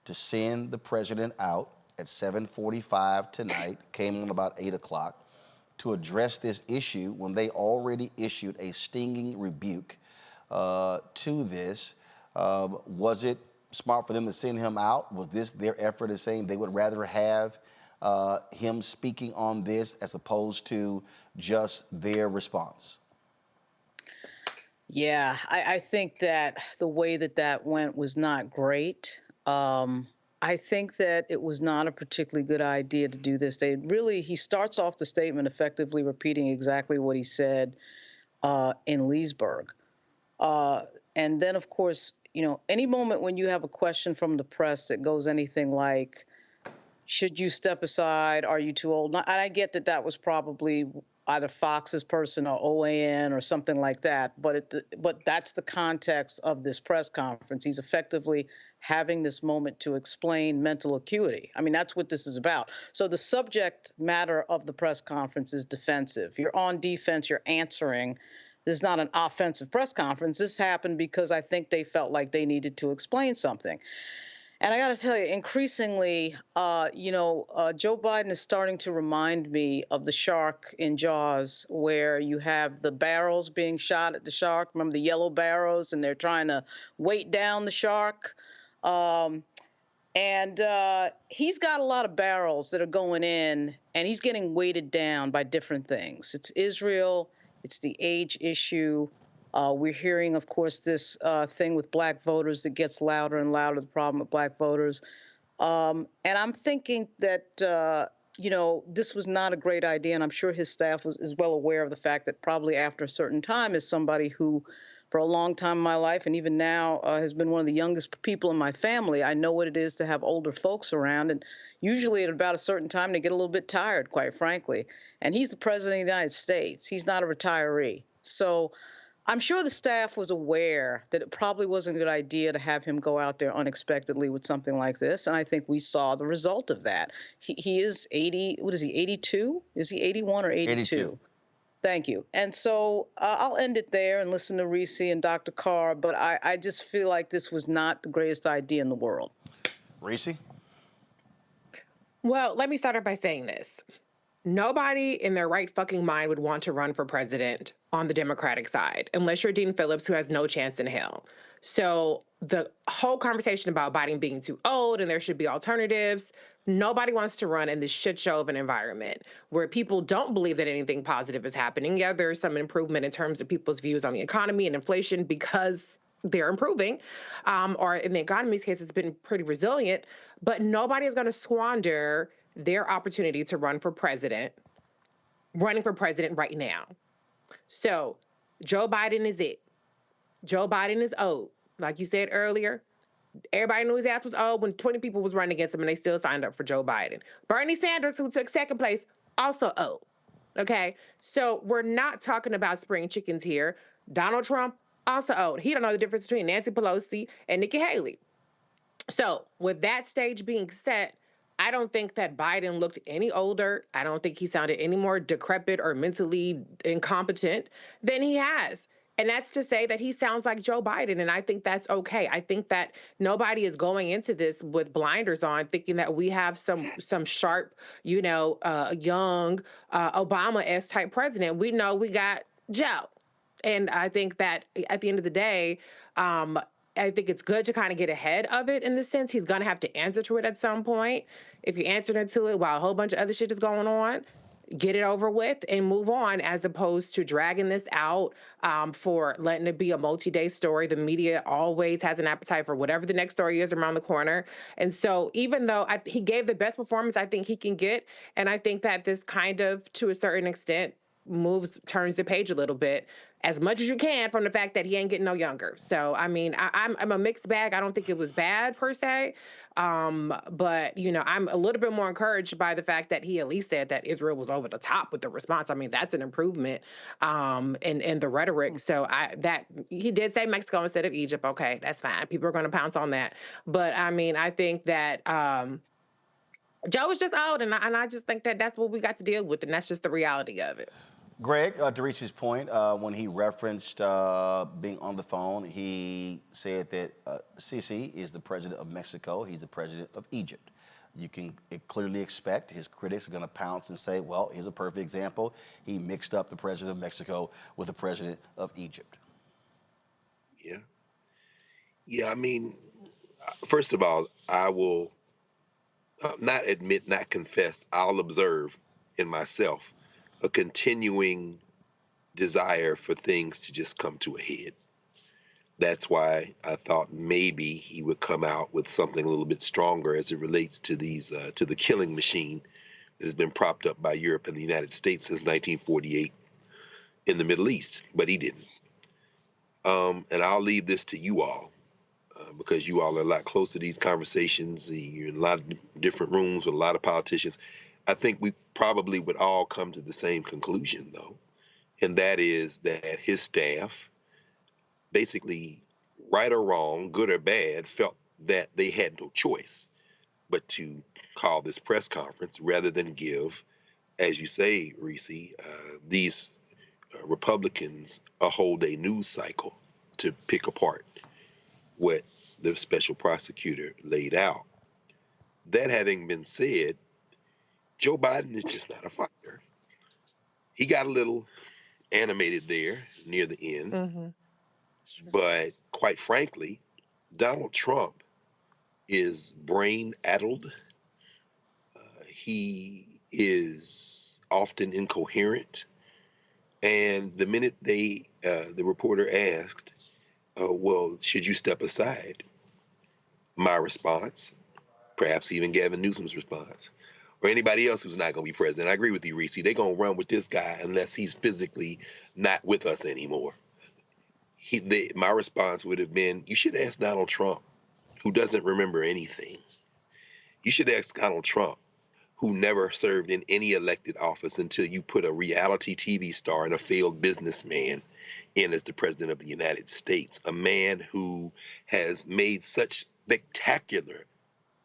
to send the president out at 7:45 tonight, came on about 8 o'clock, to address this issue when they already issued a stinging rebuke to this? Was it smart for them to send him out? Was this their effort of saying they would rather have him speaking on this as opposed to just their response? Yeah, I think that the way that went was not great. I think that it was not a particularly good idea to do this. He starts off the statement effectively repeating exactly what he said in Leesburg. And then, of course, any moment when you have a question from the press that goes anything like, should you step aside? Are you too old? And I get that was probably either Fox's person or OAN or something like that. But that's the context of this press conference. He's effectively having this moment to explain mental acuity. I mean, that's what this is about. So the subject matter of the press conference is defensive. You're on defense, you're answering. This is not an offensive press conference. This happened because I think they felt like they needed to explain something. And I got to tell you, increasingly, Joe Biden is starting to remind me of the shark in Jaws, where you have the barrels being shot at the shark. Remember the yellow barrels, and they're trying to weight down the shark. He's got a lot of barrels that are going in, and he's getting weighted down by different things. It's Israel. It's the age issue. We're hearing, of course, this thing with black voters that gets louder and louder, the problem with black voters. And I'm thinking that, this was not a great idea. And I'm sure his staff is well aware of the fact that probably after a certain time, as somebody who, for a long time in my life, and even now has been one of the youngest people in my family, I know what it is to have older folks around. And usually at about a certain time, they get a little bit tired, quite frankly. And he's the president of the United States. He's not a retiree. So I'm sure the staff was aware that it probably wasn't a good idea to have him go out there unexpectedly with something like this. And I think we saw the result of that. He is 80, what is he, 82? Is he 81 or 82? 82. Thank you. And so I'll end it there and listen to Reese and Dr. Carr, but I just feel like this was not the greatest idea in the world. Reese? Well, let me start off by saying this. Nobody in their right fucking mind would want to run for president on the Democratic side, unless you're Dean Phillips, who has no chance in hell. So the whole conversation about Biden being too old and there should be alternatives, nobody wants to run in this shit show of an environment where people don't believe that anything positive is happening. Yeah, there's some improvement in terms of people's views on the economy and inflation because they're improving, or in the economy's case, it's been pretty resilient, but nobody is going to squander their opportunity to running for president right now. So Joe Biden is it. Joe Biden is old. Like you said earlier, everybody knew his ass was old when 20 people was running against him and they still signed up for Joe Biden. Bernie Sanders, who took second place, also old. Okay? So we're not talking about spring chickens here. Donald Trump, also old. He don't know the difference between Nancy Pelosi and Nikki Haley. So with that stage being set, I don't think that Biden looked any older. I don't think he sounded any more decrepit or mentally incompetent than he has. And that's to say that he sounds like Joe Biden, and I think that's okay. I think that nobody is going into this with blinders on, thinking that we have some sharp, young Obama-esque type president. We know we got Joe. And I think that at the end of the day, I think it's good to kind of get ahead of it in the sense he's going to have to answer to it at some point. If you're answering to it while a whole bunch of other shit is going on, get it over with and move on, as opposed to dragging this out for letting it be a multi-day story. The media always has an appetite for whatever the next story is around the corner. And so even though he gave the best performance I think he can get, and I think that this kind of, to a certain extent, turns the page a little bit, as much as you can, from the fact that he ain't getting no younger. So, I mean, I'm a mixed bag. I don't think it was bad per se. But, I'm a little bit more encouraged by the fact that he at least said that Israel was over the top with the response. I mean, that's an improvement in the rhetoric. So he did say Mexico instead of Egypt. Okay, that's fine. People are going to pounce on that. But, I mean, I think that Joe is just old, and I just think that that's what we got to deal with, and that's just the reality of it. Greg, to reach his point, when he referenced being on the phone, he said that Sisi is the president of Mexico. He's the president of Egypt. You can clearly expect his critics are going to pounce and say, well, here's a perfect example. He mixed up the president of Mexico with the president of Egypt. Yeah. Yeah, I mean, first of all, I will not admit, not confess, I'll observe in myself a continuing desire for things to just come to a head. That's why I thought maybe he would come out with something a little bit stronger as it relates to these to the killing machine that has been propped up by Europe and the United States since 1948 in the Middle East, but he didn't. And I'll leave this to you all. because you all are a lot closer to these conversations. You're in a lot of different rooms with a lot of politicians. I think we probably would all come to the same conclusion, though, and that is that his staff, basically, right or wrong, good or bad, felt that they had no choice but to call this press conference rather than give, as you say, Reese, these Republicans a whole day news cycle to pick apart what the special prosecutor laid out. That having been said, Joe Biden is just not a fighter. He got a little animated there near the end, but quite frankly, Donald Trump is brain-addled. He is often incoherent. And the minute the reporter asked, well, should you step aside? My response, perhaps even Gavin Newsom's response, or anybody else who's not going to be president. I agree with you, Reese. They're going to run with this guy unless he's physically not with us anymore. My response would have been, you should ask Donald Trump, who doesn't remember anything. You should ask Donald Trump, who never served in any elected office until you put a reality TV star and a failed businessman in as the president of the United States, a man who has made such spectacular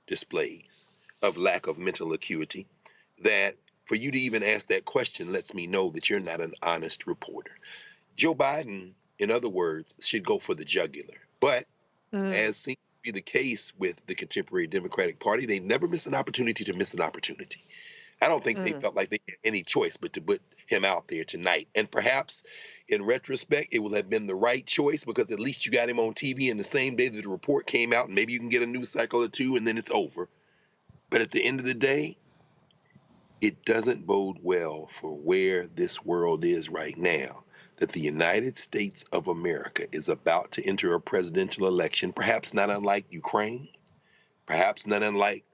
displays of lack of mental acuity that for you to even ask that question lets me know that you're not an honest reporter. Joe Biden, in other words, should go for the jugular. But as seems to be the case with the contemporary Democratic Party, they never miss an opportunity to miss an opportunity. I don't think they felt like they had any choice but to put him out there tonight. And perhaps in retrospect, it will have been the right choice because at least you got him on TV in the same day that the report came out, and maybe you can get a news cycle or two and then it's over. But at the end of the day, it doesn't bode well for where this world is right now, that the United States of America is about to enter a presidential election, perhaps not unlike Ukraine, perhaps not unlike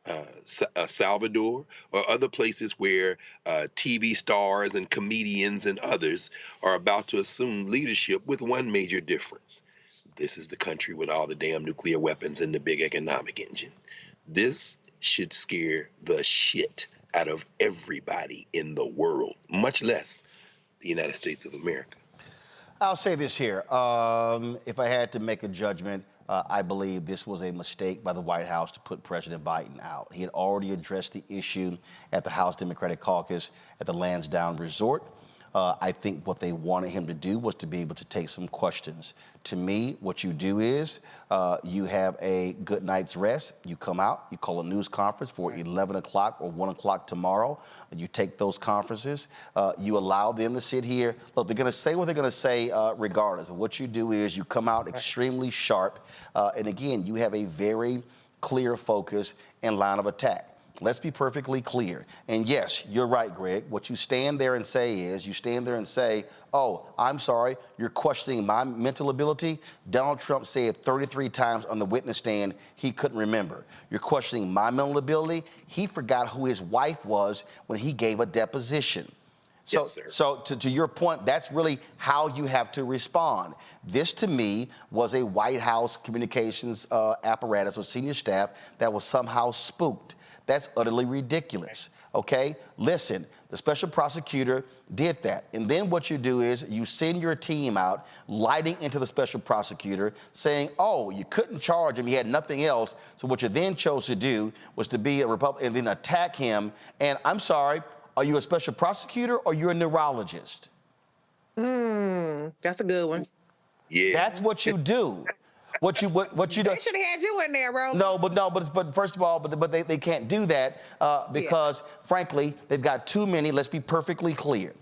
Salvador or other places where TV stars and comedians and others are about to assume leadership with one major difference. This is the country with all the damn nuclear weapons and the big economic engine. This should scare the shit out of everybody in the world, much less the United States of America. I'll say this here. If I had to make a judgment, I believe this was a mistake by the White House to put President Biden out. He had already addressed the issue at the House Democratic Caucus at the Lansdowne Resort. I think what they wanted him to do was to be able to take some questions. To me, what you do is you have a good night's rest. You come out, you call a news conference for 11 o'clock or 1 o'clock tomorrow. You take those conferences. You allow them to sit here. Look, they're going to say what they're going to say regardless. What you do is you come out extremely sharp. And again, you have a very clear focus and line of attack. Let's be perfectly clear. And yes, you're right, Greg. What you stand there and say is, you stand there and say, oh, I'm sorry, you're questioning my mental ability. Donald Trump said 33 times on the witness stand he couldn't remember. You're questioning my mental ability. He forgot who his wife was when he gave a deposition. So, yes, sir. So to your point, that's really how you have to respond. This, to me, was a White House communications apparatus or senior staff that was somehow spooked. That's utterly ridiculous, okay? Listen, the special prosecutor did that. And then what you do is you send your team out, lighting into the special prosecutor, saying, oh, you couldn't charge him, he had nothing else. So what you then chose to do was to be a Republican and then attack him. And I'm sorry, are you a special prosecutor or you're a neurologist? That's a good one. Yeah. That's what you do. What you do? They should have had you in there, bro. No, but first of all, but they can't do that because, frankly, they've got too many. Let's be perfectly clear.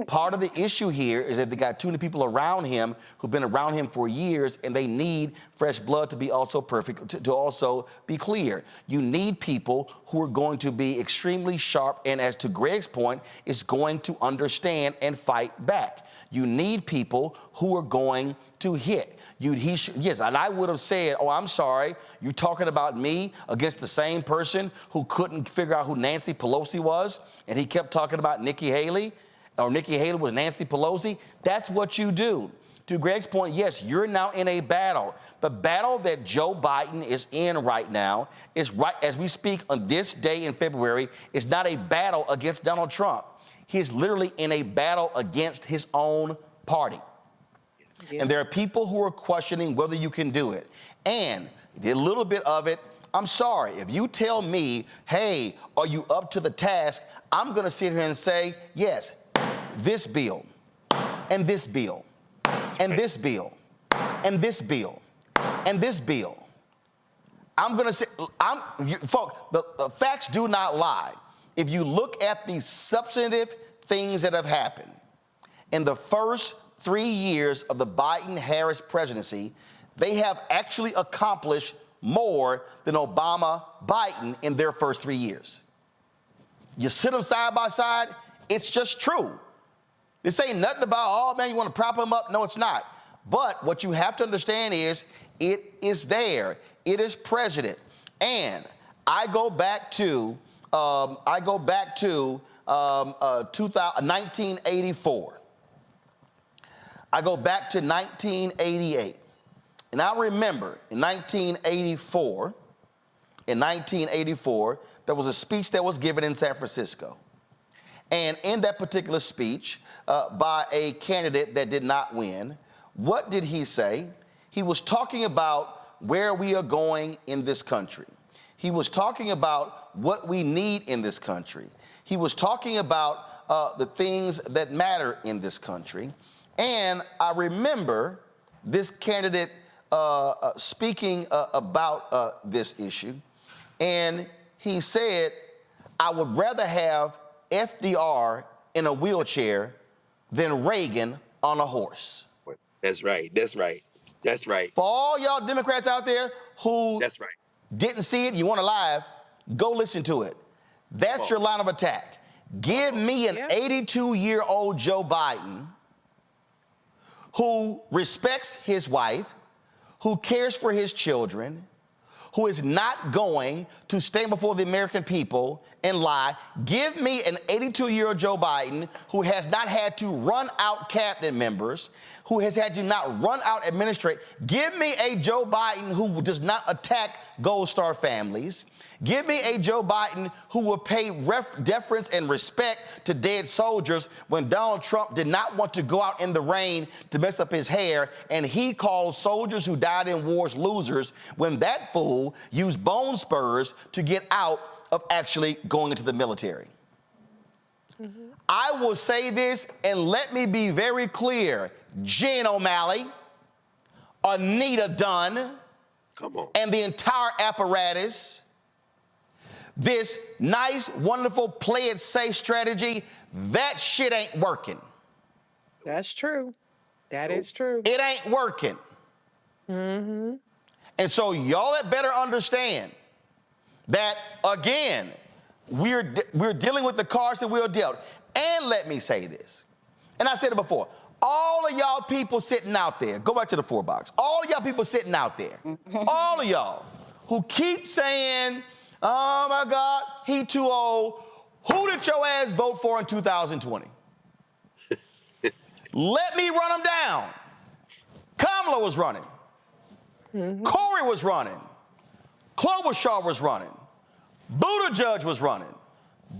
Part of the issue here is that they got too many people around him who've been around him for years, and they need fresh blood to be also perfect, to also be clear. You need people who are going to be extremely sharp, and as to Greg's point, is going to understand and fight back. You need people who are going to hit. Yes, and I would have said, oh, I'm sorry, you're talking about me against the same person who couldn't figure out who Nancy Pelosi was, and he kept talking about Nikki Haley, or Nikki Haley was Nancy Pelosi. That's what you do. To Greg's point, yes, you're now in a battle. The battle that Joe Biden is in right now is right as we speak on this day in February is not a battle against Donald Trump. He is literally in a battle against his own party. Yeah. And there are people who are questioning whether you can do it. And did a little bit of it. I'm sorry, if you tell me, hey, are you up to the task? I'm going to sit here and say, yes, this bill, and this bill, and this bill, and this bill, and this bill. I'm going to say, folks, the facts do not lie. If you look at the substantive things that have happened in the first 3 years of the Biden-Harris presidency, they have actually accomplished more than Obama-Biden in their first 3 years. You sit them side by side, it's just true. This ain't nothing about, oh, man, you want to prop them up? No, it's not. But what you have to understand is it is there. It is present. And I go back to 1984. I go back to 1988. And I remember in 1984, there was a speech that was given in San Francisco. And in that particular speech by a candidate that did not win, what did he say? He was talking about where we are going in this country. He was talking about what we need in this country. He was talking about the things that matter in this country. And I remember this candidate speaking about this issue, and he said, I would rather have FDR in a wheelchair than Reagan on a horse. That's right. That's right. That's right. For all y'all Democrats out there who didn't see it, you want to live, go listen to it. That's your line of attack. Give me an 82-year-old Joe Biden who respects his wife, who cares for his children, who is not going to stand before the American people and lie. Give me an 82-year-old Joe Biden who has not had to run out cabinet members, who has had to not run out administrate. Give me a Joe Biden who does not attack Gold Star families. Give me a Joe Biden who will pay deference and respect to dead soldiers when Donald Trump did not want to go out in the rain to mess up his hair, and he called soldiers who died in wars losers when that fool used bone spurs to get out of actually going into the military. Mm-hmm. I will say this, and let me be very clear. Jen O'Malley, Anita Dunn, and the entire apparatus, this nice, wonderful, play it safe strategy, that shit ain't working. That's true. That is true. It ain't working. Mm-hmm. And so y'all had better understand that, again, we're dealing with the cards that we're dealt. And let me say this, and I said it before, all of y'all people sitting out there, go back to the 4-box, all of y'all people sitting out there, all of y'all who keep saying, oh my God, he too old, who did your ass vote for in 2020? Let me run them down. Kamala was running. Mm-hmm. Corey was running. Klobuchar was running. Buttigieg was running.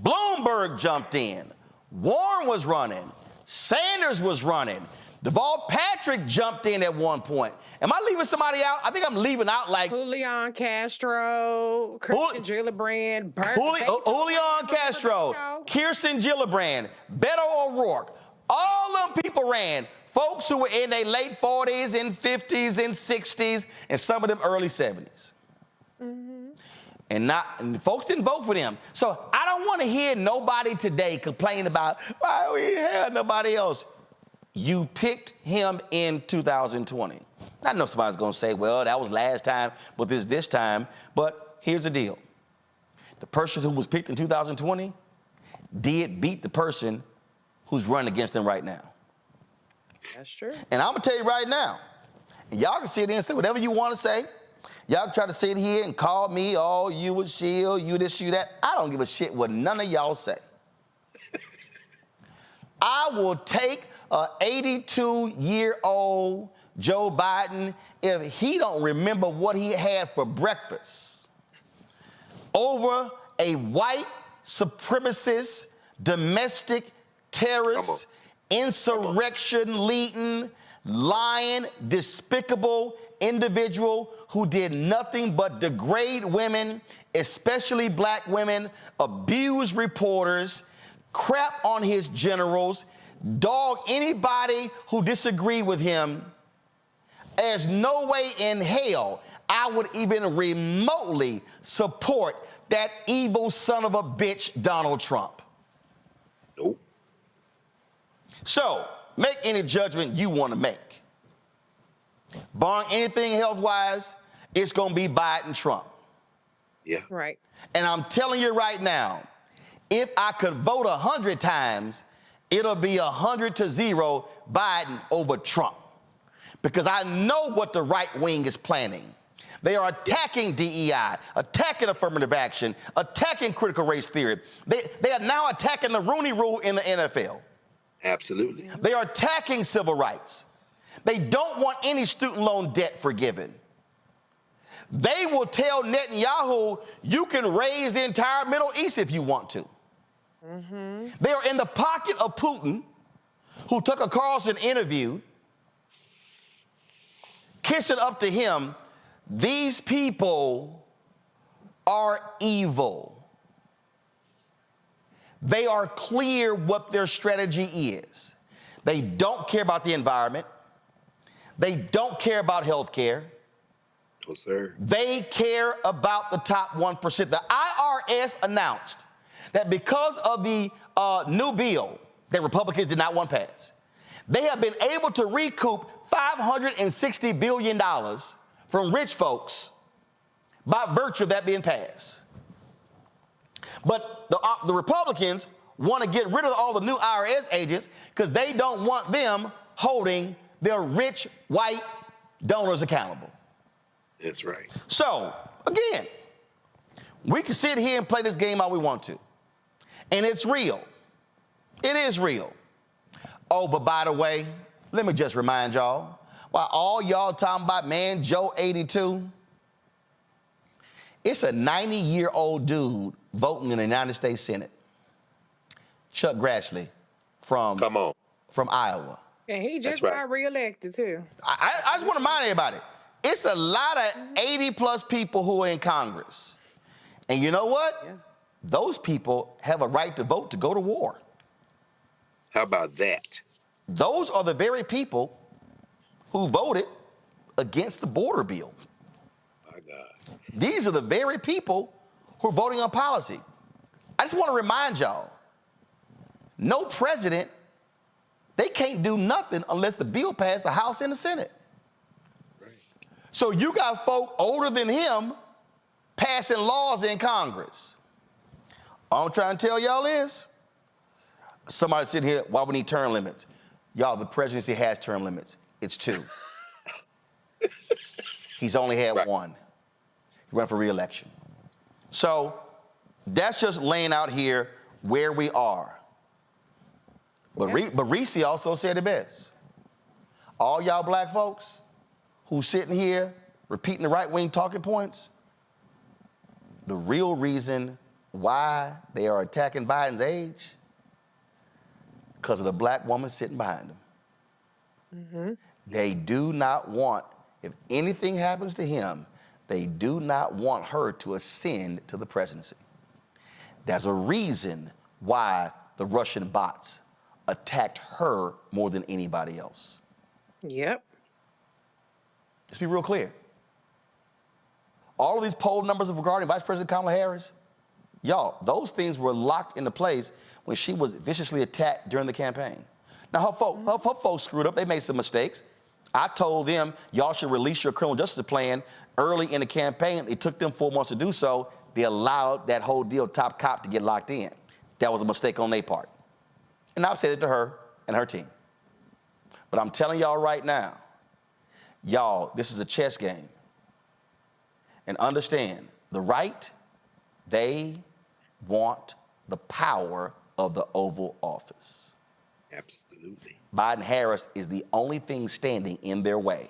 Bloomberg jumped in. Warren was running. Sanders was running. Deval Patrick jumped in at one point. Am I leaving somebody out? I think I'm leaving out like Julian Castro, Kirsten Gillibrand, Julian Castro, Kirsten Gillibrand, Beto O'Rourke. All them people ran. Folks who were in their late 40s and 50s and 60s and some of them early 70s. Mm-hmm. And folks didn't vote for them. So I don't want to hear nobody today complain about why we had nobody else. You picked him in 2020. I know somebody's going to say, well, that was last time, but this time. But here's the deal. The person who was picked in 2020 did beat the person who's running against him right now. That's true. And I'm going to tell you right now, and y'all can sit here and say whatever you want to say. Y'all can try to sit here and call me, oh, you a shield, you this, you that. I don't give a shit what none of y'all say. I will take a 82-year-old Joe Biden if he don't remember what he had for breakfast over a white supremacist, domestic terrorist, insurrection-leading, lying, despicable individual who did nothing but degrade women, especially black women, abuse reporters, crap on his generals, dog anybody who disagreed with him. There's no way in hell I would even remotely support that evil son of a bitch, Donald Trump. Nope. So, make any judgment you want to make. Barring anything health-wise, it's going to be Biden Trump. Yeah. Right. And I'm telling you right now, if I could vote 100 times, it'll be 100-0 Biden over Trump. Because I know what the right wing is planning. They are attacking DEI, attacking affirmative action, attacking critical race theory. They are now attacking the Rooney Rule in the NFL. Absolutely. They are attacking civil rights. They don't want any student loan debt forgiven. They will tell Netanyahu, you can raise the entire Middle East if you want to. Mm-hmm. They are in the pocket of Putin, who Tucker Carlson interviewed, kissing up to him. These people are evil. They are clear what their strategy is. They don't care about the environment. They don't care about health care. No, sir. They care about the top 1%. The IRS announced that because of the new bill that Republicans did not want passed, they have been able to recoup $560 billion from rich folks by virtue of that being passed. But the Republicans want to get rid of all the new IRS agents because they don't want them holding their rich white donors accountable. That's right. So, again, we can sit here and play this game all we want to. And it's real. It is real. Oh, but by the way, let me just remind y'all, while all y'all talking about, man, Joe 82, it's a 90-year-old dude voting in the United States Senate. Chuck Grassley from Iowa. And he just got reelected, too. I just want to remind everybody, it's a lot of 80-plus people who are in Congress. And you know what? Yeah. Those people have a right to vote to go to war. How about that? Those are the very people who voted against the border bill. My God. These are the very people who are voting on policy. I just want to remind y'all, no president, they can't do nothing unless the bill passed the House and the Senate. Right. So you got folk older than him passing laws in Congress. All I'm trying to tell y'all is, somebody sitting here, why we need term limits? Y'all, the presidency has term limits. It's 2. He's only had 1. He ran for re-election. So that's just laying out here where we are. But Reese also said it best. All y'all black folks who's sitting here repeating the right-wing talking points, the real reason why they are attacking Biden's age, because of the black woman sitting behind him. Mm-hmm. They do not want, if anything happens to him, they do not want her to ascend to the presidency. There's a reason why the Russian bots attacked her more than anybody else. Yep. Let's be real clear. All of these poll numbers regarding Vice President Kamala Harris, y'all, those things were locked into place when she was viciously attacked during the campaign. Now, her folks screwed up. They made some mistakes. I told them, y'all should release your criminal justice plan early in the campaign. It took them 4 months to do so. They allowed that whole deal, top cop, to get locked in. That was a mistake on their part. And I've said it to her and her team. But I'm telling y'all right now, y'all, this is a chess game. And understand, the right, they want the power of the Oval Office. Absolutely. Biden-Harris is the only thing standing in their way.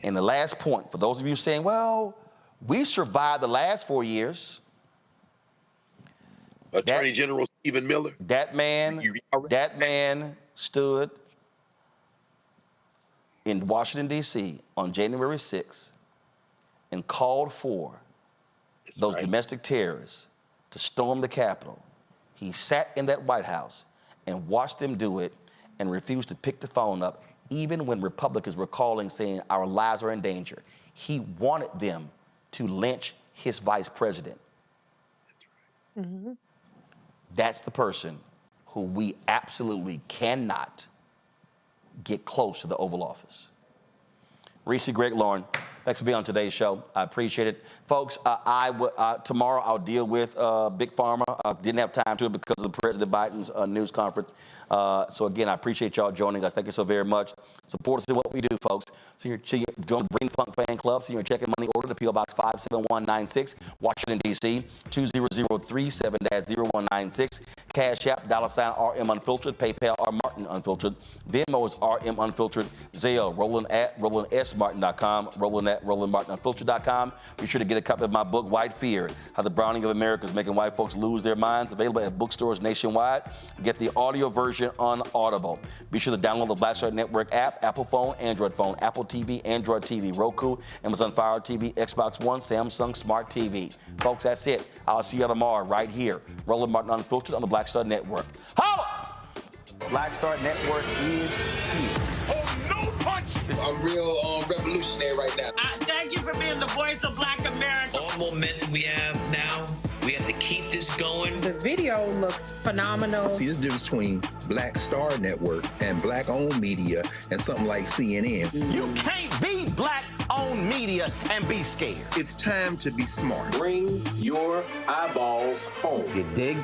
And the last point, for those of you saying, well, we survived the last 4 years. Attorney General Stephen Miller. That man stood in Washington, D.C. on January 6th and called for those domestic terrorists to storm the Capitol. He sat in that White House and watched them do it and refused to pick the phone up, even when Republicans were calling saying our lives are in danger. He wanted them to lynch his vice president. Mm-hmm. That's the person who we absolutely cannot get close to the Oval Office. Reese, Greg, Lauren, thanks for being on today's show. I appreciate it. Folks, tomorrow I'll deal with Big Pharma. I didn't have time to it because of President Biden's news conference. So again, I appreciate y'all joining us. Thank you so very much. Support us in what we do, folks. So you're joining the Green Funk Fan Club. So you're checking money order to P.O. Box 57196, Washington, D.C. 20037-0196. Cash App, $RM Unfiltered. PayPal, R Martin Unfiltered. Venmo is RM Unfiltered. Zelle, Roland@RolandSMartin.com. Roland@RolandMartinUnfiltered.com. Be sure to get a copy of my book, White Fear, How the Browning of America is Making White Folks Lose Their Minds. Available at bookstores nationwide. Get the audio version on Audible. Be sure to download the Black Star Network app, Apple phone, Android phone, Apple TV, Android TV, Roku, Amazon Fire TV, Xbox One, Samsung Smart TV. Folks, that's it. I'll see you tomorrow right here. Roland Martin Unfiltered on the Black Star Network. Holla! Black Star Network is here. Oh, no punches! I'm real revolutionary right now. Thank you for being the voice of Black America. All momentum we have now, we have to keep this going. The video looks phenomenal. See, there's a difference between Black Star Network and black-owned media and something like CNN. You can't be black-owned media and be scared. It's time to be smart. Bring your eyeballs home. You dig?